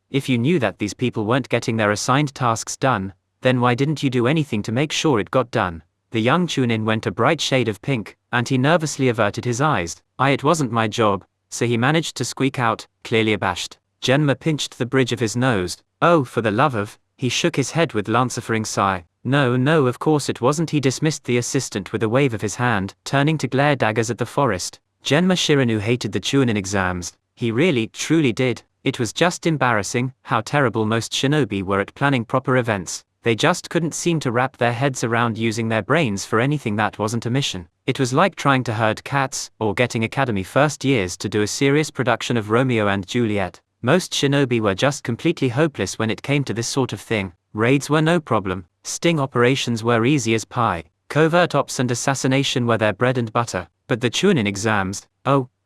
if you knew that these people weren't getting their assigned tasks done, then why didn't you do anything to make sure it got done? The young Chunin went a bright shade of pink, and he nervously averted his eyes. It wasn't my job, so he managed to squeak out, clearly abashed. Genma pinched the bridge of his nose. Oh, for the love of, he shook his head with lancifering sigh. No, of course it wasn't. He dismissed the assistant with a wave of his hand, turning to glare daggers at the forest. Genma Shiranu hated the Chunin exams. He really, truly did. It was just embarrassing how terrible most shinobi were at planning proper events. They just couldn't seem to wrap their heads around using their brains for anything that wasn't a mission. It was like trying to herd cats, or getting Academy first years to do a serious production of Romeo and Juliet. Most shinobi were just completely hopeless when it came to this sort of thing. Raids were no problem, sting operations were easy as pie, covert ops and assassination were their bread and butter. But the Chunin exams,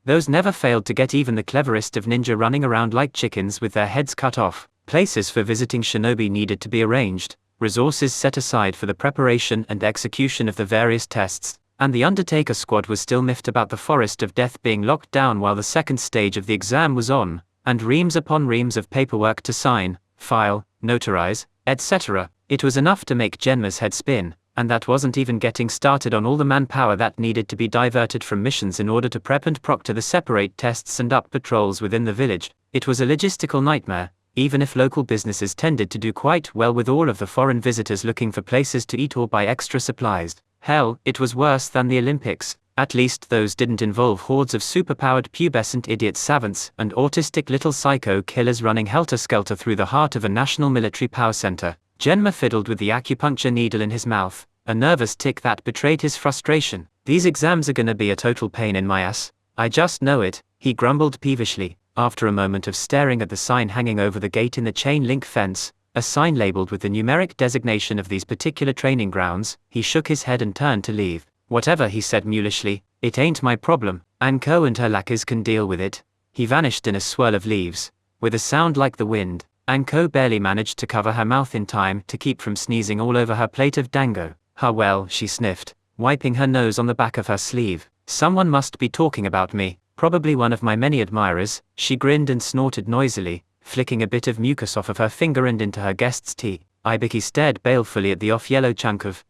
Those never failed to get even the cleverest of ninja running around like chickens with their heads cut off. Places for visiting shinobi needed to be arranged, resources set aside for the preparation and execution of the various tests, and the Undertaker squad was still miffed about the forest of death being locked down while the second stage of the exam was on, and reams upon reams of paperwork to sign, file, notarize, etc. It was enough to make Genma's head spin, and that wasn't even getting started on all the manpower that needed to be diverted from missions in order to prep and proctor the separate tests and up patrols within the village. It was a logistical nightmare, even if local businesses tended to do quite well with all of the foreign visitors looking for places to eat or buy extra supplies. Hell, it was worse than the Olympics. At least those didn't involve hordes of superpowered pubescent idiot savants and autistic little psycho killers running helter-skelter through the heart of a national military power center. Genma fiddled with the acupuncture needle in his mouth, a nervous tick that betrayed his frustration. These exams are gonna be a total pain in my ass. I just know it, he grumbled peevishly, after a moment of staring at the sign hanging over the gate in the chain-link fence, a sign labeled with the numeric designation of these particular training grounds. He shook his head and turned to leave. Whatever, he said mulishly, it ain't my problem. Anko and her lackeys can deal with it. He vanished in a swirl of leaves. With a sound like the wind, Anko barely managed to cover her mouth in time to keep from sneezing all over her plate of dango. "Ah well," she sniffed, wiping her nose on the back of her sleeve. "Someone must be talking about me, probably one of my many admirers." She grinned and snorted noisily, flicking a bit of mucus off of her finger and into her guest's tea. Ibiki stared balefully at the off-yellow chunk of,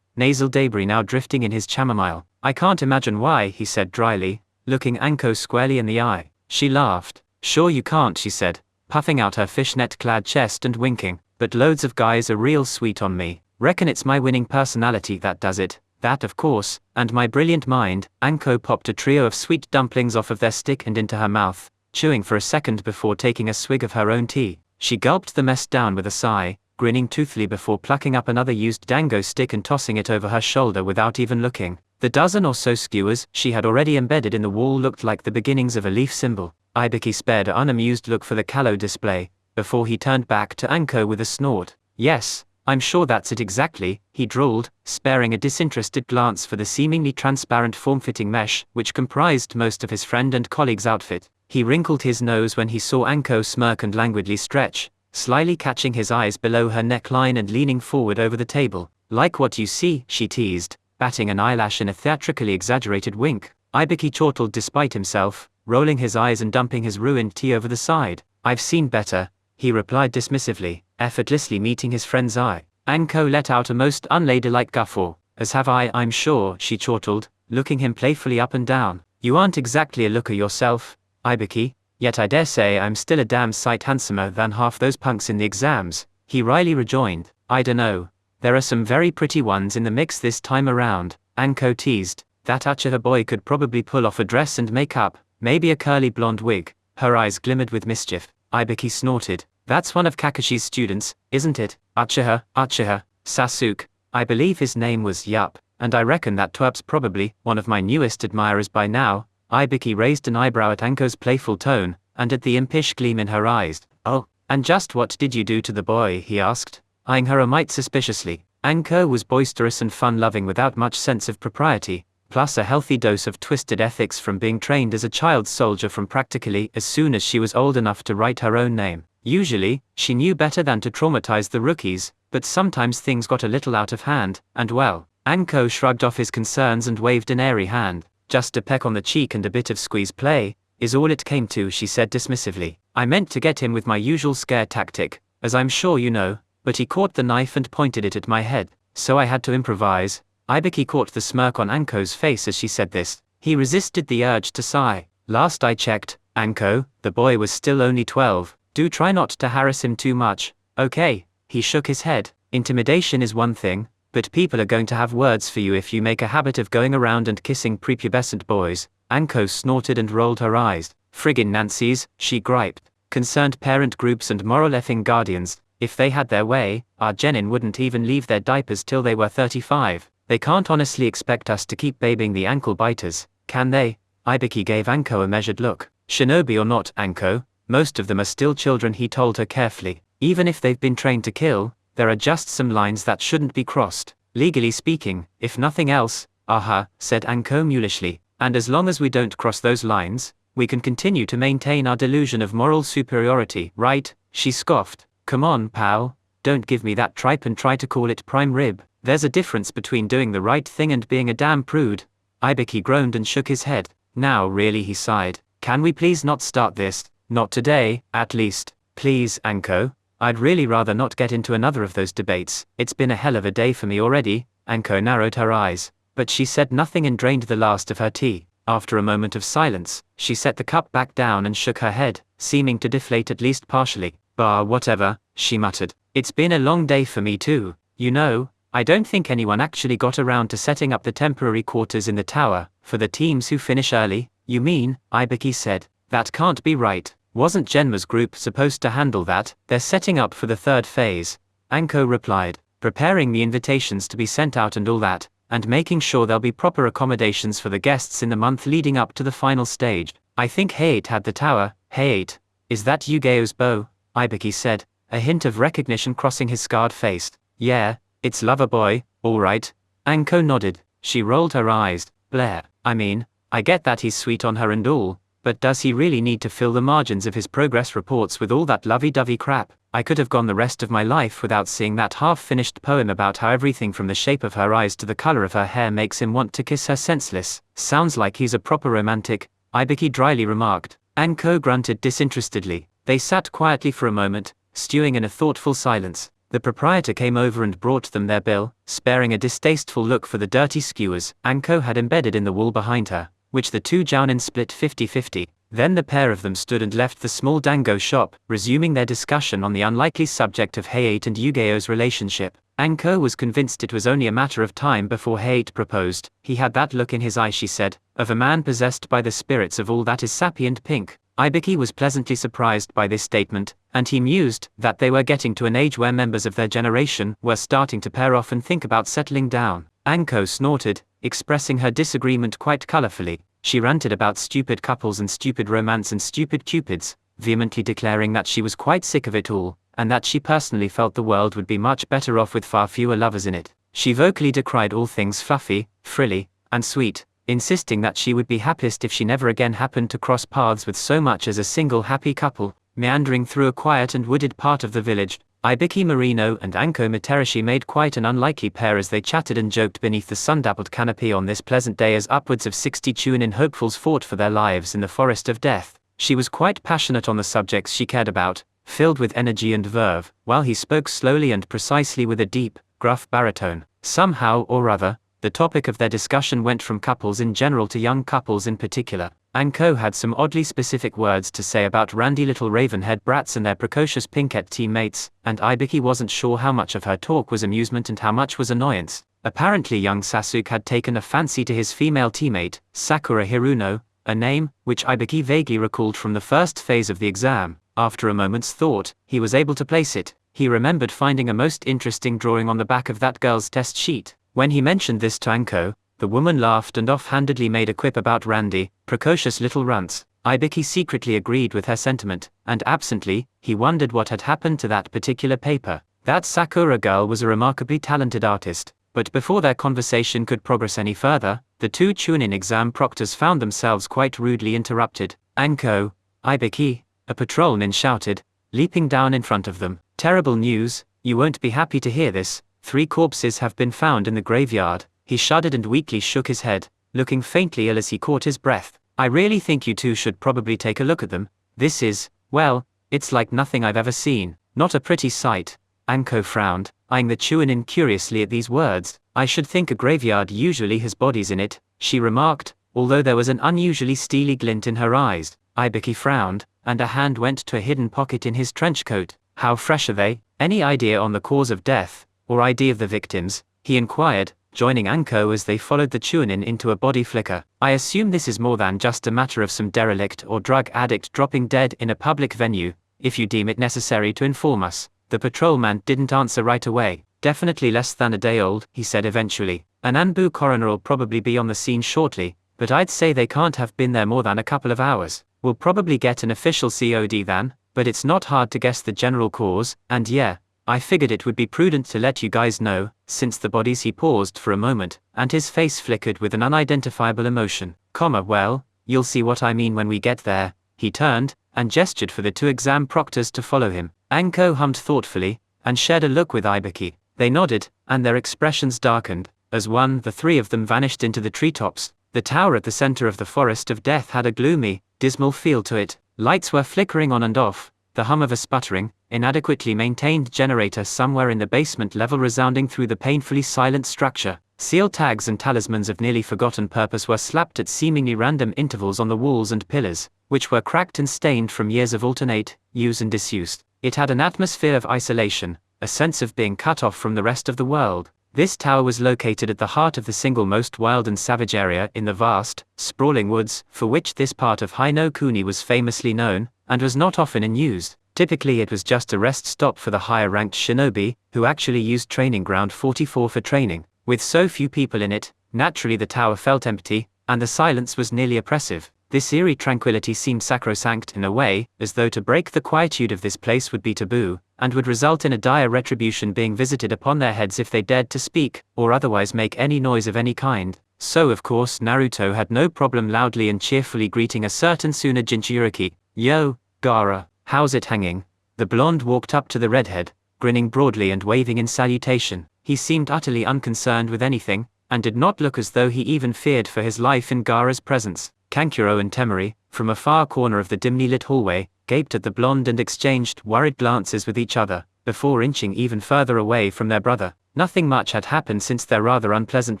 nasal debris now drifting in his chamomile. "I can't imagine why," he said dryly, looking Anko squarely in the eye. She laughed. "Sure you can't," she said, puffing out her fishnet-clad chest and winking, "but loads of guys are real sweet on me. Reckon it's my winning personality that does it. That of course, and my brilliant mind." Anko popped a trio of sweet dumplings off of their stick and into her mouth, chewing for a second before taking a swig of her own tea. She gulped the mess down with a sigh, grinning toothily before plucking up another used dango stick and tossing it over her shoulder without even looking. The dozen or so skewers she had already embedded in the wall looked like the beginnings of a leaf symbol. Ibiki spared an unamused look for the callow display, before he turned back to Anko with a snort. "Yes, I'm sure that's it exactly," he drawled, sparing a disinterested glance for the seemingly transparent form-fitting mesh which comprised most of his friend and colleague's outfit. He wrinkled his nose when he saw Anko smirk and languidly stretch, slyly catching his eyes below her neckline and leaning forward over the table. "Like what you see," she teased, batting an eyelash in a theatrically exaggerated wink. Ibiki chortled despite himself, rolling his eyes and dumping his ruined tea over the side. "I've seen better," he replied dismissively, effortlessly meeting his friend's eye. Anko let out a most unladylike guffaw. "As have I, I'm sure," she chortled, looking him playfully up and down. "You aren't exactly a looker yourself, Ibiki, yet I dare say I'm still a damn sight handsomer than half those punks in the exams," he wryly rejoined. "I dunno. There are some very pretty ones in the mix this time around," Anko teased. "That Uchiha boy could probably pull off a dress and makeup, maybe a curly blonde wig." Her eyes glimmered with mischief. Ibiki snorted. "That's one of Kakashi's students, isn't it? Uchiha, Sasuke. I believe his name was. Yup, and I reckon that twerp's probably one of my newest admirers by now." Ibiki raised an eyebrow at Anko's playful tone, and at the impish gleam in her eyes. "Oh, and just what did you do to the boy?" he asked, eyeing her a mite suspiciously. Anko was boisterous and fun-loving without much sense of propriety, plus a healthy dose of twisted ethics from being trained as a child soldier from practically as soon as she was old enough to write her own name. Usually, she knew better than to traumatize the rookies, but sometimes things got a little out of hand, and well, Anko shrugged off his concerns and waved an airy hand. "Just a peck on the cheek and a bit of squeeze play is all it came to," she said dismissively. "I meant to get him with my usual scare tactic, as I'm sure you know, but he caught the knife and pointed it at my head, so I had to improvise." Ibiki caught the smirk on Anko's face as she said this. He resisted the urge to sigh. "Last I checked, Anko, the boy was still only 12. Do try not to harass him too much, okay?" He shook his head. "Intimidation is one thing, but people are going to have words for you if you make a habit of going around and kissing prepubescent boys." Anko snorted and rolled her eyes. "Friggin' Nancy's," she griped. "Concerned parent groups and moral effing guardians, if they had their way, our genin wouldn't even leave their diapers till they were 35. They can't honestly expect us to keep babying the ankle biters, can they?" Ibiki gave Anko a measured look. "Shinobi or not, Anko, most of them are still children," he told her carefully. "Even if they've been trained to kill, there are just some lines that shouldn't be crossed. Legally speaking, if nothing else." "Aha," said Anko mulishly, And as long as we don't cross those lines, we can continue to maintain our delusion of moral superiority, right? She scoffed. Come on, pal, don't give me that tripe and try to call it prime rib. There's a difference between doing the right thing and being a damn prude. Ibiki groaned and shook his head. Now really, he sighed. Can we please not start this? Not today, at least. Please, Anko. I'd really rather not get into another of those debates. It's been a hell of a day for me already. Anko narrowed her eyes, but she said nothing and drained the last of her tea. After a moment of silence, she set the cup back down and shook her head, seeming to deflate at least partially. Bah, whatever, she muttered. It's been a long day for me too. You know, I don't think anyone actually got around to setting up the temporary quarters in the tower, for the teams who finish early. You mean? Ibiki said. That can't be right. Wasn't Genma's group supposed to handle that? They're setting up for the third phase. Anko replied. Preparing the invitations to be sent out and all that, and making sure there'll be proper accommodations for the guests in the month leading up to the final stage. I think Hayate had the tower. Hayate, is that Yugeo's bow? Ibiki said, a hint of recognition crossing his scarred face. Yeah, it's Loverboy, all right. Anko nodded. She rolled her eyes. Blair, I mean, I get that he's sweet on her and all, but does he really need to fill the margins of his progress reports with all that lovey-dovey crap? I could have gone the rest of my life without seeing that half-finished poem about how everything from the shape of her eyes to the color of her hair makes him want to kiss her senseless. Sounds like he's a proper romantic, Ibiki dryly remarked. Anko grunted disinterestedly. They sat quietly for a moment, stewing in a thoughtful silence. The proprietor came over and brought them their bill, sparing a distasteful look for the dirty skewers Anko had embedded in the wall behind her, which the two jounin split 50-50. Then the pair of them stood and left the small dango shop, resuming their discussion on the unlikely subject of Hayate and Yugeo's relationship. Anko was convinced it was only a matter of time before Hayate proposed. He had that look in his eye, she said, of a man possessed by the spirits of all that is sappy and pink. Ibiki was pleasantly surprised by this statement, and he mused that they were getting to an age where members of their generation were starting to pair off and think about settling down. Anko snorted, expressing her disagreement quite colorfully. She ranted about stupid couples and stupid romance and stupid cupids, vehemently declaring that she was quite sick of it all, and that she personally felt the world would be much better off with far fewer lovers in it. She vocally decried all things fluffy, frilly, and sweet, insisting that she would be happiest if she never again happened to cross paths with so much as a single happy couple. Meandering through a quiet and wooded part of the village, Ibiki Marino and Anko Miterashi made quite an unlikely pair as they chatted and joked beneath the sun-dappled canopy on this pleasant day as upwards of 60 Chunin hopefuls fought for their lives in the forest of death. She was quite passionate on the subjects she cared about, filled with energy and verve, while he spoke slowly and precisely with a deep, gruff baritone. Somehow or other, the topic of their discussion went from couples in general to young couples in particular. Anko had some oddly specific words to say about randy little raven-haired brats and their precocious pinkette teammates, and Ibiki wasn't sure how much of her talk was amusement and how much was annoyance. Apparently young Sasuke had taken a fancy to his female teammate, Sakura Hiruno, a name which Ibiki vaguely recalled from the first phase of the exam. After a moment's thought, he was able to place it. He remembered finding a most interesting drawing on the back of that girl's test sheet. When he mentioned this to Anko, the woman laughed and offhandedly made a quip about randy, precocious little runts. Ibiki secretly agreed with her sentiment, and absently, he wondered what had happened to that particular paper. That Sakura girl was a remarkably talented artist, but before their conversation could progress any further, the two Chunin exam proctors found themselves quite rudely interrupted. Anko, Ibiki, a patrolman shouted, leaping down in front of them. Terrible news, you won't be happy to hear this. 3 corpses have been found in the graveyard. He shuddered and weakly shook his head, looking faintly ill as he caught his breath. I really think you two should probably take a look at them. This is, well, it's like nothing I've ever seen. Not a pretty sight. Anko frowned, eyeing the Chunin curiously at these words. I should think a graveyard usually has bodies in it, she remarked, although there was an unusually steely glint in her eyes. Ibiki frowned, and a hand went to a hidden pocket in his trench coat. How fresh are they? Any idea on the cause of death, or ID of the victims? He inquired, joining Anko as they followed the Chunin into a body flicker. I assume this is more than just a matter of some derelict or drug addict dropping dead in a public venue, if you deem it necessary to inform us. The patrolman didn't answer right away. Definitely less than a day old, he said eventually. An Anbu coroner'll probably be on the scene shortly, but I'd say they can't have been there more than a couple of hours. We'll probably get an official COD then, but it's not hard to guess the general cause, and yeah, I figured it would be prudent to let you guys know, since the bodies. He paused for a moment, and his face flickered with an unidentifiable emotion. well, you'll see what I mean when we get there. He turned, and gestured for the 2 exam proctors to follow him. Anko hummed thoughtfully, and shared a look with Ibiki. They nodded, and their expressions darkened. As the 3 of them vanished into the treetops. The tower at the center of the forest of death had a gloomy, dismal feel to it. Lights were flickering on and off, the hum of a sputtering, inadequately maintained generator somewhere in the basement level resounding through the painfully silent structure. Seal tags and talismans of nearly forgotten purpose were slapped at seemingly random intervals on the walls and pillars, which were cracked and stained from years of alternate use and disuse. It had an atmosphere of isolation, a sense of being cut off from the rest of the world. This tower was located at the heart of the single most wild and savage area in the vast, sprawling woods, for which this part of Hi no Kuni was famously known, and was not often in use. Typically it was just a rest stop for the higher-ranked shinobi, who actually used Training Ground 44 for training. With so few people in it, naturally the tower felt empty, and the silence was nearly oppressive. This eerie tranquility seemed sacrosanct in a way, as though to break the quietude of this place would be taboo, and would result in a dire retribution being visited upon their heads if they dared to speak, or otherwise make any noise of any kind. So of course Naruto had no problem loudly and cheerfully greeting a certain Suna Jinchuriki. "Yo, Gaara, how's it hanging?" The blonde walked up to the redhead, grinning broadly and waving in salutation. He seemed utterly unconcerned with anything, and did not look as though he even feared for his life in Gaara's presence. Kankuro and Temari, from a far corner of the dimly lit hallway, gaped at the blonde and exchanged worried glances with each other, before inching even further away from their brother. Nothing much had happened since their rather unpleasant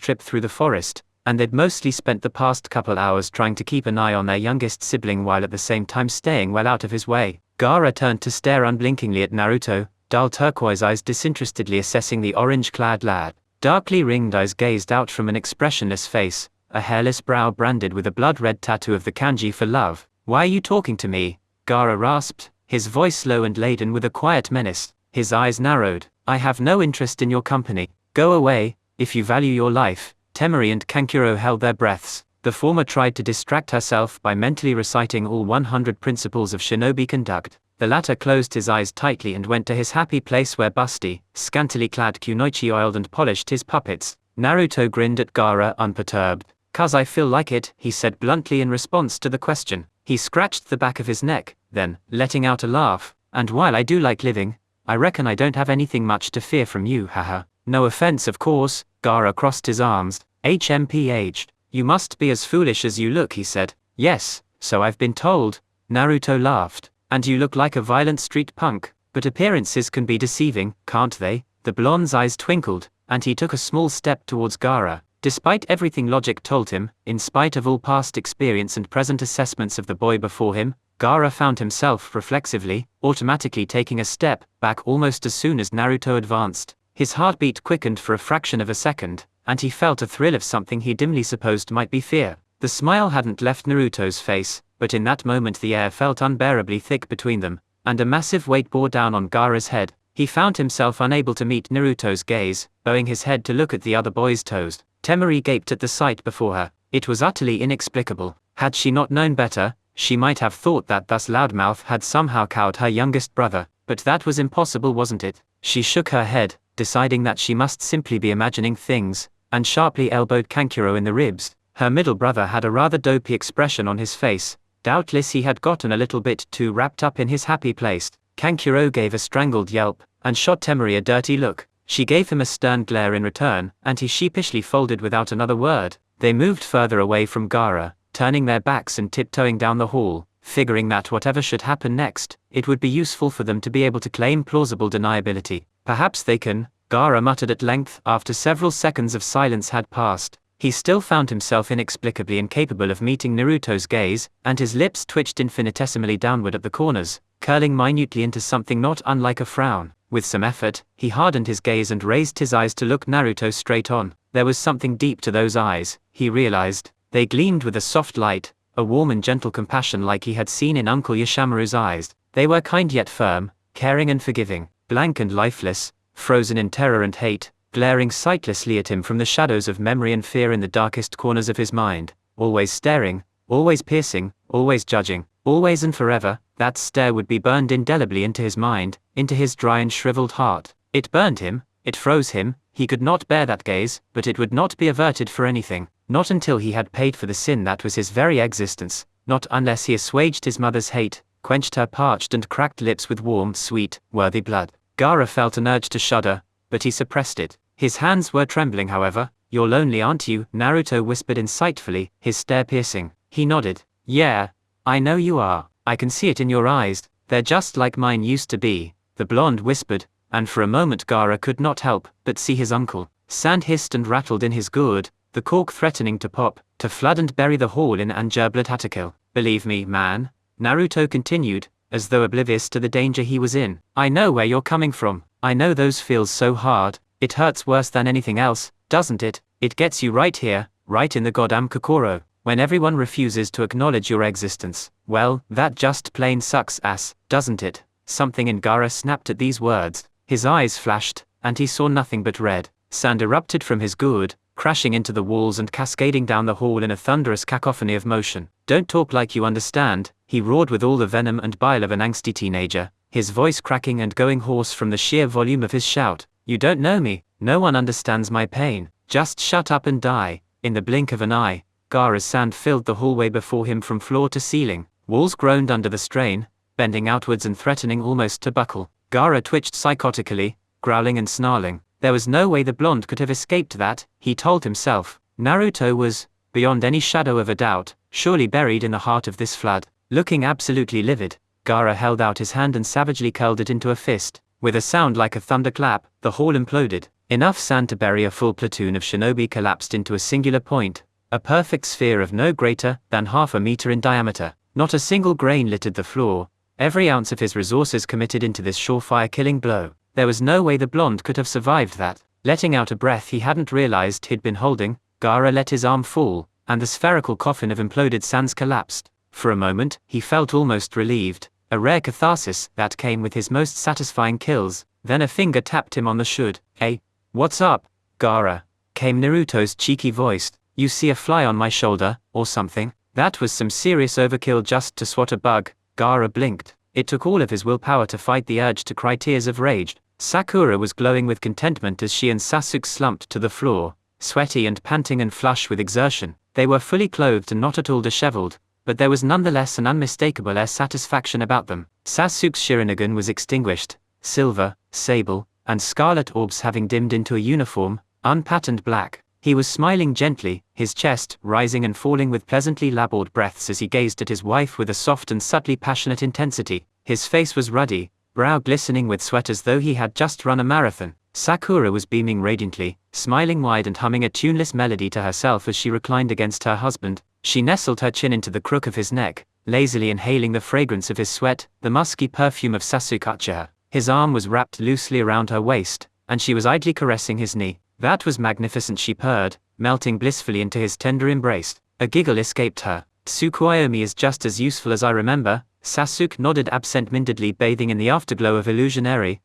trip through the forest, and they'd mostly spent the past couple hours trying to keep an eye on their youngest sibling while at the same time staying well out of his way. Gaara turned to stare unblinkingly at Naruto, dull turquoise eyes disinterestedly assessing the orange-clad lad. Darkly ringed eyes gazed out from an expressionless face, a hairless brow branded with a blood-red tattoo of the kanji for love. "Why are you talking to me?" Gaara rasped, his voice low and laden with a quiet menace. His eyes narrowed. "I have no interest in your company. Go away, if you value your life." Temari and Kankuro held their breaths. The former tried to distract herself by mentally reciting all 100 principles of shinobi conduct. The latter closed his eyes tightly and went to his happy place where Busty, scantily clad Kunoichi oiled and polished his puppets. Naruto grinned at Gaara unperturbed. "'Cause I feel like it," he said bluntly in response to the question. He scratched the back of his neck, then, letting out a laugh, "And while I do like living, I reckon I don't have anything much to fear from you, haha." "No offense of course," Gaara crossed his arms. HMPH. "You must be as foolish as you look," he said. "Yes, so I've been told." Naruto laughed. "And you look like a violent street punk, but appearances can be deceiving, can't they?" The blonde's eyes twinkled, and he took a small step towards Gaara. Despite everything logic told him, in spite of all past experience and present assessments of the boy before him, Gaara found himself reflexively, automatically taking a step back almost as soon as Naruto advanced. His heartbeat quickened for a fraction of a second, and he felt a thrill of something he dimly supposed might be fear. The smile hadn't left Naruto's face, but in that moment the air felt unbearably thick between them, and a massive weight bore down on Gaara's head. He found himself unable to meet Naruto's gaze, bowing his head to look at the other boy's toes. Temari gaped at the sight before her. It was utterly inexplicable. Had she not known better, she might have thought that thus Loudmouth had somehow cowed her youngest brother, but that was impossible, wasn't it? She shook her head, deciding that she must simply be imagining things, and sharply elbowed Kankuro in the ribs. Her middle brother had a rather dopey expression on his face. Doubtless he had gotten a little bit too wrapped up in his happy place. Kankuro gave a strangled yelp, and shot Temari a dirty look. She gave him a stern glare in return, and he sheepishly folded without another word. They moved further away from Gaara, turning their backs and tiptoeing down the hall, figuring that whatever should happen next, it would be useful for them to be able to claim plausible deniability. "Perhaps they can," Gaara muttered at length after several seconds of silence had passed. He still found himself inexplicably incapable of meeting Naruto's gaze, and his lips twitched infinitesimally downward at the corners, curling minutely into something not unlike a frown. With some effort, he hardened his gaze and raised his eyes to look Naruto straight on. There was something deep to those eyes, he realized. They gleamed with a soft light, a warm and gentle compassion like he had seen in Uncle Yoshimaru's eyes. They were kind yet firm, caring and forgiving, blank and lifeless, frozen in terror and hate, glaring sightlessly at him from the shadows of memory and fear in the darkest corners of his mind, always staring, always piercing, always judging, always and forever. That stare would be burned indelibly into his mind, into his dry and shriveled heart. It burned him, it froze him, he could not bear that gaze, but it would not be averted for anything. Not until he had paid for the sin that was his very existence, not unless he assuaged his mother's hate, quenched her parched and cracked lips with warm, sweet, worthy blood. Gaara felt an urge to shudder, but he suppressed it. His hands were trembling however. "You're lonely aren't you?" Naruto whispered insightfully, his stare piercing. He nodded. "Yeah, I know you are. I can see it in your eyes, they're just like mine used to be," the blonde whispered, and for a moment Gaara could not help but see his uncle. Sand hissed and rattled in his gourd, the cork threatening to pop, to flood and bury the hall in an gerblet. "Believe me, man," Naruto continued, as though oblivious to the danger he was in. "I know where you're coming from. I know those feels so hard. It hurts worse than anything else, doesn't it? It gets you right here, right in the goddamn Kokoro, when everyone refuses to acknowledge your existence. Well, that just plain sucks ass, doesn't it?" Something in Gaara snapped at these words. His eyes flashed, and he saw nothing but red. Sand erupted from his gourd, crashing into the walls and cascading down the hall in a thunderous cacophony of motion. "Don't talk like you understand," he roared with all the venom and bile of an angsty teenager, his voice cracking and going hoarse from the sheer volume of his shout. "You don't know me, no one understands my pain. Just shut up and die." In the blink of an eye, Gaara's sand filled the hallway before him from floor to ceiling. Walls groaned under the strain, bending outwards and threatening almost to buckle. Gaara twitched psychotically, growling and snarling. There was no way the blonde could have escaped that, he told himself. Naruto was, beyond any shadow of a doubt, surely buried in the heart of this flood. Looking absolutely livid, Gaara held out his hand and savagely curled it into a fist. With a sound like a thunderclap, the hall imploded. Enough sand to bury a full platoon of shinobi collapsed into a singular point, a perfect sphere of no greater than half a meter in diameter. Not a single grain littered the floor, every ounce of his resources committed into this surefire killing blow. There was no way the blonde could have survived that. Letting out a breath he hadn't realized he'd been holding, Gaara let his arm fall, and the spherical coffin of imploded sands collapsed. For a moment, he felt almost relieved, a rare catharsis that came with his most satisfying kills. Then a finger tapped him on the shoulder. "Hey, what's up, Gaara?" came Naruto's cheeky voice. "You see a fly on my shoulder, or something?" That was some serious overkill just to swat a bug. Gaara blinked. It took all of his willpower to fight the urge to cry tears of rage. Sakura was glowing with contentment as she and Sasuke slumped to the floor, sweaty and panting and flush with exertion. They were fully clothed and not at all disheveled, but there was nonetheless an unmistakable air satisfaction about them. Sasuke's Sharingan was extinguished, silver, sable, and scarlet orbs having dimmed into a uniform, unpatterned black. He was smiling gently, his chest rising and falling with pleasantly labored breaths as he gazed at his wife with a soft and subtly passionate intensity. His face was ruddy, brow glistening with sweat as though he had just run a marathon. Sakura was beaming radiantly, smiling wide and humming a tuneless melody to herself as she reclined against her husband. She nestled her chin into the crook of his neck, lazily inhaling the fragrance of his sweat, the musky perfume of Sasuke. His arm was wrapped loosely around her waist, and she was idly caressing his knee. "That was magnificent," she purred, melting blissfully into his tender embrace. A giggle escaped her. "Tsukuyomi is just as useful as I remember." Sasuke nodded absent-mindedly, bathing in the afterglow of illusionary,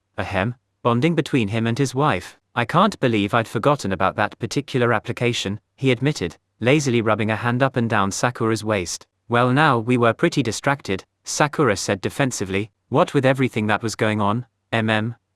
bonding between him and his wife. "I can't believe I'd forgotten about that particular application," he admitted, lazily rubbing a hand up and down Sakura's waist. "Well, now we were pretty distracted," Sakura said defensively, "what with everything that was going on."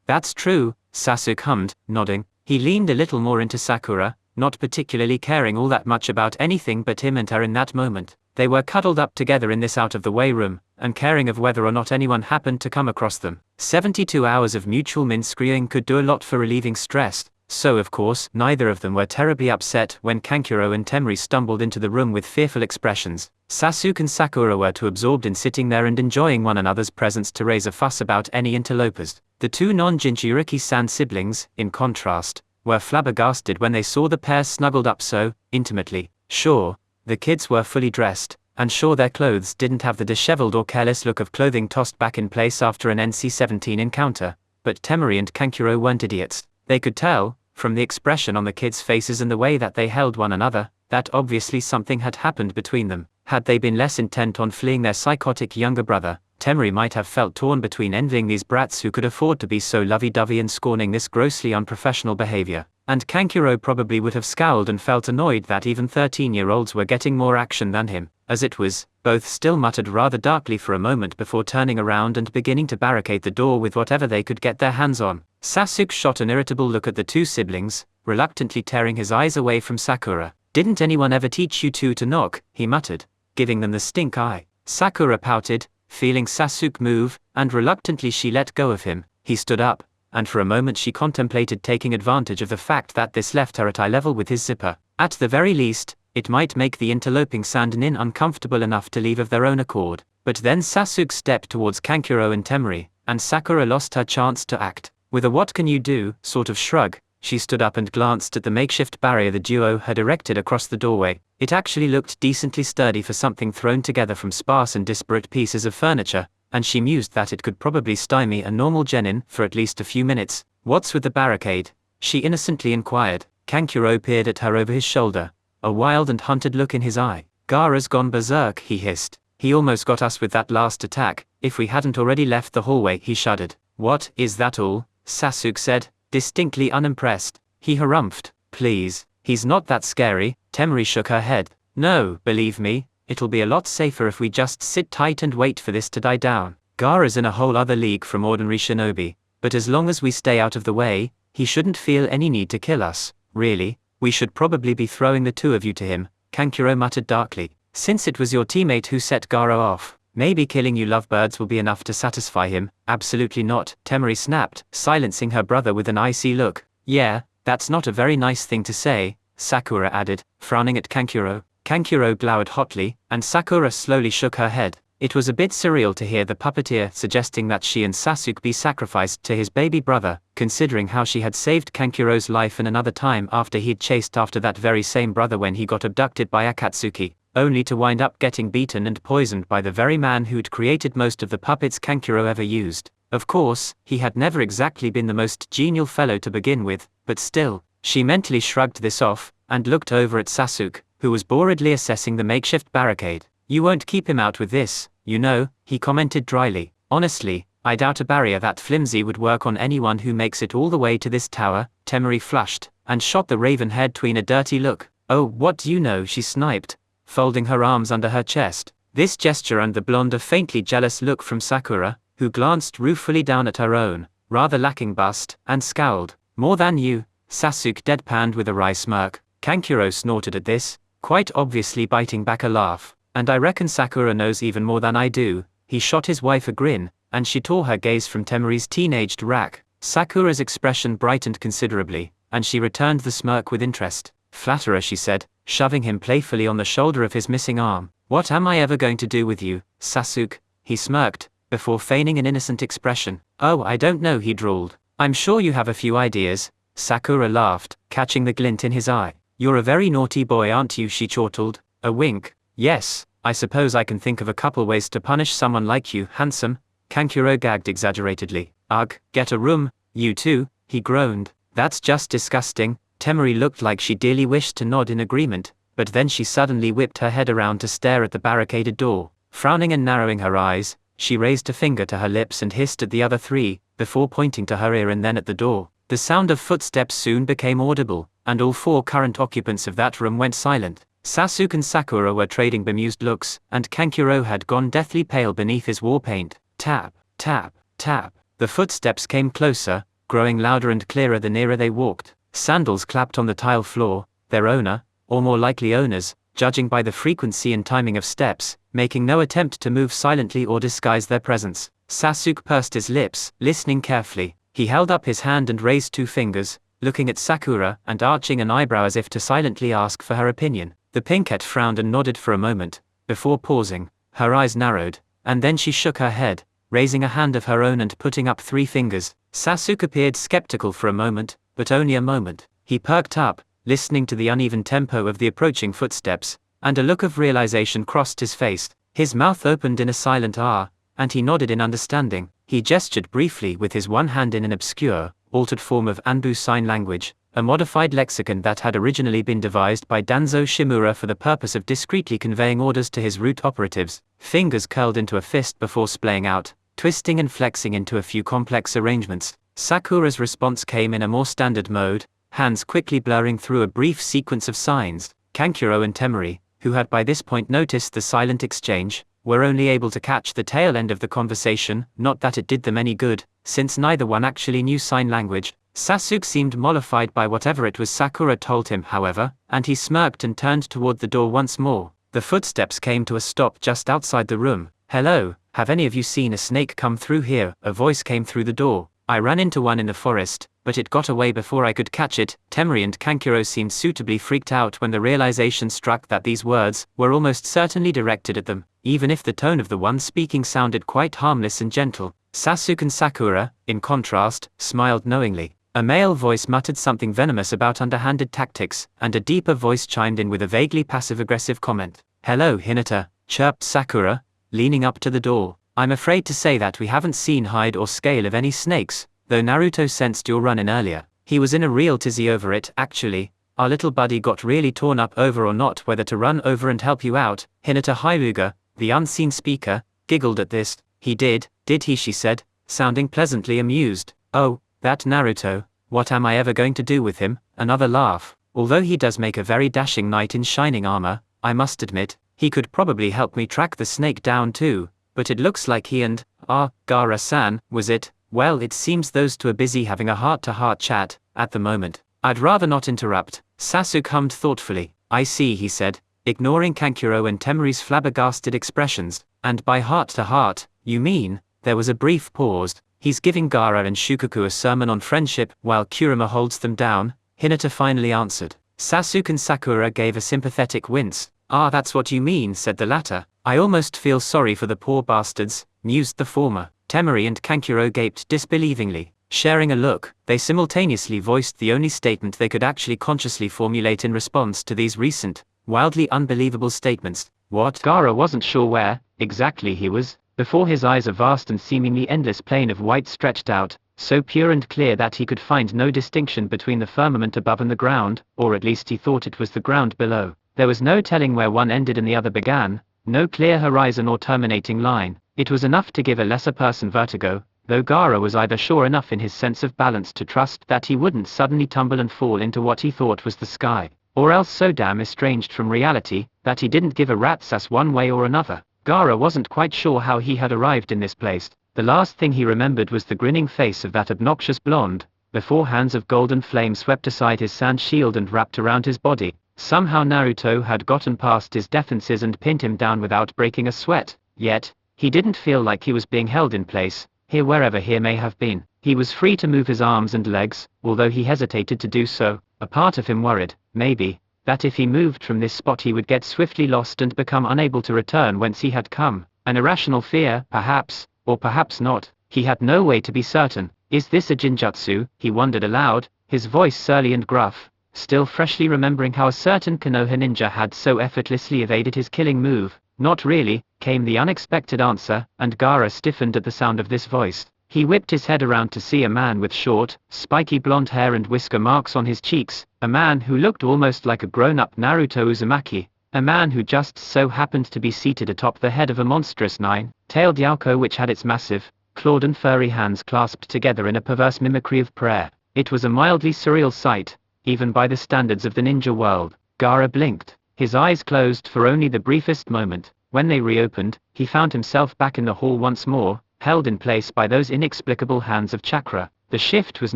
That's true," Sasuke hummed, nodding. He leaned a little more into Sakura, not particularly caring all that much about anything but him and her in that moment. They were cuddled up together in this out-of-the-way room, uncaring of whether or not anyone happened to come across them. 72 hours of mutual min-screwing could do a lot for relieving stress, so of course, neither of them were terribly upset when Kankuro and Temri stumbled into the room with fearful expressions. Sasuke and Sakura were too absorbed in sitting there and enjoying one another's presence to raise a fuss about any interlopers. The two non-Jinchuriki-san siblings, in contrast, were flabbergasted when they saw the pair snuggled up so intimately. Sure, the kids were fully dressed, and sure their clothes didn't have the disheveled or careless look of clothing tossed back in place after an NC-17 encounter, but Temari and Kankuro weren't idiots. They could tell, from the expression on the kids' faces and the way that they held one another, that obviously something had happened between them. Had they been less intent on fleeing their psychotic younger brother, Temari might have felt torn between envying these brats who could afford to be so lovey-dovey and scorning this grossly unprofessional behavior. And Kankuro probably would have scowled and felt annoyed that even 13-year-olds were getting more action than him. As it was, both still muttered rather darkly for a moment before turning around and beginning to barricade the door with whatever they could get their hands on. Sasuke shot an irritable look at the two siblings, reluctantly tearing his eyes away from Sakura. Didn't anyone ever teach you two to knock? He muttered, giving them the stink eye. Sakura pouted, feeling Sasuke move, and reluctantly she let go of him. He stood up, and for a moment she contemplated taking advantage of the fact that this left her at eye level with his zipper. At the very least, it might make the interloping Sandanin uncomfortable enough to leave of their own accord. But then Sasuke stepped towards Kankuro and Temari, and Sakura lost her chance to act. With a "what can you do" sort of shrug, she stood up and glanced at the makeshift barrier the duo had erected across the doorway. It actually looked decently sturdy for something thrown together from sparse and disparate pieces of furniture, and she mused that it could probably stymie a normal genin for at least a few minutes. "What's with the barricade?" she innocently inquired. Kankuro peered at her over his shoulder, a wild and hunted look in his eye. "Gaara's gone berserk," he hissed. "He almost got us with that last attack. If we hadn't already left the hallway," he shuddered. "What, is that all?" Sasuke said, distinctly unimpressed. He harumphed. "Please, he's not that scary." Temari shook her head. "No, believe me, it'll be a lot safer if we just sit tight and wait for this to die down. Gaara's in a whole other league from ordinary shinobi, but as long as we stay out of the way, he shouldn't feel any need to kill us. Really, we should probably be throwing the two of you to him," Kankuro muttered darkly. "Since it was your teammate who set Gaara off, maybe killing you lovebirds will be enough to satisfy him." "Absolutely not," Temari snapped, silencing her brother with an icy look. "Yeah, that's not a very nice thing to say," Sakura added, frowning at Kankuro. Kankuro glowered hotly, and Sakura slowly shook her head. It was a bit surreal to hear the puppeteer suggesting that she and Sasuke be sacrificed to his baby brother, considering how she had saved Kankuro's life in another time after he'd chased after that very same brother when he got abducted by Akatsuki, only to wind up getting beaten and poisoned by the very man who'd created most of the puppets Kankuro ever used. Of course, he had never exactly been the most genial fellow to begin with, but still, she mentally shrugged this off, and looked over at Sasuke, who was boredly assessing the makeshift barricade. "You won't keep him out with this, you know," he commented dryly. "Honestly, I doubt a barrier that flimsy would work on anyone who makes it all the way to this tower." Temari flushed, and shot the raven-haired tween a dirty look. "Oh, what do you know?" she sniped, folding her arms under her chest. This gesture earned the blonde a faintly jealous look from Sakura, who glanced ruefully down at her own, rather lacking bust, and scowled. "More than you," Sasuke deadpanned with a wry smirk. Kankuro snorted at this, quite obviously biting back a laugh. "And I reckon Sakura knows even more than I do." He shot his wife a grin, and she tore her gaze from Temari's teenaged rack. Sakura's expression brightened considerably, and she returned the smirk with interest. "Flatterer," she said, shoving him playfully on the shoulder of his missing arm. "What am I ever going to do with you, Sasuke?" He smirked, before feigning an innocent expression. "Oh, I don't know," he drawled. "I'm sure you have a few ideas." Sakura laughed, catching the glint in his eye. "You're a very naughty boy, aren't you?" she chortled. A wink. "Yes, I suppose I can think of a couple ways to punish someone like you, handsome." Kankuro gagged exaggeratedly. "Ugh, get a room, you two," he groaned. "That's just disgusting." Temari looked like she dearly wished to nod in agreement, but then she suddenly whipped her head around to stare at the barricaded door. Frowning and narrowing her eyes, she raised a finger to her lips and hissed at the other three, before pointing to her ear and then at the door. The sound of footsteps soon became audible, and all four current occupants of that room went silent. Sasuke and Sakura were trading bemused looks, and Kankuro had gone deathly pale beneath his war paint. Tap, tap, tap. The footsteps came closer, growing louder and clearer the nearer they walked. Sandals clapped on the tile floor, their owner, or more likely owners, judging by the frequency and timing of steps, making no attempt to move silently or disguise their presence. Sasuke pursed his lips, listening carefully. He held up his hand and raised two fingers, looking at Sakura and arching an eyebrow as if to silently ask for her opinion. The pinkette frowned and nodded for a moment, before pausing. Her eyes narrowed, and then she shook her head, raising a hand of her own and putting up three fingers. Sasuke appeared skeptical for a moment, but only a moment. He perked up, listening to the uneven tempo of the approaching footsteps, and a look of realization crossed his face. His mouth opened in a silent "ah," and he nodded in understanding. He gestured briefly with his one hand in an obscure, altered form of Anbu Sign Language, a modified lexicon that had originally been devised by Danzo Shimura for the purpose of discreetly conveying orders to his root operatives. Fingers curled into a fist before splaying out, twisting and flexing into a few complex arrangements. Sakura's response came in a more standard mode, hands quickly blurring through a brief sequence of signs. Kankuro and Temari, who had by this point noticed the silent exchange, were only able to catch the tail end of the conversation, not that it did them any good, since neither one actually knew sign language. Sasuke seemed mollified by whatever it was Sakura told him, however, and he smirked and turned toward the door once more. The footsteps came to a stop just outside the room. "Hello, have any of you seen a snake come through here?" a voice came through the door. "I ran into one in the forest, but it got away before I could catch it." Temari and Kankuro seemed suitably freaked out when the realization struck that these words were almost certainly directed at them, even if the tone of the one speaking sounded quite harmless and gentle. Sasuke and Sakura, in contrast, smiled knowingly. A male voice muttered something venomous about underhanded tactics, and a deeper voice chimed in with a vaguely passive-aggressive comment. "Hello, Hinata," chirped Sakura, leaning up to the door. "I'm afraid to say that we haven't seen hide or scale of any snakes, though Naruto sensed your run-in earlier. He was in a real tizzy over it, actually. Our little buddy got really torn up over or not whether to run over and help you out." Hinata Hyuga, the unseen speaker, giggled at this. "He did he?" she said, sounding pleasantly amused. "Oh, that Naruto, what am I ever going to do with him?" Another laugh. "Although he does make a very dashing knight in shining armor, I must admit, he could probably help me track the snake down too, but it looks like he and, Gaara-san, was it? Well, it seems those two are busy having a heart-to-heart chat, at the moment. I'd rather not interrupt." Sasuke hummed thoughtfully. "I see," he said, ignoring Kankuro and Temari's flabbergasted expressions. "And by heart-to-heart, you mean?" There was a brief pause. "He's giving Gaara and Shukaku a sermon on friendship, while Kurama holds them down," Hinata finally answered. Sasuke and Sakura gave a sympathetic wince. "Ah, that's what you mean," said the latter. "I almost feel sorry for the poor bastards," mused the former. Temari and Kankuro gaped disbelievingly. Sharing a look, they simultaneously voiced the only statement they could actually consciously formulate in response to these recent, wildly unbelievable statements. What? Gaara wasn't sure where, exactly he was, before his eyes a vast and seemingly endless plain of white stretched out, so pure and clear that he could find no distinction between the firmament above and the ground, or at least he thought it was the ground below. There was no telling where one ended and the other began, no clear horizon or terminating line. It was enough to give a lesser person vertigo, though Gaara was either sure enough in his sense of balance to trust that he wouldn't suddenly tumble and fall into what he thought was the sky, or else so damn estranged from reality that he didn't give a rat's ass one way or another. Gaara wasn't quite sure how he had arrived in this place. The last thing he remembered was the grinning face of that obnoxious blonde, before hands of golden flame swept aside his sand shield and wrapped around his body. Somehow Naruto had gotten past his defenses and pinned him down without breaking a sweat. Yet, he didn't feel like he was being held in place, here wherever he may have been. He was free to move his arms and legs, although he hesitated to do so. A part of him worried, maybe, that if he moved from this spot he would get swiftly lost and become unable to return whence he had come. An irrational fear, perhaps, or perhaps not. He had no way to be certain. Is this a jinjutsu? He wondered aloud, his voice surly and gruff, still freshly remembering how a certain Konoha ninja had so effortlessly evaded his killing move. Not really, came the unexpected answer, and Gaara stiffened at the sound of this voice. He whipped his head around to see a man with short, spiky blonde hair and whisker marks on his cheeks, a man who looked almost like a grown-up Naruto Uzumaki, a man who just so happened to be seated atop the head of a monstrous nine-tailed Yauko which had its massive, clawed and furry hands clasped together in a perverse mimicry of prayer. It was a mildly surreal sight, even by the standards of the ninja world. Gaara blinked, his eyes closed for only the briefest moment. When they reopened, he found himself back in the hall once more, held in place by those inexplicable hands of chakra. The shift was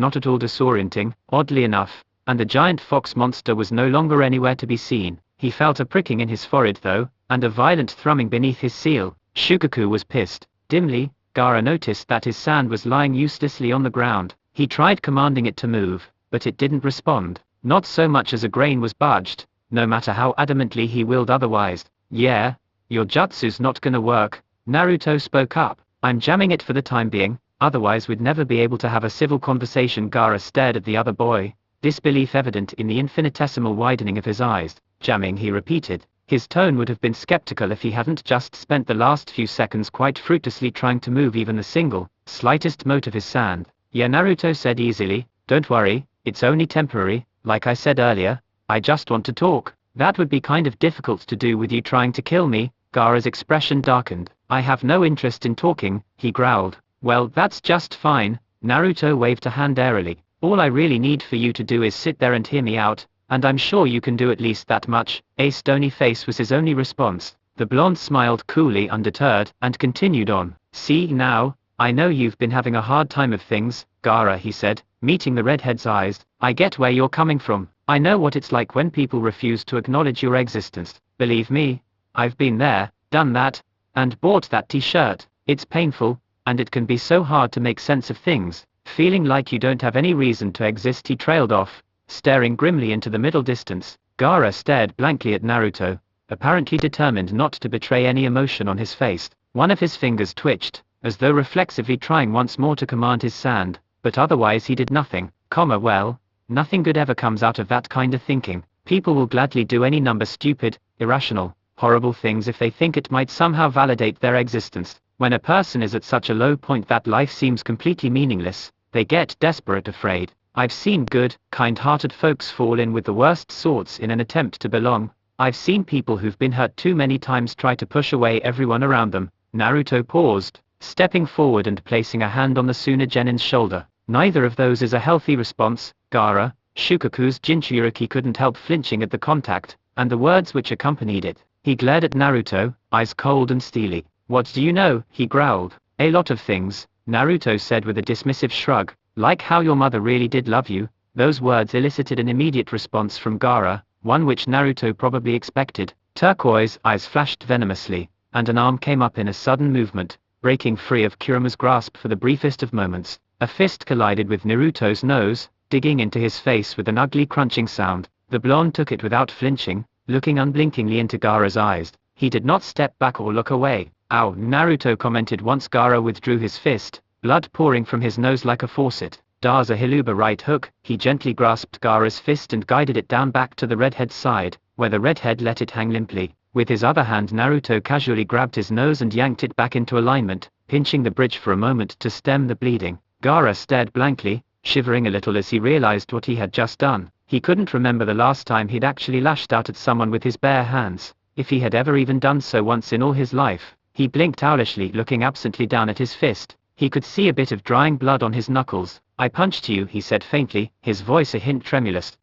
not at all disorienting, oddly enough, and the giant fox monster was no longer anywhere to be seen. He felt a pricking in his forehead though, and a violent thrumming beneath his seal. Shukaku was pissed. Dimly, Gaara noticed that his sand was lying uselessly on the ground. He tried commanding it to move, but it didn't respond. Not so much as a grain was budged, no matter how adamantly he willed otherwise. "Yeah, your jutsu's not gonna work," Naruto spoke up. "I'm jamming it for the time being, otherwise we'd never be able to have a civil conversation." Gaara stared at the other boy, disbelief evident in the infinitesimal widening of his eyes. "Jamming," he repeated. His tone would have been skeptical if he hadn't just spent the last few seconds quite fruitlessly trying to move even the single, slightest mote of his sand. "Yeah," Naruto said easily, "don't worry, it's only temporary. Like I said earlier, I just want to talk." "That would be kind of difficult to do with you trying to kill me." Gaara's expression darkened. "I have no interest in talking," he growled. "Well, that's just fine." Naruto waved a hand airily. "All I really need for you to do is sit there and hear me out, and I'm sure you can do at least that much." A stony face was his only response. The blonde smiled coolly undeterred, and continued on. "See now, I know you've been having a hard time of things, Gaara," he said, meeting the redhead's eyes. I get where you're coming from. I know what it's like when people refuse to acknowledge your existence. Believe me, I've been there, done that, and bought that t-shirt. It's painful, and it can be so hard to make sense of things. Feeling like you don't have any reason to exist, he trailed off, staring grimly into the middle distance. Gaara stared blankly at Naruto, apparently determined not to betray any emotion on his face. One of his fingers twitched, as though reflexively trying once more to command his sand, but otherwise he did nothing. Well, nothing good ever comes out of that kind of thinking. People will gladly do any number stupid, irrational, horrible things if they think it might somehow validate their existence. When a person is at such a low point that life seems completely meaningless, they get desperate, afraid. I've seen good, kind-hearted folks fall in with the worst sorts in an attempt to belong. I've seen people who've been hurt too many times try to push away everyone around them. Naruto paused, stepping forward and placing a hand on the Tsunagenin's shoulder. Neither of those is a healthy response, Gaara. Shukaku's Jinchuriki couldn't help flinching at the contact, and the words which accompanied it. He glared at Naruto, eyes cold and steely. What do you know? He growled. A lot of things, Naruto said with a dismissive shrug. Like how your mother really did love you. Those words elicited an immediate response from Gaara, one which Naruto probably expected. Turquoise eyes flashed venomously, and an arm came up in a sudden movement, breaking free of Kurama's grasp for the briefest of moments. A fist collided with Naruto's nose, digging into his face with an ugly crunching sound. The blonde took it without flinching, looking unblinkingly into Gaara's eyes. He did not step back or look away. Ow, Naruto commented once Gaara withdrew his fist, blood pouring from his nose like a faucet. Da's a Hiluba right hook. He gently grasped Gaara's fist and guided it down back to the redhead's side, where the redhead let it hang limply. With his other hand Naruto casually grabbed his nose and yanked it back into alignment, pinching the bridge for a moment to stem the bleeding. Gaara stared blankly, shivering a little as he realized what he had just done. He couldn't remember the last time he'd actually lashed out at someone with his bare hands, if he had ever even done so once in all his life. He blinked owlishly, looking absently down at his fist. He could see a bit of drying blood on his knuckles. I punched you, he said faintly, his voice a hint tremulous.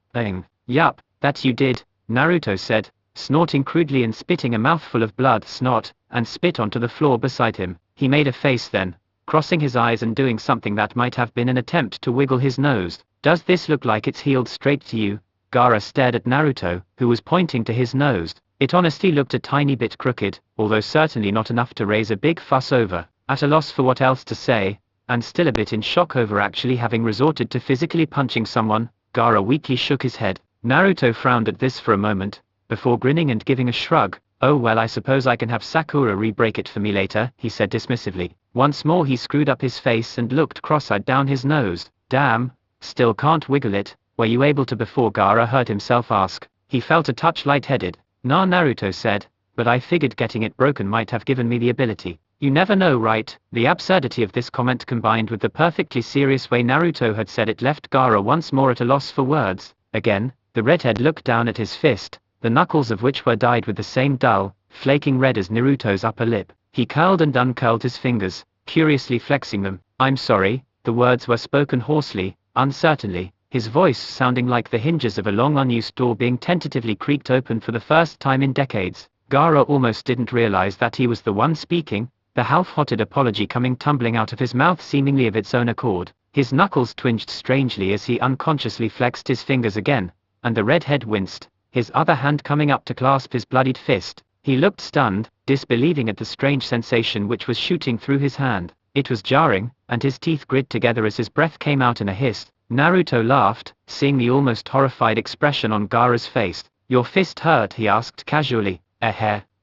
Yup, that you did, Naruto said, snorting crudely and spitting a mouthful of blood, snot, and spit onto the floor beside him. He made a face then, crossing his eyes and doing something that might have been an attempt to wiggle his nose. Does this look like it's healed straight to you? Gaara stared at Naruto, who was pointing to his nose. It honestly looked a tiny bit crooked, although certainly not enough to raise a big fuss over. At a loss for what else to say, and still a bit in shock over actually having resorted to physically punching someone, Gaara weakly shook his head. Naruto frowned at this for a moment, before grinning and giving a shrug. Oh well, I suppose I can have Sakura re-break it for me later, he said dismissively. Once more he screwed up his face and looked cross-eyed down his nose. Damn, still can't wiggle it. Were you able to before? Gaara heard himself ask. He felt a touch lightheaded. Nah, Naruto said, but I figured getting it broken might have given me the ability. You never know, right? The absurdity of this comment combined with the perfectly serious way Naruto had said it left Gaara once more at a loss for words. Again, the redhead looked down at his fist, the knuckles of which were dyed with the same dull, flaking red as Naruto's upper lip. He curled and uncurled his fingers, curiously flexing them. I'm sorry, the words were spoken hoarsely, uncertainly, his voice sounding like the hinges of a long unused door being tentatively creaked open for the first time in decades. Gaara almost didn't realize that he was the one speaking, the half-hearted apology coming tumbling out of his mouth seemingly of its own accord. His knuckles twinged strangely as he unconsciously flexed his fingers again, and the redhead winced, his other hand coming up to clasp his bloodied fist. He looked stunned, disbelieving at the strange sensation which was shooting through his hand. It was jarring, and his teeth grit together as his breath came out in a hiss. Naruto laughed, seeing the almost horrified expression on Gaara's face. Your fist hurt? He asked casually.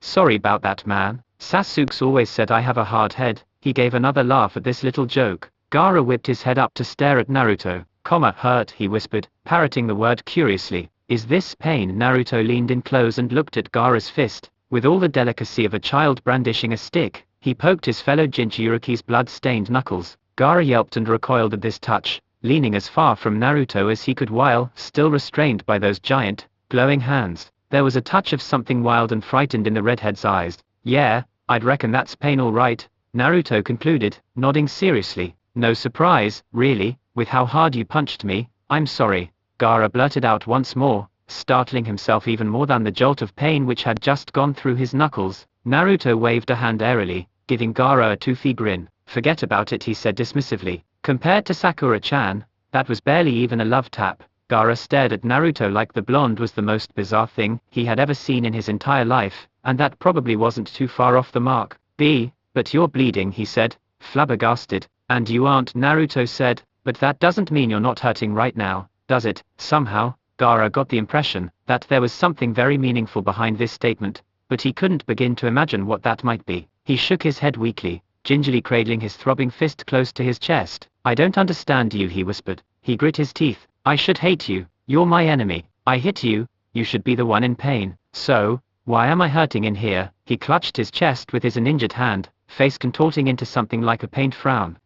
Sorry about that, man. Sasuke's always said I have a hard head. He gave another laugh at this little joke. Gaara whipped his head up to stare at Naruto. Hurt, he whispered, parroting the word curiously. Is this pain? Naruto leaned in close and looked at Gaara's fist. With all the delicacy of a child brandishing a stick, he poked his fellow Jinchuriki's blood-stained knuckles. Gaara yelped and recoiled at this touch, leaning as far from Naruto as he could while still restrained by those giant, glowing hands. There was a touch of something wild and frightened in the redhead's eyes. Yeah, I'd reckon that's pain all right, Naruto concluded, nodding seriously. No surprise, really, with how hard you punched me. I'm sorry, Gaara blurted out once more, startling himself even more than the jolt of pain which had just gone through his knuckles. Naruto waved a hand airily, giving Gaara a toothy grin. Forget about it, he said dismissively. Compared to Sakura-chan, That was barely even a love tap. Gaara stared at Naruto like the blonde was the most bizarre thing he had ever seen in his entire life, and that probably wasn't too far off the mark. But you're bleeding, he said, flabbergasted. And you aren't, Naruto said, but that doesn't mean you're not hurting right now, does it? Somehow, Gaara got the impression that there was something very meaningful behind this statement, but he couldn't begin to imagine what that might be. He shook his head weakly, gingerly cradling his throbbing fist close to his chest. I don't understand you, he whispered. He grit his teeth. I should hate you. You're my enemy. I hit you. You should be the one in pain. So, why am I hurting in here? He clutched his chest with his uninjured hand, face contorting into something like a pained frown.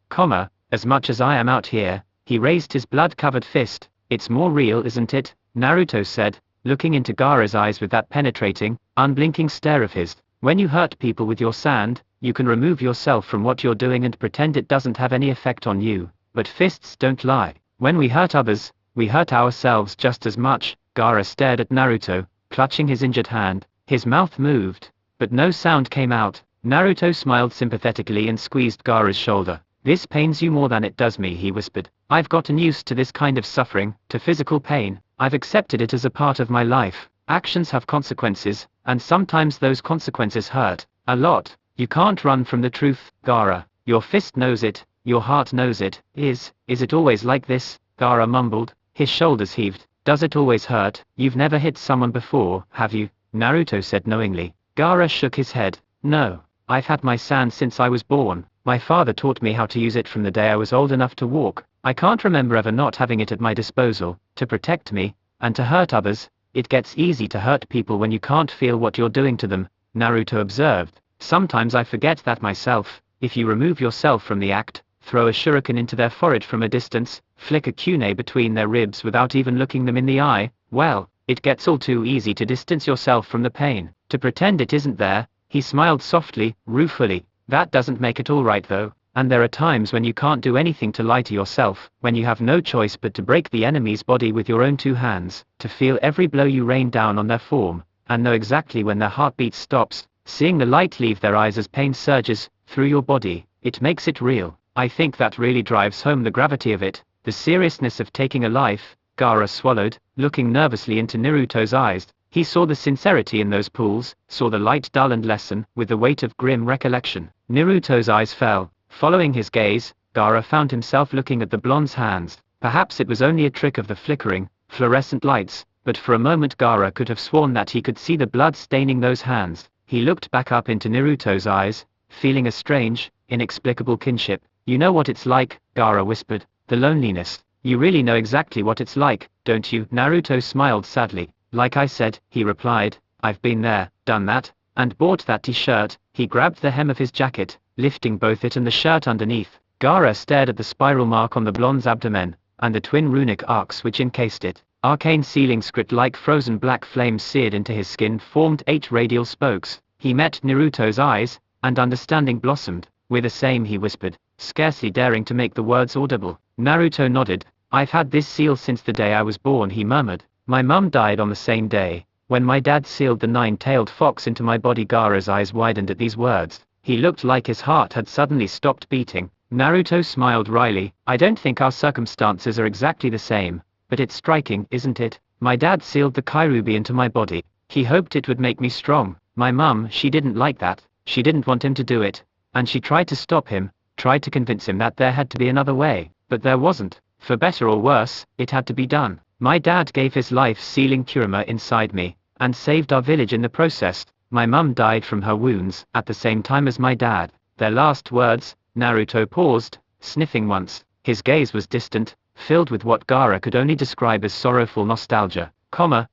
As much as I am out here. He raised his blood-covered fist. It's more real, isn't it? Naruto said, looking into Gaara's eyes with that penetrating, unblinking stare of his. When you hurt people with your sand, you can remove yourself from what you're doing and pretend it doesn't have any effect on you. But fists don't lie. When we hurt others, we hurt ourselves just as much. Gaara stared at Naruto, clutching his injured hand. His mouth moved, but no sound came out. Naruto smiled sympathetically and squeezed Gaara's shoulder. This pains you more than it does me, he whispered. I've gotten used to this kind of suffering, to physical pain. I've accepted it as a part of my life. Actions have consequences, and sometimes those consequences hurt. A lot. You can't run from the truth, Gaara. Your fist knows it, your heart knows it. Is it always like this? Gaara mumbled. His shoulders heaved. Does it always hurt? You've never hit someone before, have you? Naruto said knowingly. Gaara shook his head. No. I've had my sand since I was born. My father taught me how to use it from the day I was old enough to walk. I can't remember ever not having it at my disposal, to protect me, and to hurt others. It gets easy to hurt people when you can't feel what you're doing to them, Naruto observed. Sometimes I forget that myself. If you remove yourself from the act, throw a shuriken into their forehead from a distance, flick a kunai between their ribs without even looking them in the eye, well, it gets all too easy to distance yourself from the pain, to pretend it isn't there. He smiled softly, ruefully. That doesn't make it all right though, and there are times when you can't do anything to lie to yourself, when you have no choice but to break the enemy's body with your own two hands, to feel every blow you rain down on their form, and know exactly when their heartbeat stops, seeing the light leave their eyes as pain surges through your body. It makes it real. I think that really drives home the gravity of it, the seriousness of taking a life. Gaara swallowed, looking nervously into Naruto's eyes. He saw the sincerity in those pools, saw the light dull and lessen, with the weight of grim recollection. Naruto's eyes fell. Following his gaze, Gaara found himself looking at the blonde's hands. Perhaps it was only a trick of the flickering, fluorescent lights, but for a moment Gaara could have sworn that he could see the blood staining those hands. He looked back up into Naruto's eyes, feeling a strange, inexplicable kinship. You know what it's like, Gaara whispered. The loneliness. You really know exactly what it's like, don't you? Naruto smiled sadly. Like I said, he replied, I've been there, done that, and bought that t-shirt. He grabbed the hem of his jacket, lifting both it and the shirt underneath. Gaara stared at the spiral mark on the blonde's abdomen, and the twin runic arcs which encased it. Arcane sealing script like frozen black flames seared into his skin formed 8 radial spokes. He met Naruto's eyes, and understanding blossomed. We're the same, he whispered, scarcely daring to make the words audible. Naruto nodded. I've had this seal since the day I was born, he murmured. My mum died on the same day, when my dad sealed the 9-tailed fox into my body. Gaara's eyes widened at these words. He looked like his heart had suddenly stopped beating. Naruto smiled wryly. I don't think our circumstances are exactly the same, but it's striking, isn't it? My dad sealed the Kairubi into my body. He hoped it would make me strong. My mum, she didn't like that. She didn't want him to do it, and she tried to stop him, tried to convince him that there had to be another way, but there wasn't. For better or worse, it had to be done. My dad gave his life sealing Kurama inside me, and saved our village in the process. My mum died from her wounds at the same time as my dad. Their last words. Naruto paused, sniffing once. His gaze was distant, filled with what Gaara could only describe as sorrowful nostalgia.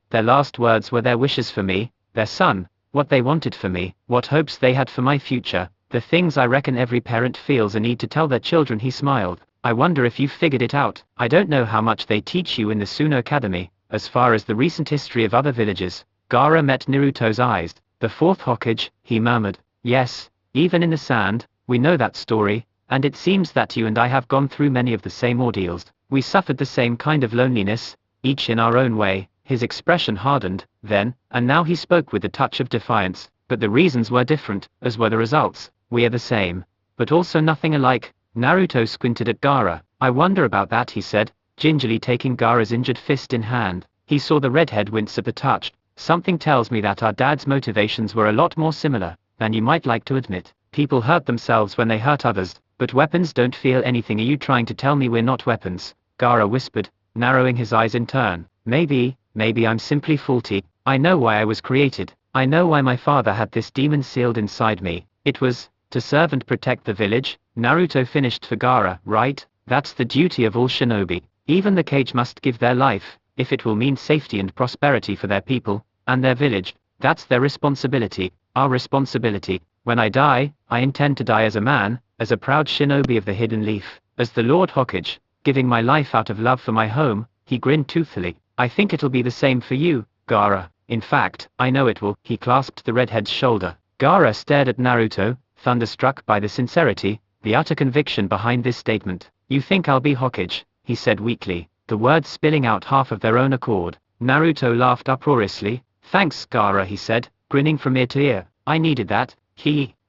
Their last words were their wishes for me, their son, what they wanted for me, what hopes they had for my future, the things I reckon every parent feels a need to tell their children. He smiled. I wonder if you've figured it out. I don't know how much they teach you in the Suno Academy, as far as the recent history of other villages. Gaara met Naruto's eyes. The 4th Hokage, he murmured. Yes, even in the sand, we know that story, and it seems that you and I have gone through many of the same ordeals. We suffered the same kind of loneliness, each in our own way. His expression hardened, then, and now he spoke with a touch of defiance. But the reasons were different, as were the results. We are the same, but also nothing alike. Naruto squinted at Gaara. I wonder about that, he said. gingerly taking Gaara's injured fist in hand. He saw the redhead wince at the touch. Something tells me that our dad's motivations were a lot more similar than you might like to admit. People hurt themselves when they hurt others, but weapons don't feel anything. Are you trying to tell me we're not weapons? Gaara whispered, narrowing his eyes in turn. Maybe I'm simply faulty. I know why I was created. I know why my father had this demon sealed inside me. It was to serve and protect the village. Naruto finished for Gaara, right? That's the duty of all shinobi. Even the cage must give their life, if it will mean safety and prosperity for their people and their village. That's their responsibility, our responsibility. When I die, I intend to die as a man, as a proud shinobi of the Hidden Leaf, as the Lord Hokage, giving my life out of love for my home. He grinned toothfully. I think it'll be the same for you, Gaara. In fact, I know it will. He clasped the redhead's shoulder. Gaara stared at Naruto, thunderstruck by the sincerity, the utter conviction behind this statement. You think I'll be Hokage? He said weakly, the words spilling out half of their own accord. Naruto laughed uproariously. Thanks, Gaara, he said, grinning from ear to ear. I needed that.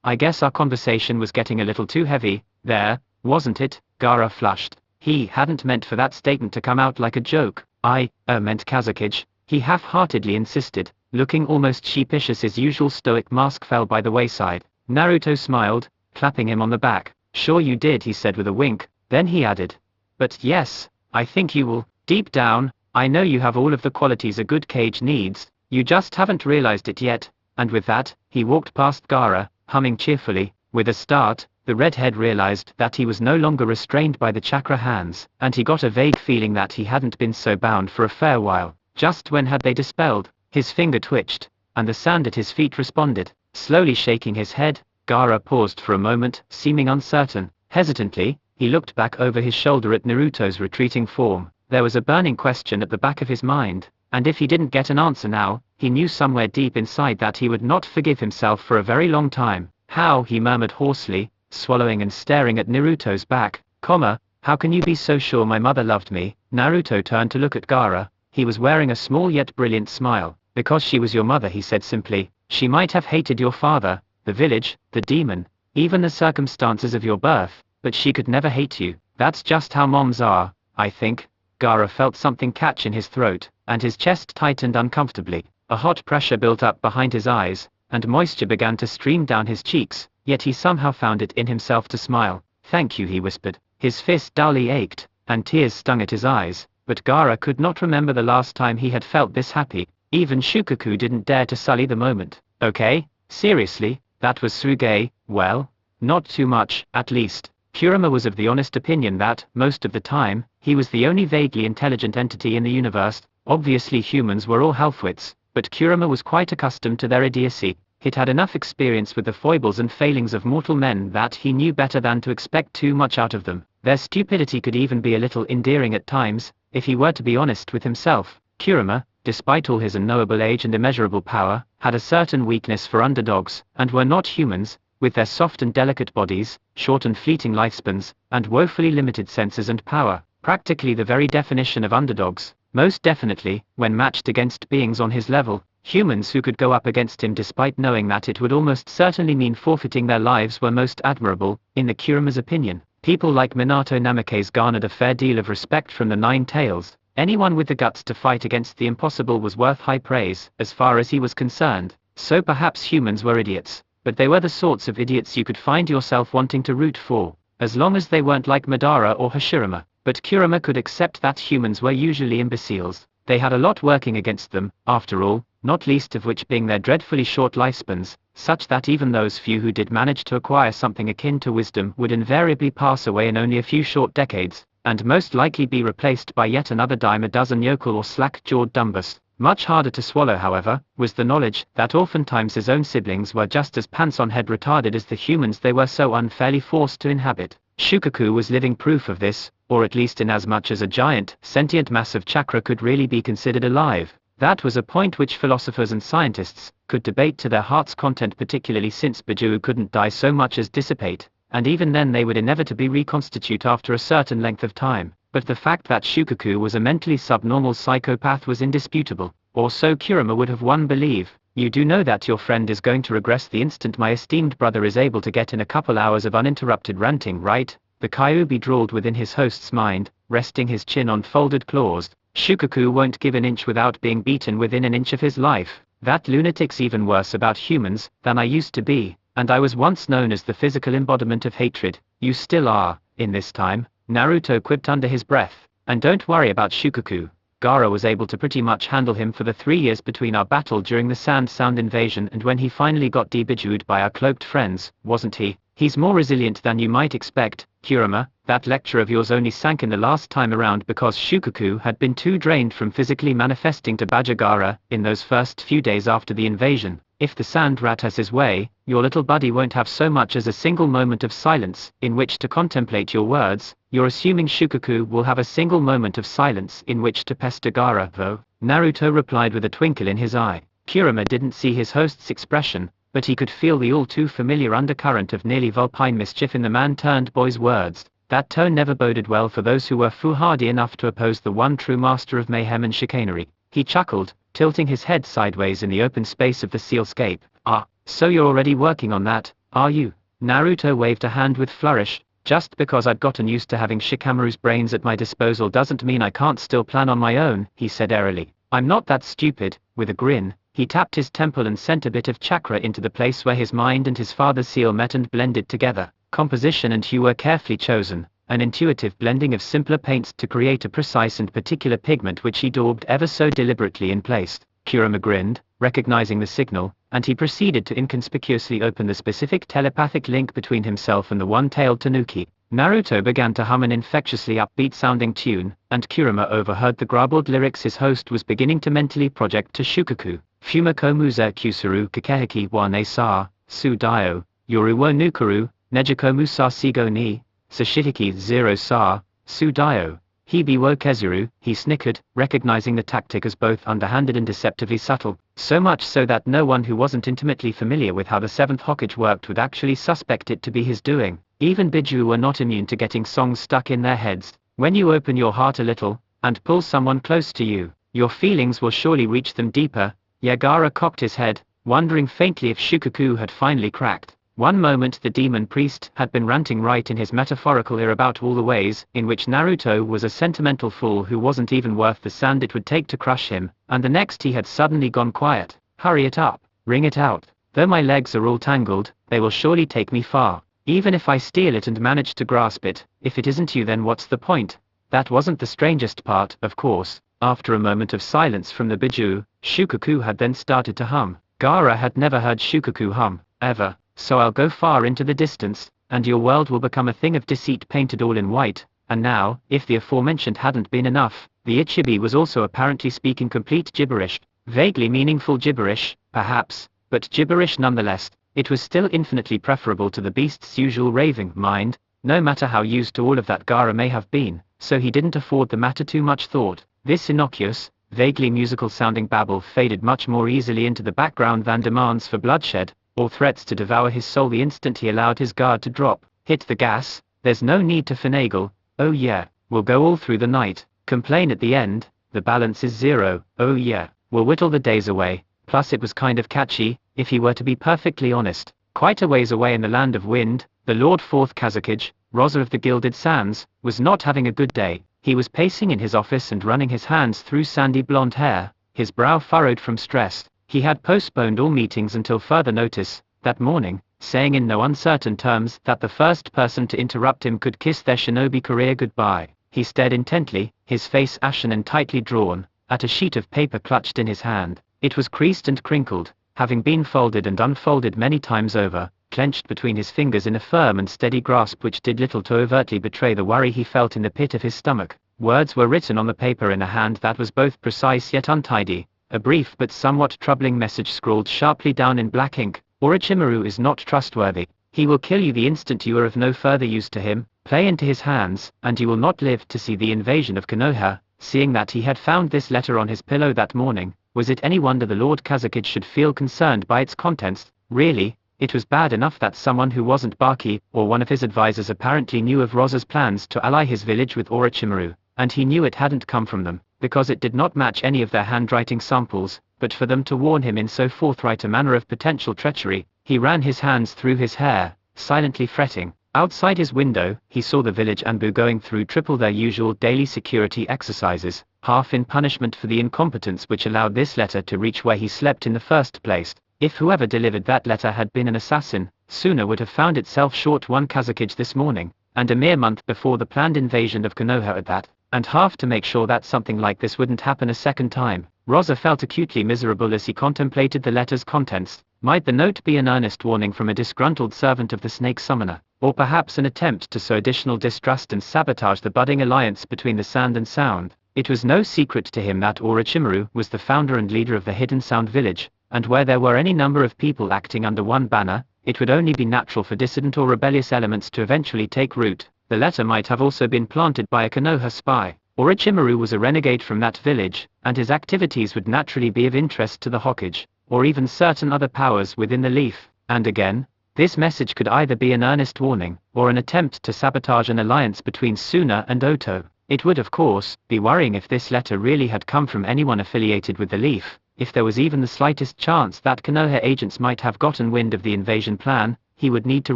I guess our conversation was getting a little too heavy, there, wasn't it? Gaara flushed. He hadn't meant for that statement to come out like a joke. I meant Kazekage, he half-heartedly insisted, looking almost sheepish as his usual stoic mask fell by the wayside. Naruto smiled, clapping him on the back. Sure you did, he said with a wink, then he added. But yes, I think you will. Deep down, I know you have all of the qualities a good cage needs, you just haven't realized it yet. And with that, he walked past Gaara, humming cheerfully. With a start, the redhead realized that he was no longer restrained by the chakra hands, and he got a vague feeling that he hadn't been so bound for a fair while. Just when had they dispelled? His finger twitched, and the sand at his feet responded. Slowly shaking his head, Gaara paused for a moment, seeming uncertain. Hesitantly, he looked back over his shoulder at Naruto's retreating form. There was a burning question at the back of his mind, and if he didn't get an answer now, he knew somewhere deep inside that he would not forgive himself for a very long time. How? He murmured hoarsely, swallowing and staring at Naruto's back. How can you be so sure my mother loved me? Naruto turned to look at Gaara. He was wearing a small yet brilliant smile. Because she was your mother, he said simply. She might have hated your father, the village, the demon, even the circumstances of your birth, but she could never hate you. That's just how moms are, I think. Gaara felt something catch in his throat, and his chest tightened uncomfortably. A hot pressure built up behind his eyes, and moisture began to stream down his cheeks, yet he somehow found it in himself to smile. Thank you, he whispered. His fist dully ached, and tears stung at his eyes, but Gaara could not remember the last time he had felt this happy. Even Shukaku didn't dare to sully the moment. Okay, seriously, that was Tsuge. Well, not too much, at least. Kurama was of the honest opinion that, most of the time, he was the only vaguely intelligent entity in the universe. Obviously humans were all halfwits, but Kurama was quite accustomed to their idiocy. He'd had enough experience with the foibles and failings of mortal men that he knew better than to expect too much out of them. Their stupidity could even be a little endearing at times, if he were to be honest with himself. Kurama, despite all his unknowable age and immeasurable power, had a certain weakness for underdogs, and were not humans, with their soft and delicate bodies, short and fleeting lifespans, and woefully limited senses and power, practically the very definition of underdogs. Most definitely, when matched against beings on his level, humans who could go up against him despite knowing that it would almost certainly mean forfeiting their lives were most admirable, in the Kurama's opinion. People like Minato Namikaze garnered a fair deal of respect from the Nine Tails. Anyone with the guts to fight against the impossible was worth high praise, as far as he was concerned. So perhaps humans were idiots, but they were the sorts of idiots you could find yourself wanting to root for, as long as they weren't like Madara or Hashirama. But Kurama could accept that humans were usually imbeciles. They had a lot working against them, after all, not least of which being their dreadfully short lifespans, such that even those few who did manage to acquire something akin to wisdom would invariably pass away in only a few short decades, and most likely be replaced by yet another dime a dozen yokel or slack-jawed dumbus. Much harder to swallow, however, was the knowledge that oftentimes his own siblings were just as pants-on-head retarded as the humans they were so unfairly forced to inhabit. Shukaku was living proof of this, or at least inasmuch as a giant, sentient mass of chakra could really be considered alive. That was a point which philosophers and scientists could debate to their heart's content, particularly since Bujuu couldn't die so much as dissipate, and even then they would inevitably reconstitute after a certain length of time. But the fact that Shukaku was a mentally subnormal psychopath was indisputable, or so Kurama would have one believe. You do know that your friend is going to regress the instant my esteemed brother is able to get in a couple hours of uninterrupted ranting, right? The Kyuubi drawled within his host's mind, resting his chin on folded claws. Shukaku won't give an inch without being beaten within an inch of his life. That lunatic's even worse about humans than I used to be, and I was once known as the physical embodiment of hatred. You still are, in this time, Naruto quipped under his breath. And don't worry about Shukaku. Gaara was able to pretty much handle him for the 3 years between our battle during the Sand Sound invasion and when he finally got debejewed by our cloaked friends, wasn't he? He's more resilient than you might expect, Kurama. That lecture of yours only sank in the last time around because Shukaku had been too drained from physically manifesting to badger Gaara in those first few days after the invasion. If the sand rat has his way, your little buddy won't have so much as a single moment of silence in which to contemplate your words. You're assuming Shukaku will have a single moment of silence in which to pester Gaara, though? Naruto replied with a twinkle in his eye. Kurama didn't see his host's expression, but he could feel the all-too-familiar undercurrent of nearly vulpine mischief in the man-turned-boy's words. That tone never boded well for those who were foolhardy enough to oppose the one true master of mayhem and chicanery. He chuckled, tilting his head sideways in the open space of the sealscape. Ah, so you're already working on that, are you? Naruto waved a hand with flourish. Just because I've gotten used to having Shikamaru's brains at my disposal doesn't mean I can't still plan on my own, he said airily. I'm not that stupid. With a grin, he tapped his temple and sent a bit of chakra into the place where his mind and his father's seal met and blended together. Composition and hue were carefully chosen, an intuitive blending of simpler paints to create a precise and particular pigment which he daubed ever so deliberately in place. Kurama grinned, recognizing the signal, and he proceeded to inconspicuously open the specific telepathic link between himself and the one-tailed tanuki. Naruto began to hum an infectiously upbeat-sounding tune, and Kurama overheard the garbled lyrics his host was beginning to mentally project to Shukaku. Fumiko muze kusuru kakehiki wa ne sa, su dio, yoru wo nukuru, nejiko musa sigo ni, sashitiki 0 sa, su dio. Hibi wo kezuru, he snickered, recognizing the tactic as both underhanded and deceptively subtle, so much so that no one who wasn't intimately familiar with how the 7th Hokage worked would actually suspect it to be his doing. Even Biju were not immune to getting songs stuck in their heads. When you open your heart a little, and pull someone close to you, your feelings will surely reach them deeper. Gaara cocked his head, wondering faintly if Shukaku had finally cracked. One moment the demon priest had been ranting right in his metaphorical ear about all the ways in which Naruto was a sentimental fool who wasn't even worth the sand it would take to crush him, and the next he had suddenly gone quiet. Hurry it up, ring it out. Though my legs are all tangled, they will surely take me far. Even if I steal it and manage to grasp it, if it isn't you then what's the point? That wasn't the strangest part, of course. After a moment of silence from the Biju, Shukaku had then started to hum. Gaara had never heard Shukaku hum, ever. So I'll go far into the distance, and your world will become a thing of deceit painted all in white. And now, if the aforementioned hadn't been enough, the Ichibi was also apparently speaking complete gibberish. Vaguely meaningful gibberish, perhaps, but gibberish nonetheless. It was still infinitely preferable to the beast's usual raving mind, no matter how used to all of that Gaara may have been, so he didn't afford the matter too much thought. This innocuous, vaguely musical-sounding babble faded much more easily into the background than demands for bloodshed, or threats to devour his soul the instant he allowed his guard to drop. Hit the gas, there's no need to finagle. Oh yeah, we'll go all through the night. Complain at the end, the balance is 0. Oh yeah, we'll whittle the days away. Plus it was kind of catchy, if he were to be perfectly honest. Quite a ways away in the land of wind, the Lord Fourth Kazekage, Rosa of the Gilded Sands, was not having a good day. He was pacing in his office and running his hands through sandy blonde hair, his brow furrowed from stress. He had postponed all meetings until further notice, that morning, saying in no uncertain terms that the first person to interrupt him could kiss their shinobi career goodbye. He stared intently, his face ashen and tightly drawn, at a sheet of paper clutched in his hand. It was creased and crinkled, having been folded and unfolded many times over, clenched between his fingers in a firm and steady grasp which did little to overtly betray the worry he felt in the pit of his stomach. Words were written on the paper in a hand that was both precise yet untidy. A brief but somewhat troubling message scrawled sharply down in black ink. Orochimaru is not trustworthy. He will kill you the instant you are of no further use to him. Play into his hands, and you will not live to see the invasion of Konoha. Seeing that he had found this letter on his pillow that morning, was it any wonder the Lord Kazekage should feel concerned by its contents? Really, it was bad enough that someone who wasn't Baki, or one of his advisors apparently knew of Rosa's plans to ally his village with Orochimaru, and he knew it hadn't come from them, because it did not match any of their handwriting samples, but for them to warn him in so forthright a manner of potential treachery. He ran his hands through his hair, silently fretting. Outside his window, he saw the village Anbu going through triple their usual daily security exercises, half in punishment for the incompetence which allowed this letter to reach where he slept in the first place. If whoever delivered that letter had been an assassin, Suna would have found itself short one Kazekage this morning, and a mere month before the planned invasion of Konoha at that, and half to make sure that something like this wouldn't happen a second time. Rosa felt acutely miserable as he contemplated the letter's contents. Might the note be an earnest warning from a disgruntled servant of the Snake Summoner, or perhaps an attempt to sow additional distrust and sabotage the budding alliance between the Sand and Sound? It was no secret to him that Orochimaru was the founder and leader of the Hidden Sound village, and where there were any number of people acting under one banner, it would only be natural for dissident or rebellious elements to eventually take root. The letter might have also been planted by a Konoha spy. Orochimaru was a renegade from that village, and his activities would naturally be of interest to the Hokage, or even certain other powers within the Leaf. And again, this message could either be an earnest warning, or an attempt to sabotage an alliance between Suna and Oto. It would of course be worrying if this letter really had come from anyone affiliated with the Leaf. If there was even the slightest chance that Konoha agents might have gotten wind of the invasion plan, he would need to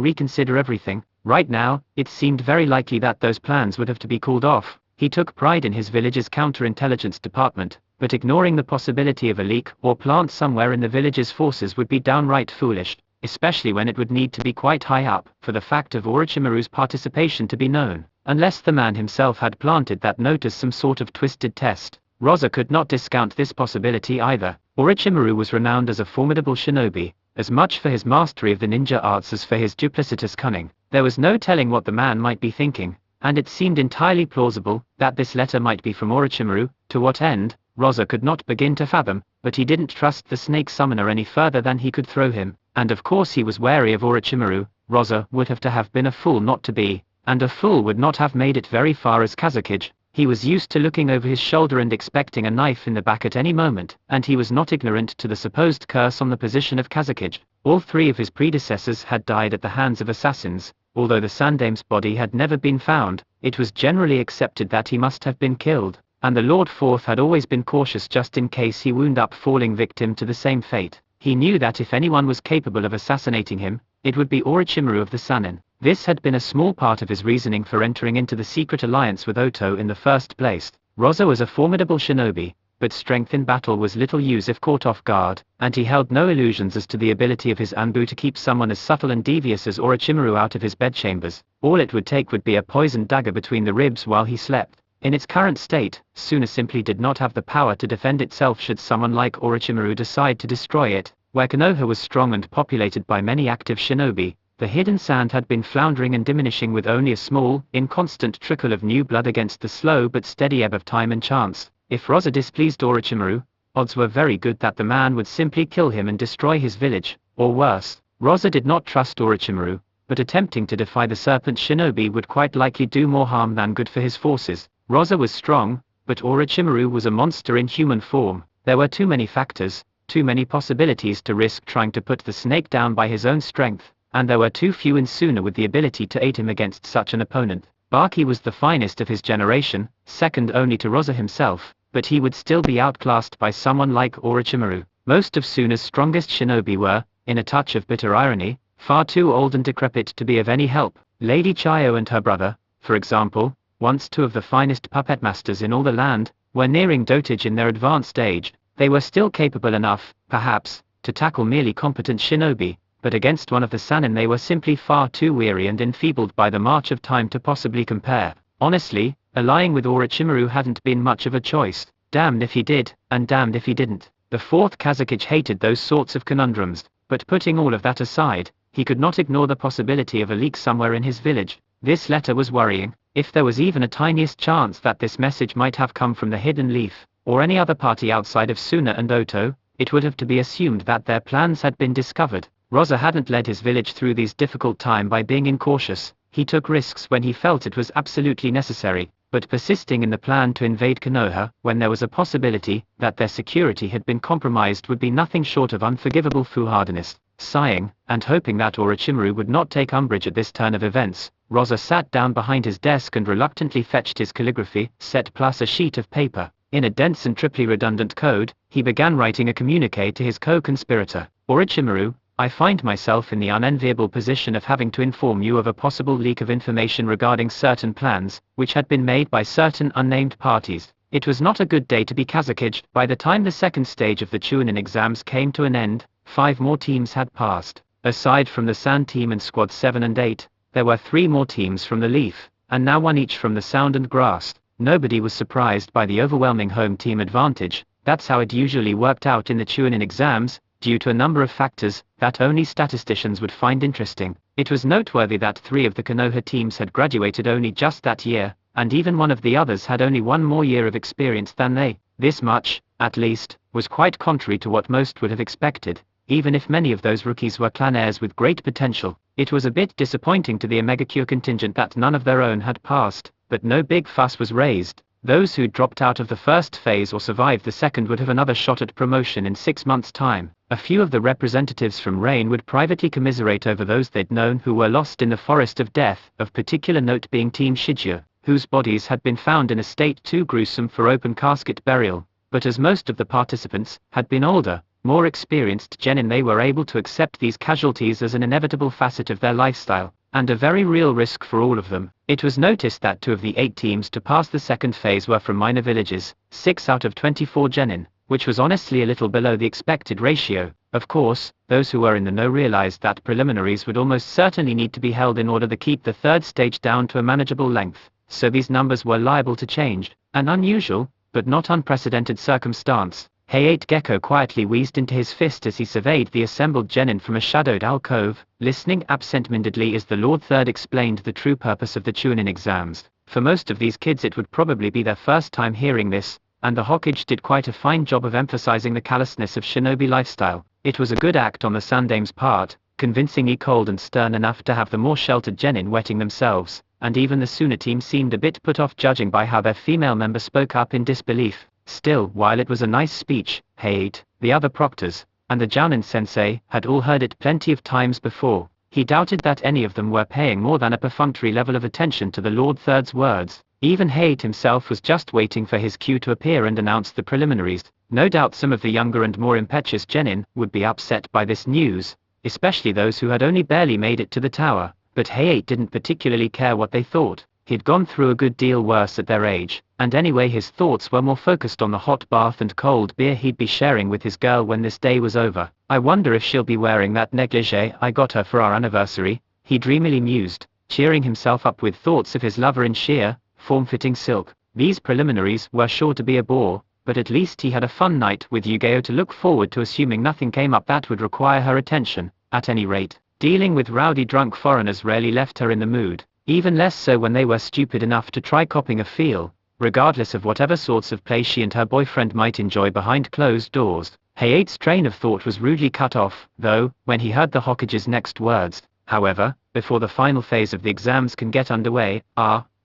reconsider everything. Right now, it seemed very likely that those plans would have to be called off. He took pride in his village's counterintelligence department, but ignoring the possibility of a leak or plant somewhere in the village's forces would be downright foolish, especially when it would need to be quite high up for the fact of Orochimaru's participation to be known, unless the man himself had planted that note as some sort of twisted test. Rosa could not discount this possibility either. Orochimaru was renowned as a formidable shinobi, as much for his mastery of the ninja arts as for his duplicitous cunning. There was no telling what the man might be thinking, and it seemed entirely plausible that this letter might be from Orochimaru. To what end, Rosa could not begin to fathom, but he didn't trust the Snake Summoner any further than he could throw him, and of course he was wary of Orochimaru. Rosa would have to have been a fool not to be, and a fool would not have made it very far as Kazekage. He was used to looking over his shoulder and expecting a knife in the back at any moment, and he was not ignorant to the supposed curse on the position of Kazekage. All three of his predecessors had died at the hands of assassins. Although the Sandame's body had never been found, it was generally accepted that he must have been killed, and the Lord Fourth had always been cautious just in case he wound up falling victim to the same fate. He knew that if anyone was capable of assassinating him, it would be Orochimaru of the Sannin. This had been a small part of his reasoning for entering into the secret alliance with Oto in the first place. Rosa was a formidable shinobi, but strength in battle was little use if caught off guard, and he held no illusions as to the ability of his Anbu to keep someone as subtle and devious as Orochimaru out of his bedchambers. All it would take would be a poisoned dagger between the ribs while he slept. In its current state, Suna simply did not have the power to defend itself should someone like Orochimaru decide to destroy it. Where Konoha was strong and populated by many active shinobi, the Hidden Sand had been floundering and diminishing with only a small, inconstant trickle of new blood against the slow but steady ebb of time and chance. If Rosa displeased Orochimaru, odds were very good that the man would simply kill him and destroy his village, or worse. Rosa did not trust Orochimaru, but attempting to defy the Serpent Shinobi would quite likely do more harm than good for his forces. Rosa was strong, but Orochimaru was a monster in human form. There were too many factors, too many possibilities to risk trying to put the snake down by his own strength, and there were too few in Suna with the ability to aid him against such an opponent. Baki was the finest of his generation, second only to Rosa himself, but he would still be outclassed by someone like Orochimaru. Most of Suna's strongest shinobi were, in a touch of bitter irony, far too old and decrepit to be of any help. Lady Chayo and her brother, for example, once two of the finest puppet masters in all the land, were nearing dotage in their advanced age. They were still capable enough, perhaps, to tackle merely competent shinobi, but against one of the Sannin they were simply far too weary and enfeebled by the march of time to possibly compare. Honestly, allying with Orochimaru hadn't been much of a choice. Damned if he did, and damned if he didn't. The fourth Kazekage hated those sorts of conundrums, but putting all of that aside, he could not ignore the possibility of a leak somewhere in his village. This letter was worrying. If there was even a tiniest chance that this message might have come from the Hidden Leaf, or any other party outside of Suna and Oto, it would have to be assumed that their plans had been discovered. Rosa hadn't led his village through these difficult times by being incautious. He took risks when he felt it was absolutely necessary, but persisting in the plan to invade Konoha, when there was a possibility that their security had been compromised, would be nothing short of unforgivable foolhardiness. Sighing, and hoping that Orochimaru would not take umbrage at this turn of events, Rosa sat down behind his desk and reluctantly fetched his calligraphy set plus a sheet of paper. In a dense and triply redundant code, he began writing a communique to his co-conspirator. Orochimaru, I find myself in the unenviable position of having to inform you of a possible leak of information regarding certain plans, which had been made by certain unnamed parties. It was not a good day to be Kazekage. By the time the second stage of the Chunin exams came to an end, 5 more teams had passed. Aside from the Sand team and Squad 7 and 8, there were 3 more teams from the Leaf, and now 1 each from the Sound and Grass. Nobody was surprised by the overwhelming home team advantage. That's how it usually worked out in the Chunin exams, due to a number of factors that only statisticians would find interesting. It was noteworthy that 3 of the Konoha teams had graduated only just that year, and even one of the others had only 1 more year of experience than they. This much, at least, was quite contrary to what most would have expected, even if many of those rookies were clan heirs with great potential. It was a bit disappointing to the Omega Q contingent that none of their own had passed, but no big fuss was raised. Those who dropped out of the first phase or survived the second would have another shot at promotion in 6 months' time. A few of the representatives from Rain would privately commiserate over those they'd known who were lost in the forest of death, of particular note being Team Shijia, whose bodies had been found in a state too gruesome for open casket burial. But as most of the participants had been older, more experienced genin, they were able to accept these casualties as an inevitable facet of their lifestyle, and a very real risk for all of them. It was noticed that 2 of the 8 teams to pass the second phase were from minor villages, 6 out of 24 genin, which was honestly a little below the expected ratio. Of course, those who were in the know realized that preliminaries would almost certainly need to be held in order to keep the third stage down to a manageable length, so these numbers were liable to change. An unusual, but not unprecedented circumstance. Hey-8 Gecko quietly wheezed into his fist as he surveyed the assembled genin from a shadowed alcove, listening absent-mindedly as the Lord Third explained the true purpose of the Chunin exams. For most of these kids it would probably be their first time hearing this, and the Hokage did quite a fine job of emphasizing the callousness of shinobi lifestyle. It was a good act on the Sandame's part, convincingly cold and stern enough to have the more sheltered genin wetting themselves, and even the Suna team seemed a bit put off judging by how their female member spoke up in disbelief. Still, while it was a nice speech, Hey-8, the other proctors, and the Jounin sensei had all heard it plenty of times before. He doubted that any of them were paying more than a perfunctory level of attention to the Lord Third's words. Even Hey-8 himself was just waiting for his cue to appear and announce the preliminaries. No doubt some of the younger and more impetuous genin would be upset by this news, especially those who had only barely made it to the tower, but Hey-8 didn't particularly care what they thought. He'd gone through a good deal worse at their age, and anyway his thoughts were more focused on the hot bath and cold beer he'd be sharing with his girl when this day was over. I wonder if she'll be wearing that negligee I got her for our anniversary, he dreamily mused, cheering himself up with thoughts of his lover in sheer, form-fitting silk. These preliminaries were sure to be a bore, but at least he had a fun night with Yu-Gi-Oh to look forward to, assuming nothing came up that would require her attention. At any rate, dealing with rowdy drunk foreigners rarely left her in the mood. Even less so when they were stupid enough to try copping a feel, regardless of whatever sorts of play she and her boyfriend might enjoy behind closed doors. Hey-8's train of thought was rudely cut off, though, when he heard the Hokage's next words. However, before the final phase of the exams can get underway,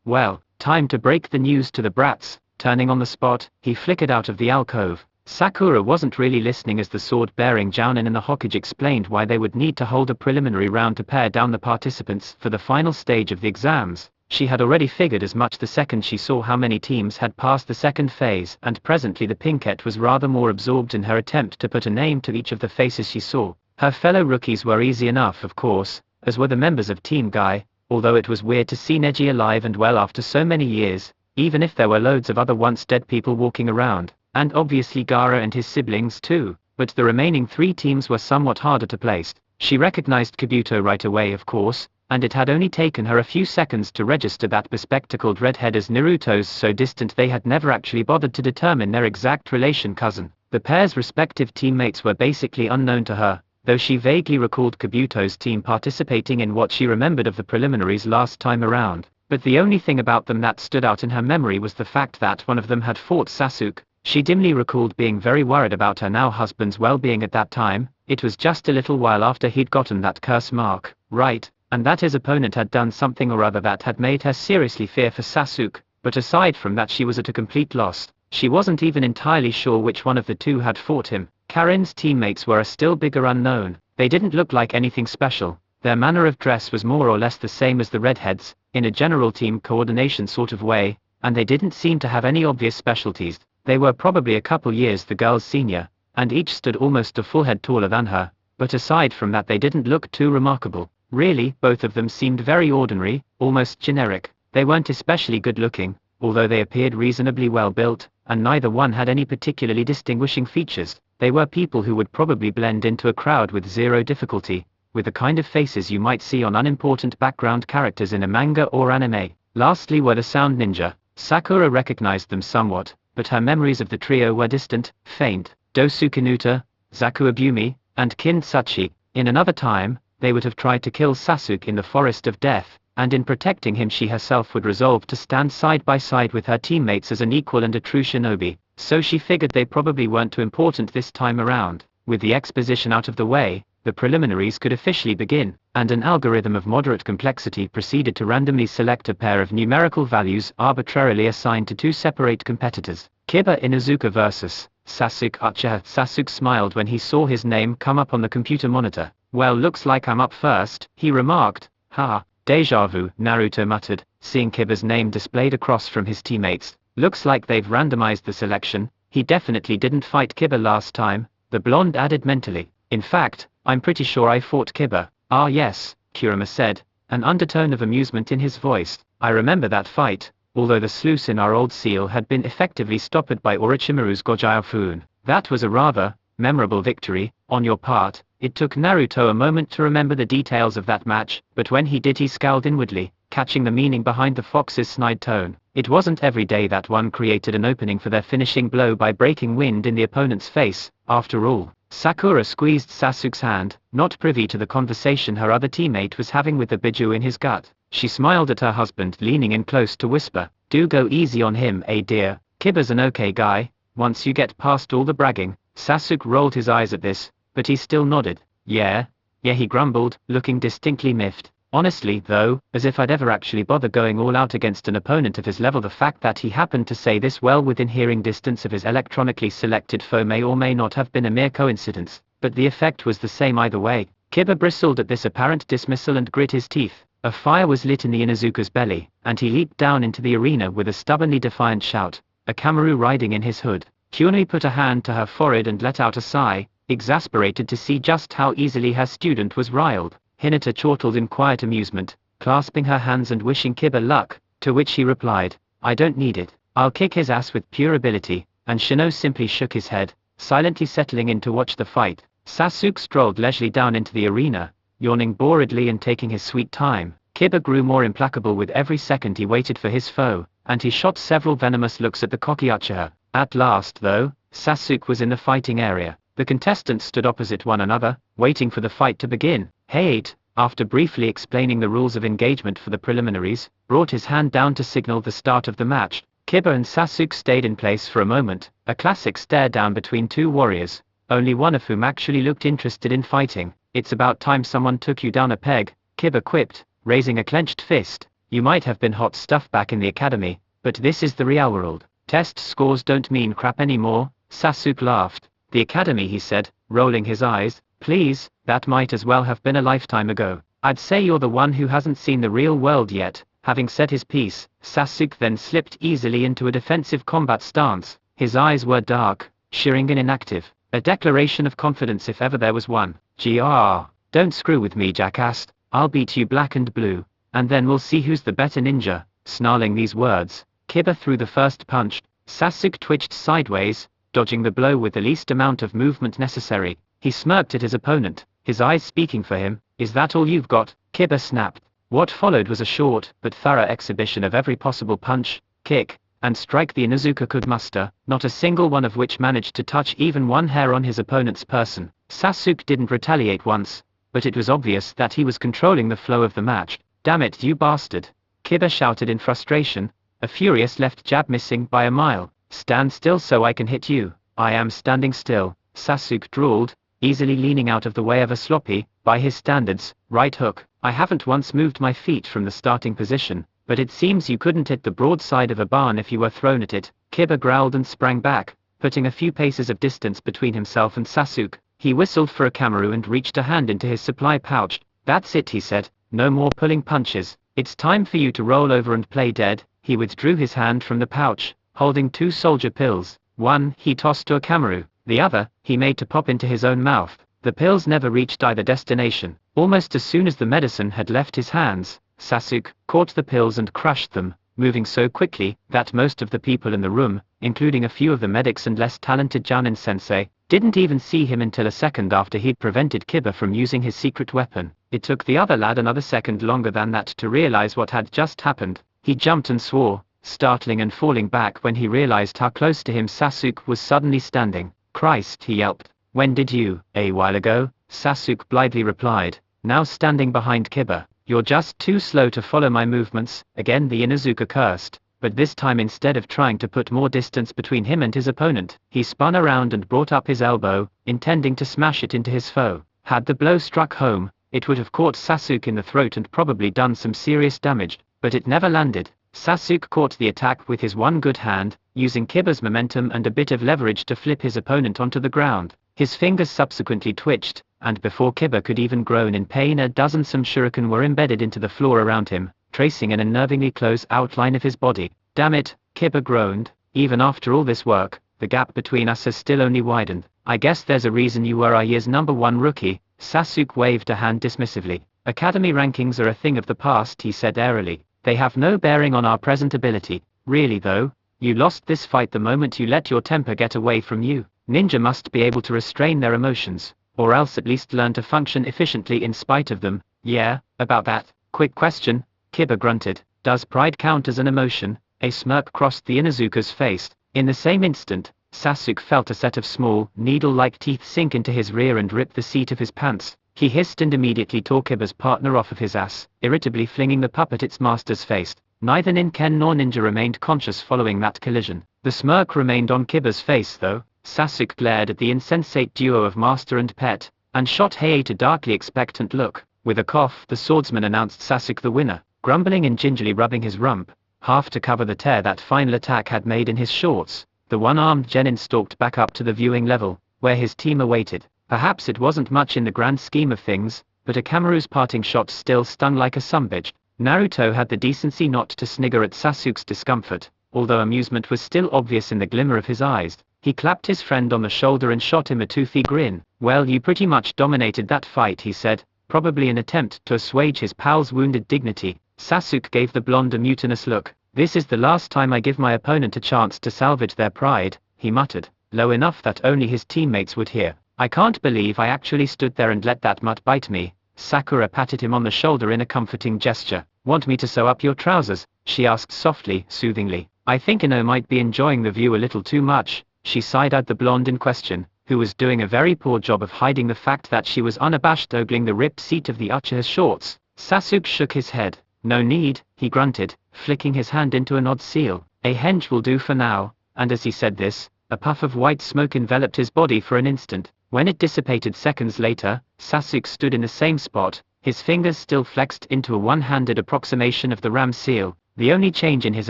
well, time to break the news to the brats. Turning on the spot, he flickered out of the alcove. Sakura wasn't really listening as the sword-bearing Jounin and the Hokage explained why they would need to hold a preliminary round to pare down the participants for the final stage of the exams. She had already figured as much the second she saw how many teams had passed the second phase, and presently the Pinkette was rather more absorbed in her attempt to put a name to each of the faces she saw. Her fellow rookies were easy enough, of course, as were the members of Team Guy, although it was weird to see Neji alive and well after so many years, even if there were loads of other once dead people walking around. And obviously Gaara and his siblings too, but the remaining 3 teams were somewhat harder to place. She recognized Kabuto right away, of course, and it had only taken her a few seconds to register that bespectacled redhead as Naruto's so distant they had never actually bothered to determine their exact relation cousin. The pair's respective teammates were basically unknown to her, though she vaguely recalled Kabuto's team participating in what she remembered of the preliminaries last time around. But the only thing about them that stood out in her memory was the fact that one of them had fought Sasuke. She dimly recalled being very worried about her now husband's well-being at that time. It was just a little while after he'd gotten that curse mark, right, and that his opponent had done something or other that had made her seriously fear for Sasuke, but aside from that she was at a complete loss. She wasn't even entirely sure which one of the 2 had fought him. Karin's teammates were a still bigger unknown. They didn't look like anything special. Their manner of dress was more or less the same as the redheads, in a general team coordination sort of way, and they didn't seem to have any obvious specialties. They were probably a couple years the girl's senior, and each stood almost a full head taller than her, but aside from that they didn't look too remarkable. Really, both of them seemed very ordinary, almost generic. They weren't especially good looking, although they appeared reasonably well built, and neither one had any particularly distinguishing features. They were people who would probably blend into a crowd with zero difficulty, with the kind of faces you might see on unimportant background characters in a manga or anime. Lastly were the sound ninja. Sakura recognized them somewhat, but her memories of the trio were distant, faint. Dosukinuta, Zakuabumi, and Kin Sachi. In another time, they would have tried to kill Sasuke in the Forest of Death, and in protecting him she herself would resolve to stand side by side with her teammates as an equal and a true shinobi, so she figured they probably weren't too important this time around. With the exposition out of the way, the preliminaries could officially begin, and an algorithm of moderate complexity proceeded to randomly select a pair of numerical values arbitrarily assigned to two separate competitors. Kiba Inuzuka vs. Sasuke Uchiha. Sasuke smiled when he saw his name come up on the computer monitor. Well, looks like I'm up first, he remarked. Ha, deja vu, Naruto muttered, seeing Kiba's name displayed across from his teammates. Looks like they've randomized the selection. He definitely didn't fight Kiba last time, the blonde added mentally. In fact, I'm pretty sure I fought Kiba. Ah yes, Kurama said, an undertone of amusement in his voice. I remember that fight, although the sluice in our old seal had been effectively stopped by Orochimaru's Gojiao-fun. That was a rather memorable victory on your part. It took Naruto a moment to remember the details of that match, but when he did he scowled inwardly, catching the meaning behind the fox's snide tone. It wasn't every day that one created an opening for their finishing blow by breaking wind in the opponent's face, after all. Sakura squeezed Sasuke's hand, not privy to the conversation her other teammate was having with the biju in his gut. She smiled at her husband, leaning in close to whisper, "Do go easy on him, dear. Kiba's an okay guy, once you get past all the bragging." Sasuke rolled his eyes at this, but he still nodded. Yeah, he grumbled, looking distinctly miffed. Honestly, though, as if I'd ever actually bother going all out against an opponent of his level. The fact that he happened to say this well within hearing distance of his electronically selected foe may or may not have been a mere coincidence, but the effect was the same either way. Kiba bristled at this apparent dismissal and grit his teeth. A fire was lit in the Inuzuka's belly, and he leaped down into the arena with a stubbornly defiant shout, a Kamaru riding in his hood. Kyunei put a hand to her forehead and let out a sigh, exasperated to see just how easily her student was riled. Hinata chortled in quiet amusement, clasping her hands and wishing Kiba luck, to which he replied, "I don't need it. I'll kick his ass with pure ability," and Shino simply shook his head, silently settling in to watch the fight. Sasuke strolled leisurely down into the arena, yawning boredly and taking his sweet time. Kiba grew more implacable with every second he waited for his foe, and he shot several venomous looks at the cocky Uchiha. At last, though, Sasuke was in the fighting area. The contestants stood opposite one another, waiting for the fight to begin. Height, after briefly explaining the rules of engagement for the preliminaries, brought his hand down to signal the start of the match. Kiba and Sasuke stayed in place for a moment, a classic stare down between two warriors, only one of whom actually looked interested in fighting. "It's about time someone took you down a peg," Kiba quipped, raising a clenched fist. "You might have been hot stuff back in the academy, but this is the real world. Test scores don't mean crap anymore." Sasuke laughed. "The academy," he said, rolling his eyes. "Please, that might as well have been a lifetime ago. I'd say you're the one who hasn't seen the real world yet." Having said his piece, Sasuke then slipped easily into a defensive combat stance. His eyes were dark, shearing and inactive, a declaration of confidence if ever there was one. "Gr. Don't screw with me, jackass. I'll beat you black and blue, and then we'll see who's the better ninja." Snarling these words, Kiba threw the first punch. Sasuke twitched sideways, dodging the blow with the least amount of movement necessary. He smirked at his opponent, his eyes speaking for him. "Is that all you've got?" Kiba snapped. What followed was a short, but thorough exhibition of every possible punch, kick, and strike the Inuzuka could muster, not a single one of which managed to touch even one hair on his opponent's person. Sasuke didn't retaliate once, but it was obvious that he was controlling the flow of the match. "Damn it, you bastard!" Kiba shouted in frustration, a furious left jab missing by a mile. "Stand still so I can hit you." "I am standing still," Sasuke drawled, easily leaning out of the way of a sloppy, by his standards, right hook. "I haven't once moved my feet from the starting position, but it seems you couldn't hit the broad side of a barn if you were thrown at it." Kiba growled and sprang back, putting a few paces of distance between himself and Sasuke. He whistled for a Kamaru and reached a hand into his supply pouch. "That's it," he said, "no more pulling punches. It's time for you to roll over and play dead." He withdrew his hand from the pouch, holding two soldier pills. One he tossed to a Kamaru, the other he made to pop into his own mouth. The pills never reached either destination. Almost as soon as the medicine had left his hands, Sasuke caught the pills and crushed them, moving so quickly that most of the people in the room, including a few of the medics and less talented Chunin sensei, didn't even see him until a second after he'd prevented Kiba from using his secret weapon. It took the other lad another second longer than that to realize what had just happened. He jumped and swore, startling and falling back when he realized how close to him Sasuke was suddenly standing. "Christ," he yelped. "When did you?" "A while ago," Sasuke blithely replied, now standing behind Kiba. "You're just too slow to follow my movements." Again the Inuzuka cursed, but this time instead of trying to put more distance between him and his opponent, he spun around and brought up his elbow, intending to smash it into his foe. Had the blow struck home, it would have caught Sasuke in the throat and probably done some serious damage, but it never landed. Sasuke caught the attack with his one good hand, using Kiba's momentum and a bit of leverage to flip his opponent onto the ground. His fingers subsequently twitched, and before Kiba could even groan in pain, a dozen shuriken were embedded into the floor around him, tracing an unnervingly close outline of his body. "Damn it," Kiba groaned. "Even after all this work, the gap between us has still only widened. I guess there's a reason you were our year's #1 rookie." Sasuke waved a hand dismissively. "Academy rankings are a thing of the past," he said airily. "They have no bearing on our present ability." "Really though? You lost this fight the moment you let your temper get away from you. Ninja must be able to restrain their emotions, or else at least learn to function efficiently in spite of them." "Yeah, about that." "Quick question," Kiba grunted. "Does pride count as an emotion?" A smirk crossed the Inuzuka's face. In the same instant, Sasuke felt a set of small, needle-like teeth sink into his rear and rip the seat of his pants. He hissed and immediately tore Kiba's partner off of his ass, irritably flinging the pup at its master's face. Neither Ninken nor Ninja remained conscious following that collision. The smirk remained on Kiba's face though. Sasuke glared at the insensate duo of master and pet, and shot Heiei a darkly expectant look. With a cough, the swordsman announced Sasuke the winner, grumbling and gingerly rubbing his rump, half to cover the tear that final attack had made in his shorts. The one-armed genin stalked back up to the viewing level, where his team awaited. Perhaps it wasn't much in the grand scheme of things, but Akamaru's parting shot still stung like a sumbitch. Naruto had the decency not to snigger at Sasuke's discomfort, although amusement was still obvious in the glimmer of his eyes. He clapped his friend on the shoulder and shot him a toothy grin. "Well, you pretty much dominated that fight," he said, probably an attempt to assuage his pal's wounded dignity. Sasuke gave the blonde a mutinous look. "This is the last time I give my opponent a chance to salvage their pride," he muttered, low enough that only his teammates would hear. "I can't believe I actually stood there and let that mutt bite me." Sakura patted him on the shoulder in a comforting gesture. "Want me to sew up your trousers?" she asked softly, soothingly. "I think Ino might be enjoying the view a little too much." She side-eyed the blonde in question, who was doing a very poor job of hiding the fact that she was unabashed ogling the ripped seat of the Uchiha's shorts. Sasuke shook his head. "No need," he grunted, flicking his hand into an odd seal. "A henge will do for now," and as he said this, a puff of white smoke enveloped his body for an instant. When it dissipated seconds later, Sasuke stood in the same spot, his fingers still flexed into a one-handed approximation of the ram seal. The only change in his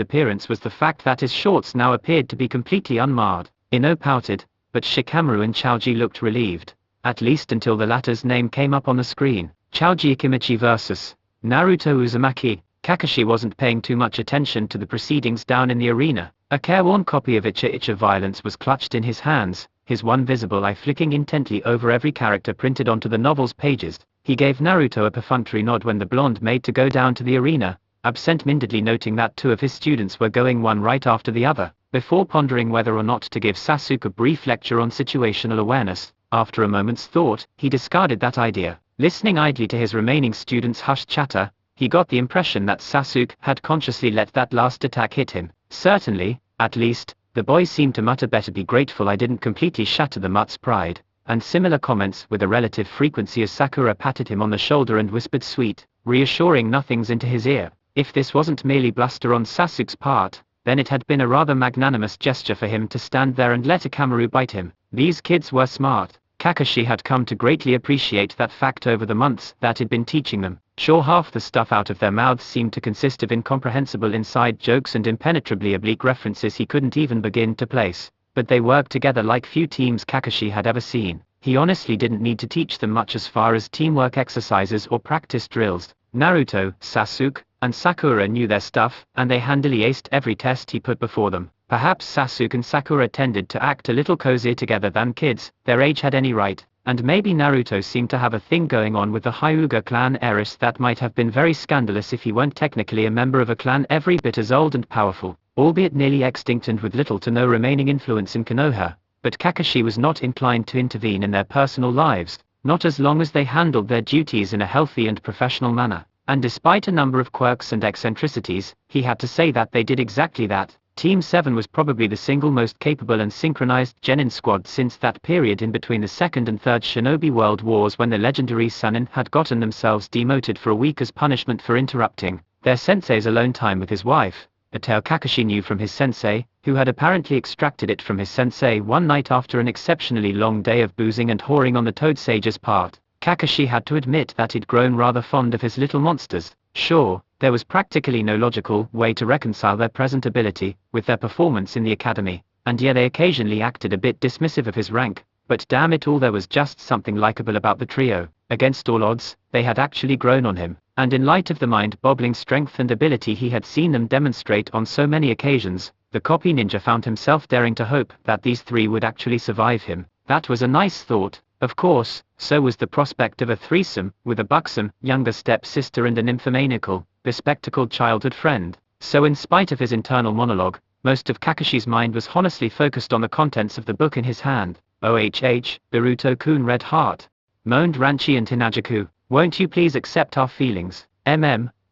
appearance was the fact that his shorts now appeared to be completely unmarred. Ino pouted, but Shikamaru and Chaoji looked relieved, at least until the latter's name came up on the screen. Chaoji Ikimichi vs. Naruto Uzumaki. Kakashi wasn't paying too much attention to the proceedings down in the arena. A careworn copy of Icha Icha Violence was clutched in his hands, his one visible eye flicking intently over every character printed onto the novel's pages. He gave Naruto a perfunctory nod when the blonde made to go down to the arena, absent-mindedly noting that two of his students were going one right after the other, before pondering whether or not to give Sasuke a brief lecture on situational awareness. After a moment's thought, he discarded that idea. Listening idly to his remaining students' hushed chatter, he got the impression that Sasuke had consciously let that last attack hit him. "Certainly, at least," the boy seemed to mutter, "better be grateful I didn't completely shatter the mutt's pride," and similar comments with a relative frequency as Sakura patted him on the shoulder and whispered sweet, reassuring nothings into his ear. If this wasn't merely bluster on Sasuke's part, then it had been a rather magnanimous gesture for him to stand there and let Akamaru bite him. These kids were smart. Kakashi had come to greatly appreciate that fact over the months that he'd been teaching them. Sure, half the stuff out of their mouths seemed to consist of incomprehensible inside jokes and impenetrably oblique references he couldn't even begin to place, but they worked together like few teams Kakashi had ever seen. He honestly didn't need to teach them much as far as teamwork exercises or practice drills. Naruto, Sasuke, and Sakura knew their stuff, and they handily aced every test he put before them. Perhaps Sasuke and Sakura tended to act a little cozier together than kids, their age had any right, And maybe Naruto seemed to have a thing going on with the Hyuga clan heiress that might have been very scandalous if he weren't technically a member of a clan every bit as old and powerful, albeit nearly extinct and with little to no remaining influence in Konoha. But Kakashi was not inclined to intervene in their personal lives, not as long as they handled their duties in a healthy and professional manner. And despite a number of quirks and eccentricities, he had to say that they did exactly that. Team 7 was probably the single most capable and synchronized genin squad since that period in between the Second and Third Shinobi World Wars, when the legendary Sannin had gotten themselves demoted for a week as punishment for interrupting their sensei's alone time with his wife, a tale Kakashi knew from his sensei, who had apparently extracted it from his sensei one night after an exceptionally long day of boozing and whoring on the Toad Sage's part. Kakashi had to admit that he'd grown rather fond of his little monsters. Sure, there was practically no logical way to reconcile their present ability with their performance in the academy, and yet they occasionally acted a bit dismissive of his rank, but damn it all, there was just something likable about the trio. Against all odds, they had actually grown on him, and in light of the mind-boggling strength and ability he had seen them demonstrate on so many occasions, the copy ninja found himself daring to hope that these three would actually survive him. That was a nice thought. Of course, so was the prospect of a threesome, with a buxom, younger step-sister and an nymphomaniacal, bespectacled childhood friend. So in spite of his internal monologue, most of Kakashi's mind was honestly focused on the contents of the book in his hand. OHH, Boruto-kun Red Heart, moaned Ranchi and Hinajaku, won't you please accept our feelings?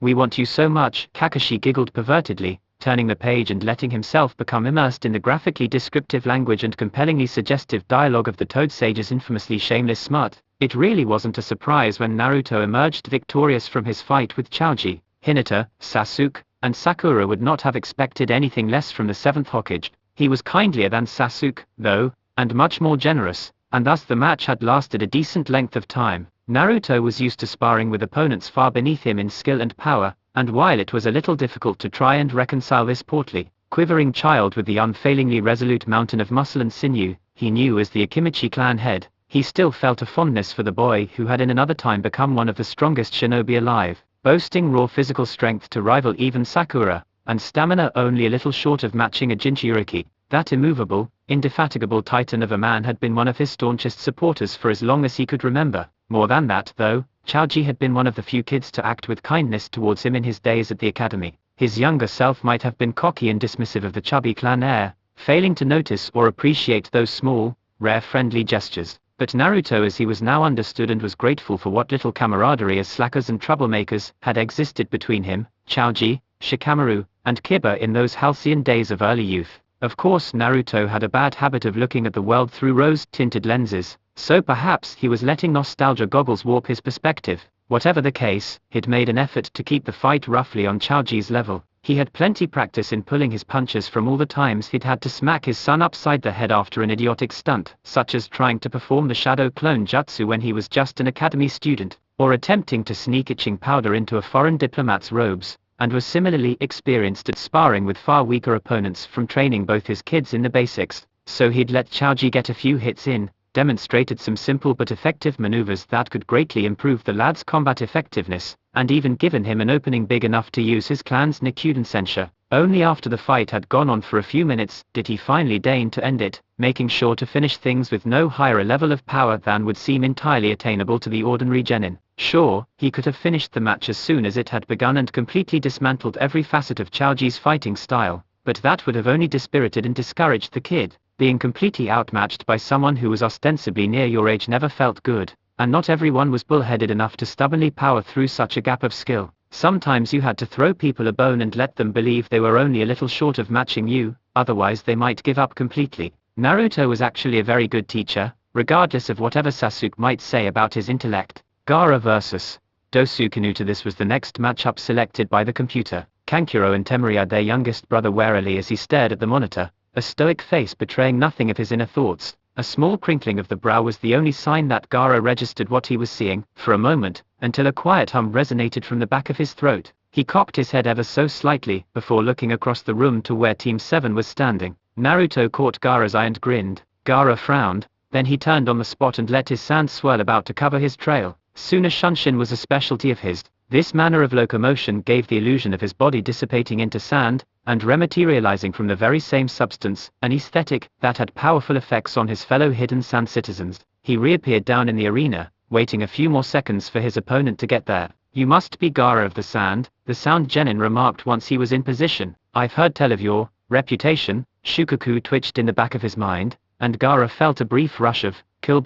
We want you so much. Kakashi giggled pervertedly, turning the page and letting himself become immersed in the graphically descriptive language and compellingly suggestive dialogue of the Toad Sage's infamously shameless smut. It really wasn't a surprise when Naruto emerged victorious from his fight with Choji. Hinata, Sasuke, and Sakura would not have expected anything less from the 7th Hokage. He was kindlier than Sasuke, though, and much more generous, and thus the match had lasted a decent length of time. Naruto was used to sparring with opponents far beneath him in skill and power, and while it was a little difficult to try and reconcile this portly, quivering child with the unfailingly resolute mountain of muscle and sinew he knew as the Akimichi clan head, he still felt a fondness for the boy who had in another time become one of the strongest shinobi alive, boasting raw physical strength to rival even Sakura, and stamina only a little short of matching a Jinchuriki. That immovable, indefatigable titan of a man had been one of his staunchest supporters for as long as he could remember. More than that, though, Choji had been one of the few kids to act with kindness towards him in his days at the academy. His younger self might have been cocky and dismissive of the chubby clan heir, failing to notice or appreciate those small, rare friendly gestures. But Naruto, as he was now, understood and was grateful for what little camaraderie as slackers and troublemakers had existed between him, Choji, Shikamaru, and Kiba in those halcyon days of early youth. Of course, Naruto had a bad habit of looking at the world through rose-tinted lenses, so perhaps he was letting nostalgia goggles warp his perspective. Whatever the case, he'd made an effort to keep the fight roughly on Choji's level. He had plenty practice in pulling his punches from all the times he'd had to smack his son upside the head after an idiotic stunt, such as trying to perform the shadow clone jutsu when he was just an academy student, or attempting to sneak itching powder into a foreign diplomat's robes, and was similarly experienced at sparring with far weaker opponents from training both his kids in the basics. So he'd let Choji get a few hits in, demonstrated some simple but effective maneuvers that could greatly improve the lad's combat effectiveness, and even given him an opening big enough to use his clan's Nikuden Sensha. Only after the fight had gone on for a few minutes did he finally deign to end it, making sure to finish things with no higher a level of power than would seem entirely attainable to the ordinary genin. Sure, he could have finished the match as soon as it had begun and completely dismantled every facet of Choji's fighting style, but that would have only dispirited and discouraged the kid. Being completely outmatched by someone who was ostensibly near your age never felt good, and not everyone was bullheaded enough to stubbornly power through such a gap of skill. Sometimes you had to throw people a bone and let them believe they were only a little short of matching you, otherwise they might give up completely. Naruto was actually a very good teacher, regardless of whatever Sasuke might say about his intellect. Gaara vs. Dosukanuta. This was the next matchup selected by the computer. Kankuro and Temari eyed their youngest brother warily as he stared at the monitor, a stoic face betraying nothing of his inner thoughts. A small crinkling of the brow was the only sign that Gaara registered what he was seeing, for a moment, until a quiet hum resonated from the back of his throat. He cocked his head ever so slightly, before looking across the room to where Team 7 was standing. Naruto caught Gaara's eye and grinned. Gaara frowned, then he turned on the spot and let his sand swirl about to cover his trail. Suna Shunshin was a specialty of his. This manner of locomotion gave the illusion of his body dissipating into sand, and rematerializing from the very same substance, an aesthetic that had powerful effects on his fellow hidden sand citizens. He reappeared down in the arena, waiting a few more seconds for his opponent to get there. "You must be Gaara of the Sound," the Sound Genin remarked once he was in position. "I've heard tell of your reputation." Shukaku twitched in the back of his mind, and Gaara felt a brief rush of kill,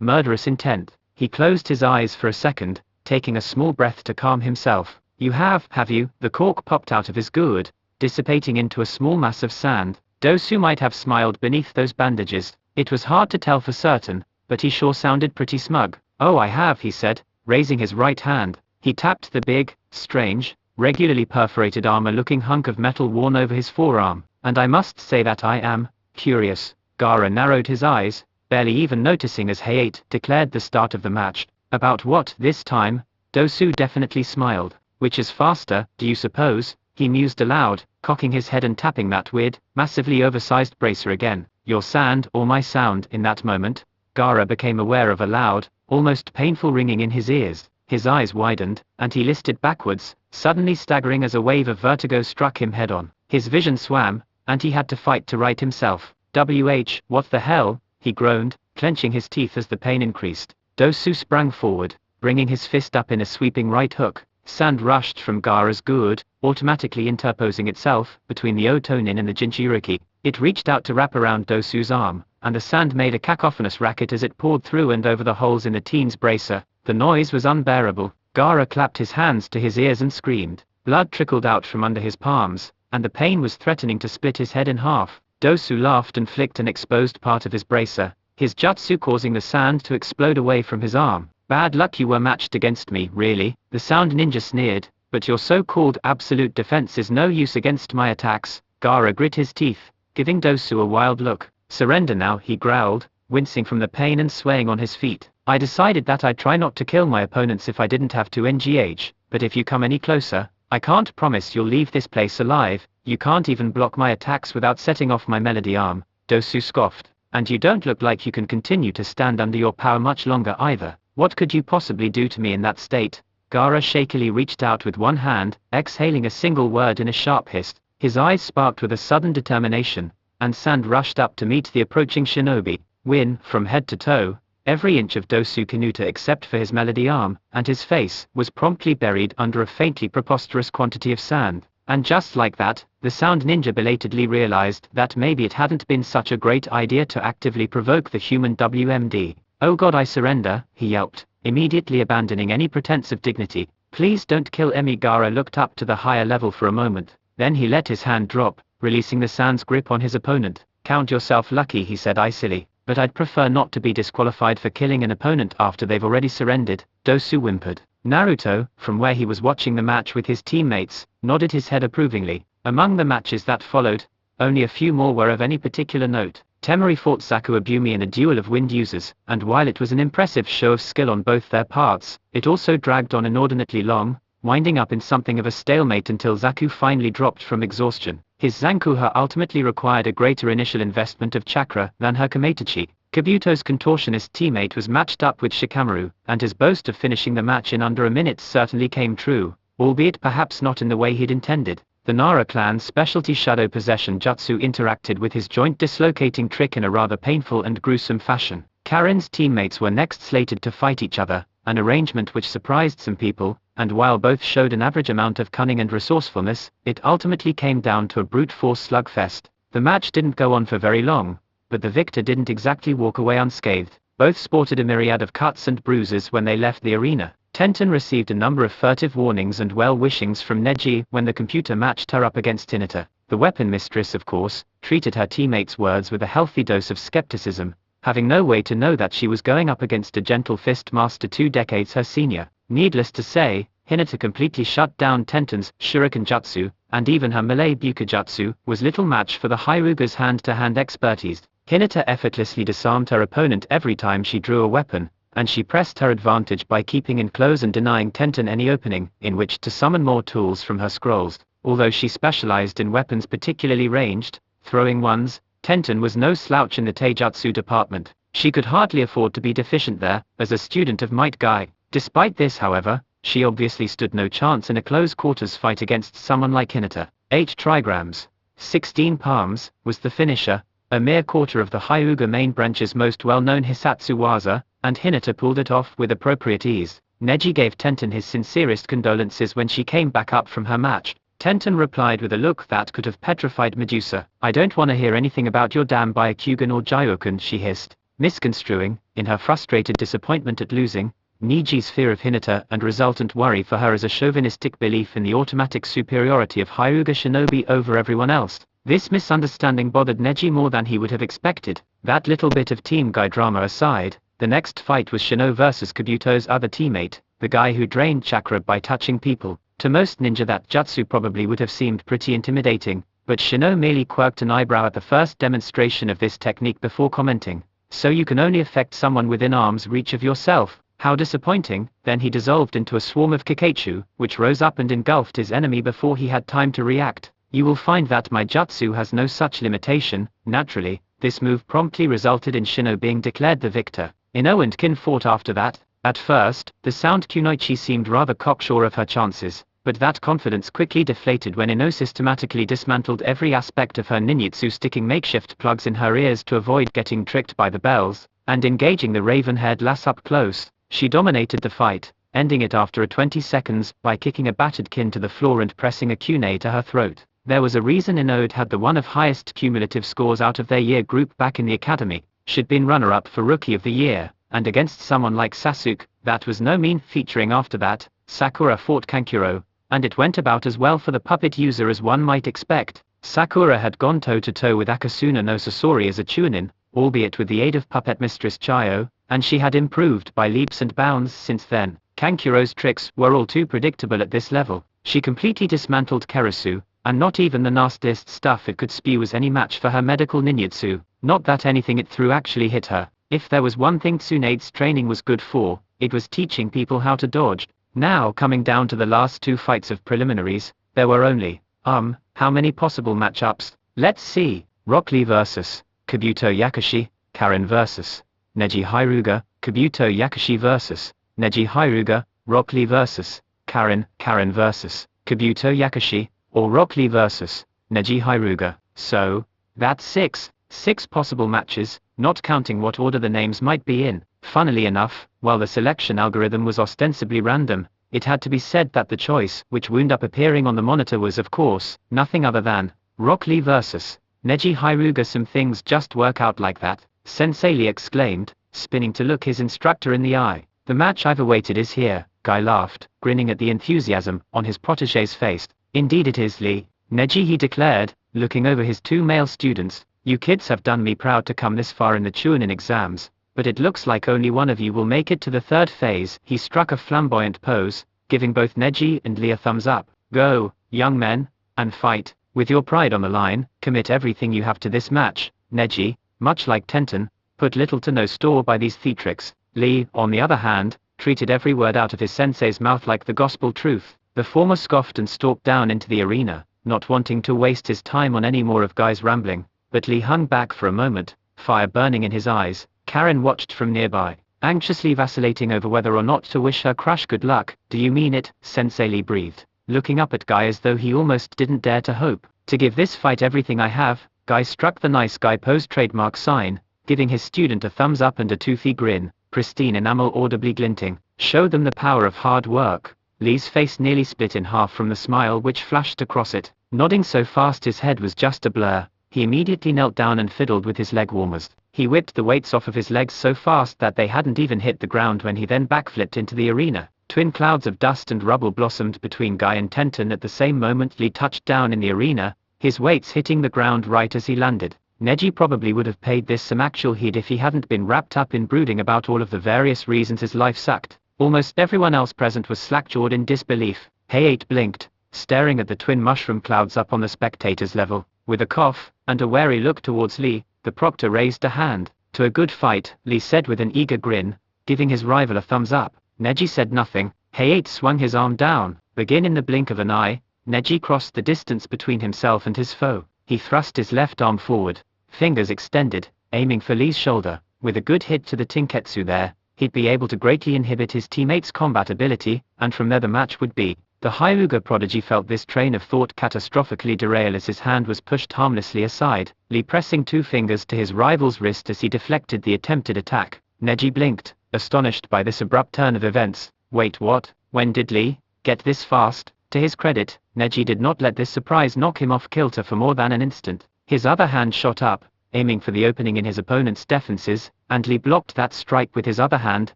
murderous intent. He closed his eyes for a second, taking a small breath to calm himself. "You have you?" The cork popped out of his gourd, dissipating into a small mass of sand. Dosu might have smiled beneath those bandages. It was hard to tell for certain, but he sure sounded pretty smug. "Oh, I have," he said, raising his right hand. He tapped the big, strange, regularly perforated armor-looking hunk of metal worn over his forearm. "And I must say that I am curious." Gaara narrowed his eyes, barely even noticing as Hayate declared the start of the match. "About what this time?" Dosu definitely smiled. "Which is faster, do you suppose?" He mused aloud, cocking his head and tapping that weird, massively oversized bracer again. "Your sand or my sound?" In that moment, Gaara became aware of a loud, almost painful ringing in his ears. His eyes widened, and he listed backwards, suddenly staggering as a wave of vertigo struck him head-on. His vision swam, and he had to fight to right himself. What the hell?" he groaned, clenching his teeth as the pain increased. Dosu sprang forward, bringing his fist up in a sweeping right hook. Sand rushed from Gaara's gourd, automatically interposing itself between the Otonin and the Jinchuriki. It reached out to wrap around Dosu's arm, and the sand made a cacophonous racket as it poured through and over the holes in the teen's bracer. The noise was unbearable. Gaara clapped his hands to his ears and screamed. Blood trickled out from under his palms, and the pain was threatening to split his head in half. Dosu laughed and flicked an exposed part of his bracer, his jutsu causing the sand to explode away from his arm. "Bad luck you were matched against me, really," the Sound Ninja sneered, "but your so-called absolute defense is no use against my attacks." Gaara grit his teeth, giving Dosu a wild look. "Surrender now," he growled, wincing from the pain and swaying on his feet. "I decided that I'd try not to kill my opponents if I didn't have to ngh, but if you come any closer, I can't promise you'll leave this place alive. You can't even block my attacks without setting off my melody arm," Dosu scoffed. "And you don't look like you can continue to stand under your power much longer either. What could you possibly do to me in that state?" Gaara shakily reached out with one hand, exhaling a single word in a sharp hiss. His eyes sparked with a sudden determination, and sand rushed up to meet the approaching shinobi. Win, from head to toe, every inch of Dosu Kinuta except for his melody arm, and his face, was promptly buried under a faintly preposterous quantity of sand. And just like that, the Sound Ninja belatedly realized that maybe it hadn't been such a great idea to actively provoke the human WMD. "Oh God, I surrender," he yelped, immediately abandoning any pretense of dignity. "Please don't kill Emi." Gaara looked up to the higher level for a moment, then he let his hand drop, releasing the sand's grip on his opponent. "Count yourself lucky," he said icily, "but I'd prefer not to be disqualified for killing an opponent after they've already surrendered." Dosu whimpered. Naruto, from where he was watching the match with his teammates, nodded his head approvingly. Among the matches that followed, only a few more were of any particular note. Temari fought Zaku Abumi in a duel of wind users, and while it was an impressive show of skill on both their parts, it also dragged on inordinately long, winding up in something of a stalemate until Zaku finally dropped from exhaustion. His Zankuha ultimately required a greater initial investment of chakra than her Komeitachi. Kabuto's contortionist teammate was matched up with Shikamaru, and his boast of finishing the match in under a minute certainly came true, albeit perhaps not in the way he'd intended. The Nara clan's specialty shadow possession jutsu interacted with his joint dislocating trick in a rather painful and gruesome fashion. Karin's teammates were next slated to fight each other, an arrangement which surprised some people, and while both showed an average amount of cunning and resourcefulness, it ultimately came down to a brute force slugfest. The match didn't go on for very long, but the victor didn't exactly walk away unscathed. Both sported a myriad of cuts and bruises when they left the arena. Tenten received a number of furtive warnings and well-wishings from Neji when the computer matched her up against Hinata. The weapon mistress, of course, treated her teammates' words with a healthy dose of skepticism, having no way to know that she was going up against a gentle fist master 2 decades her senior. Needless to say, Hinata completely shut down Tenten's shuriken jutsu, and even her melee bukajutsu was little match for the Hyruga's hand-to-hand expertise. Hinata effortlessly disarmed her opponent every time she drew a weapon, and she pressed her advantage by keeping in close and denying Tenten any opening in which to summon more tools from her scrolls. Although she specialized in weapons particularly ranged, throwing ones, Tenten was no slouch in the taijutsu department. She could hardly afford to be deficient there, as a student of Might Guy. Despite this, however, she obviously stood no chance in a close quarters fight against someone like Hinata. 8 trigrams, 16 palms, was the finisher, a mere quarter of the Hyuga main branch's most well-known Hisatsu Waza, and Hinata pulled it off with appropriate ease. Neji gave Tenten his sincerest condolences when she came back up from her match. Tenten replied with a look that could have petrified Medusa. "I don't want to hear anything about your damn Byakugan or Gyokun," she hissed, misconstruing, in her frustrated disappointment at losing, Neji's fear of Hinata and resultant worry for her as a chauvinistic belief in the automatic superiority of Hyuga shinobi over everyone else. This misunderstanding bothered Neji more than he would have expected. That little bit of team guy drama aside, the next fight was Shino versus Kabuto's other teammate, the guy who drained chakra by touching people. To most ninja that jutsu probably would have seemed pretty intimidating, but Shino merely quirked an eyebrow at the first demonstration of this technique before commenting. "So you can only affect someone within arm's reach of yourself? How disappointing." Then he dissolved into a swarm of Kakachu, which rose up and engulfed his enemy before he had time to react. "You will find that my jutsu has no such limitation." Naturally, this move promptly resulted in Shino being declared the victor. Ino and Kin fought after that. At first, the sound Kunoichi seemed rather cocksure of her chances, but that confidence quickly deflated when Ino systematically dismantled every aspect of her ninjutsu, sticking makeshift plugs in her ears to avoid getting tricked by the bells, and engaging the raven-haired lass up close. She dominated the fight, ending it after 20 seconds by kicking a battered Kin to the floor and pressing a kunai to her throat. There was a reason Inoue had the one of highest cumulative scores out of their year group back in the academy. She'd been runner-up for Rookie of the Year, and against someone like Sasuke, that was no mean featuring. After that, Sakura fought Kankuro, and it went about as well for the puppet user as one might expect. Sakura had gone toe-to-toe with Akasuna no Sasori as a Chunin, albeit with the aid of puppet mistress Chayo, and she had improved by leaps and bounds since then. Kankuro's tricks were all too predictable at this level. She completely dismantled Kerasu, and not even the nastiest stuff it could spew was any match for her medical ninjutsu. Not that anything it threw actually hit her. If there was one thing Tsunade's training was good for, it was teaching people how to dodge. Now coming down to the last two fights of preliminaries, there were only, how many possible matchups? Let's see. Rock Lee vs. Kabuto Yakushi, Karen vs. Neji Hyruga, Kabuto Yakushi vs. Neji Hyruga, Rock Lee vs. Karen vs. Kabuto Yakushi, or Rock Lee vs. Neji Hyruga. So, that's six possible matches, not counting what order the names might be in. Funnily enough, while the selection algorithm was ostensibly random, it had to be said that the choice which wound up appearing on the monitor was of course, nothing other than, Rock Lee vs. Neji Hyruga. "Some things just work out like that," Sensei Lee exclaimed, spinning to look his instructor in the eye. "The match I've awaited is here." Guy laughed, grinning at the enthusiasm on his protégé's face. "Indeed it is, Lee." "Neji," he declared, looking over his two male students, "you kids have done me proud to come this far in the Chunin exams, but it looks like only one of you will make it to the third phase." He struck a flamboyant pose, giving both Neji and Lee a thumbs up. "Go, young men, and fight. With your pride on the line, commit everything you have to this match." Neji, much like Tenten, put little to no store by these theatrics. Lee, on the other hand, treated every word out of his sensei's mouth like the gospel truth. The former scoffed and stalked down into the arena, not wanting to waste his time on any more of Guy's rambling, but Lee hung back for a moment, fire burning in his eyes. Karen watched from nearby, anxiously vacillating over whether or not to wish her crush good luck. "Do you mean it?" Sensei Lee breathed, looking up at Guy as though he almost didn't dare to hope. "To give this fight everything I have." Guy struck the nice guy pose trademark sign, giving his student a thumbs up and a toothy grin, pristine enamel audibly glinting. "Show them the power of hard work." Lee's face nearly split in half from the smile which flashed across it. Nodding so fast his head was just a blur, he immediately knelt down and fiddled with his leg warmers. He whipped the weights off of his legs so fast that they hadn't even hit the ground when he then backflipped into the arena. Twin clouds of dust and rubble blossomed between Guy and Tenten at the same moment Lee touched down in the arena, his weights hitting the ground right as he landed. Neji probably would have paid this some actual heed if he hadn't been wrapped up in brooding about all of the various reasons his life sucked. Almost everyone else present was slack-jawed in disbelief. Hayate blinked, staring at the twin mushroom clouds up on the spectator's level. With a cough, and a wary look towards Lee, the proctor raised a hand. "To a good fight," Lee said with an eager grin, giving his rival a thumbs up. Neji said nothing. Hayate swung his arm down. Begin in the blink of an eye, Neji crossed the distance between himself and his foe. He thrust his left arm forward, fingers extended, aiming for Lee's shoulder. With a good hit to the Tinketsu there, he'd be able to greatly inhibit his teammate's combat ability, and from there the match would be. The Hyuga prodigy felt this train of thought catastrophically derail as his hand was pushed harmlessly aside, Lee pressing 2 fingers to his rival's wrist as he deflected the attempted attack. Neji blinked, astonished by this abrupt turn of events. Wait, what? When did Lee get this fast? To his credit, Neji did not let this surprise knock him off kilter for more than an instant. His other hand shot up, aiming for the opening in his opponent's defenses, and Lee blocked that strike with his other hand,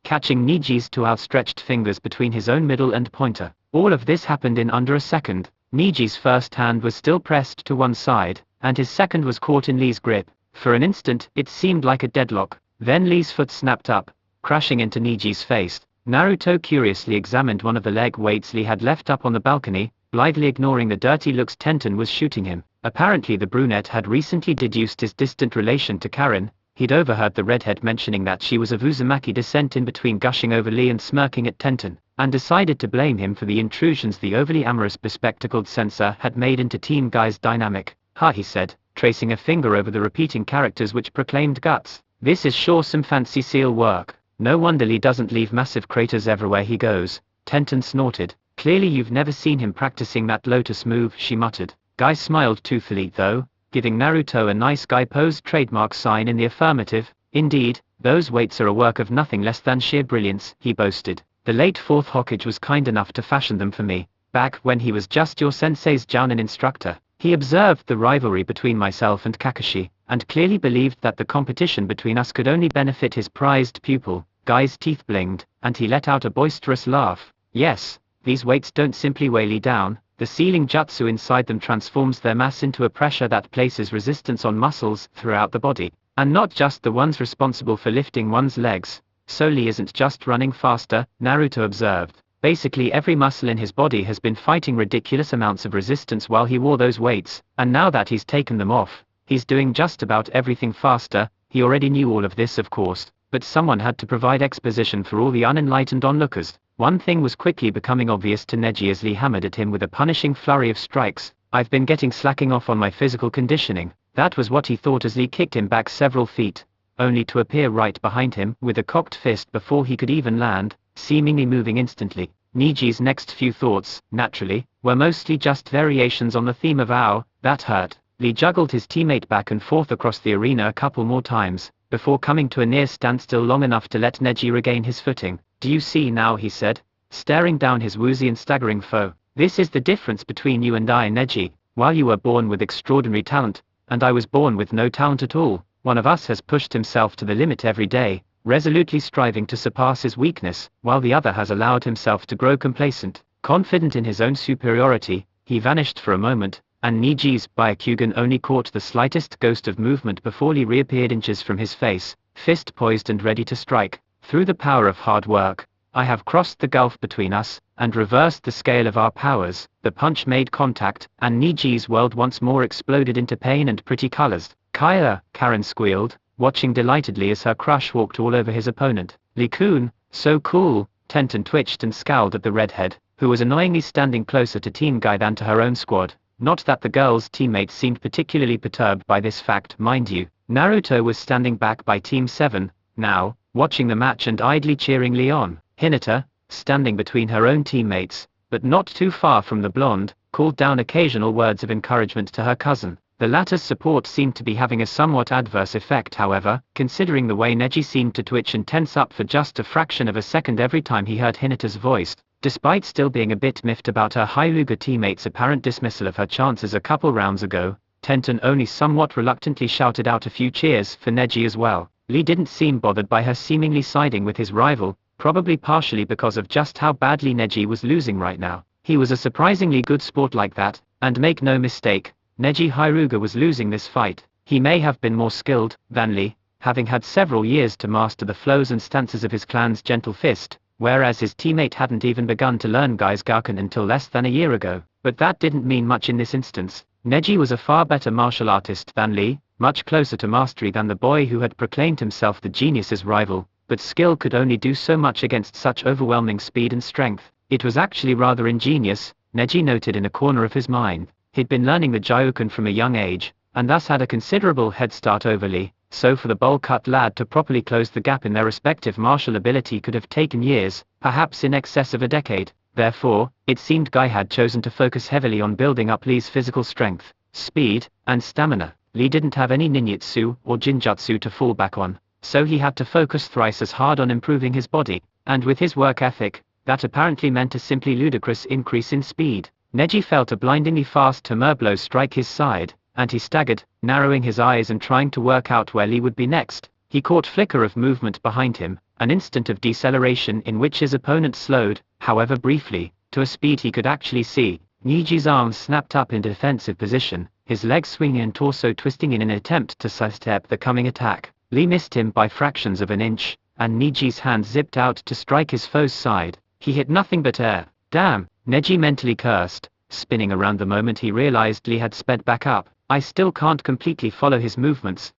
catching Neji's 2 outstretched fingers between his own middle and pointer. All of this happened in under a second. Neji's first hand was still pressed to one side, and his second was caught in Lee's grip. For an instant, it seemed like a deadlock. Then Lee's foot snapped up, crashing into Neji's face. Naruto curiously examined one of the leg weights Lee had left up on the balcony, blithely ignoring the dirty looks Tenten was shooting him. Apparently the brunette had recently deduced his distant relation to Karen. He'd overheard the redhead mentioning that she was of Uzumaki descent, in between gushing over Lee and smirking at Tenten, and decided to blame him for the intrusions the overly amorous bespectacled censor had made into Team Guy's dynamic. Ha, he said, tracing a finger over the repeating characters which proclaimed guts. This is sure some fancy seal work. No wonder Lee doesn't leave massive craters everywhere he goes. Tenten snorted. Clearly you've never seen him practicing that lotus move, she muttered. Guy smiled toothfully though, giving Naruto a nice guy pose trademark sign in the affirmative. Indeed, those weights are a work of nothing less than sheer brilliance, he boasted. The late 4th Hokage was kind enough to fashion them for me, back when he was just your sensei's jounin instructor. He observed the rivalry between myself and Kakashi, and clearly believed that the competition between us could only benefit his prized pupil. Guy's teeth blinked, and he let out a boisterous laugh. Yes, these weights don't simply weigh Lee down, the sealing jutsu inside them transforms their mass into a pressure that places resistance on muscles throughout the body, and not just the ones responsible for lifting one's legs. So Lee isn't just running faster, Naruto observed. Basically every muscle in his body has been fighting ridiculous amounts of resistance while he wore those weights, and now that he's taken them off, he's doing just about everything faster. He already knew all of this of course, but someone had to provide exposition for all the unenlightened onlookers. One thing was quickly becoming obvious to Neji as Lee hammered at him with a punishing flurry of strikes. I've been slacking off on my physical conditioning. That was what he thought as Lee kicked him back several feet, only to appear right behind him with a cocked fist before he could even land, seemingly moving instantly. Neji's next few thoughts, naturally, were mostly just variations on the theme of ow, that hurt. Lee juggled his teammate back and forth across the arena a couple more times, before coming to a near standstill long enough to let Neji regain his footing. Do you see now, he said, staring down his woozy and staggering foe. This is the difference between you and I, Neji. While you were born with extraordinary talent, and I was born with no talent at all, one of us has pushed himself to the limit every day, resolutely striving to surpass his weakness, while the other has allowed himself to grow complacent. Confident in his own superiority, he vanished for a moment, and Neji's Byakugan only caught the slightest ghost of movement before Lee reappeared inches from his face, fist poised and ready to strike. Through the power of hard work, I have crossed the gulf between us, and reversed the scale of our powers. The punch made contact, and Neji's world once more exploded into pain and pretty colors. Karen squealed, watching delightedly as her crush walked all over his opponent. Lee-kun, so cool. Tenten twitched and scowled at the redhead, who was annoyingly standing closer to Team Guy than to her own squad. Not that the girl's teammates seemed particularly perturbed by this fact, mind you. Naruto was standing back by Team 7, now, watching the match and idly cheering Lee on. Hinata, standing between her own teammates, but not too far from the blonde, called down occasional words of encouragement to her cousin. The latter's support seemed to be having a somewhat adverse effect, however, considering the way Neji seemed to twitch and tense up for just a fraction of a second every time he heard Hinata's voice. Despite still being a bit miffed about her Hyuga teammate's apparent dismissal of her chances a couple rounds ago, Tenten only somewhat reluctantly shouted out a few cheers for Neji as well. Lee didn't seem bothered by her seemingly siding with his rival, probably partially because of just how badly Neji was losing right now. He was a surprisingly good sport like that, and make no mistake, Neji Hyuga was losing this fight. He may have been more skilled than Lee, having had several years to master the flows and stances of his clan's gentle fist, whereas his teammate hadn't even begun to learn Guy's Gakuen until less than a year ago. But that didn't mean much in this instance. Neji was a far better martial artist than Lee, much closer to mastery than the boy who had proclaimed himself the genius's rival, but skill could only do so much against such overwhelming speed and strength. It was actually rather ingenious, Neji noted in a corner of his mind. He'd been learning the Gyuken from a young age, and thus had a considerable head start over Lee, so for the bowl-cut lad to properly close the gap in their respective martial ability could have taken years, perhaps in excess of a decade. Therefore, it seemed Guy had chosen to focus heavily on building up Lee's physical strength, speed, and stamina. Lee didn't have any ninjutsu or jinjutsu to fall back on, so he had to focus thrice as hard on improving his body, and with his work ethic, that apparently meant a simply ludicrous increase in speed. Neji felt a blindingly fast hammer blow strike his side, and he staggered, narrowing his eyes and trying to work out where Lee would be next. He caught flicker of movement behind him, an instant of deceleration in which his opponent slowed, however briefly, to a speed he could actually see. Neji's arms snapped up in defensive position, his legs swinging and torso twisting in an attempt to sidestep the coming attack. Lee missed him by fractions of an inch, and Neji's hand zipped out to strike his foe's side. He hit nothing but air. Damn, Neji mentally cursed, spinning around the moment he realized Lee had sped back up. I still can't completely follow his movements,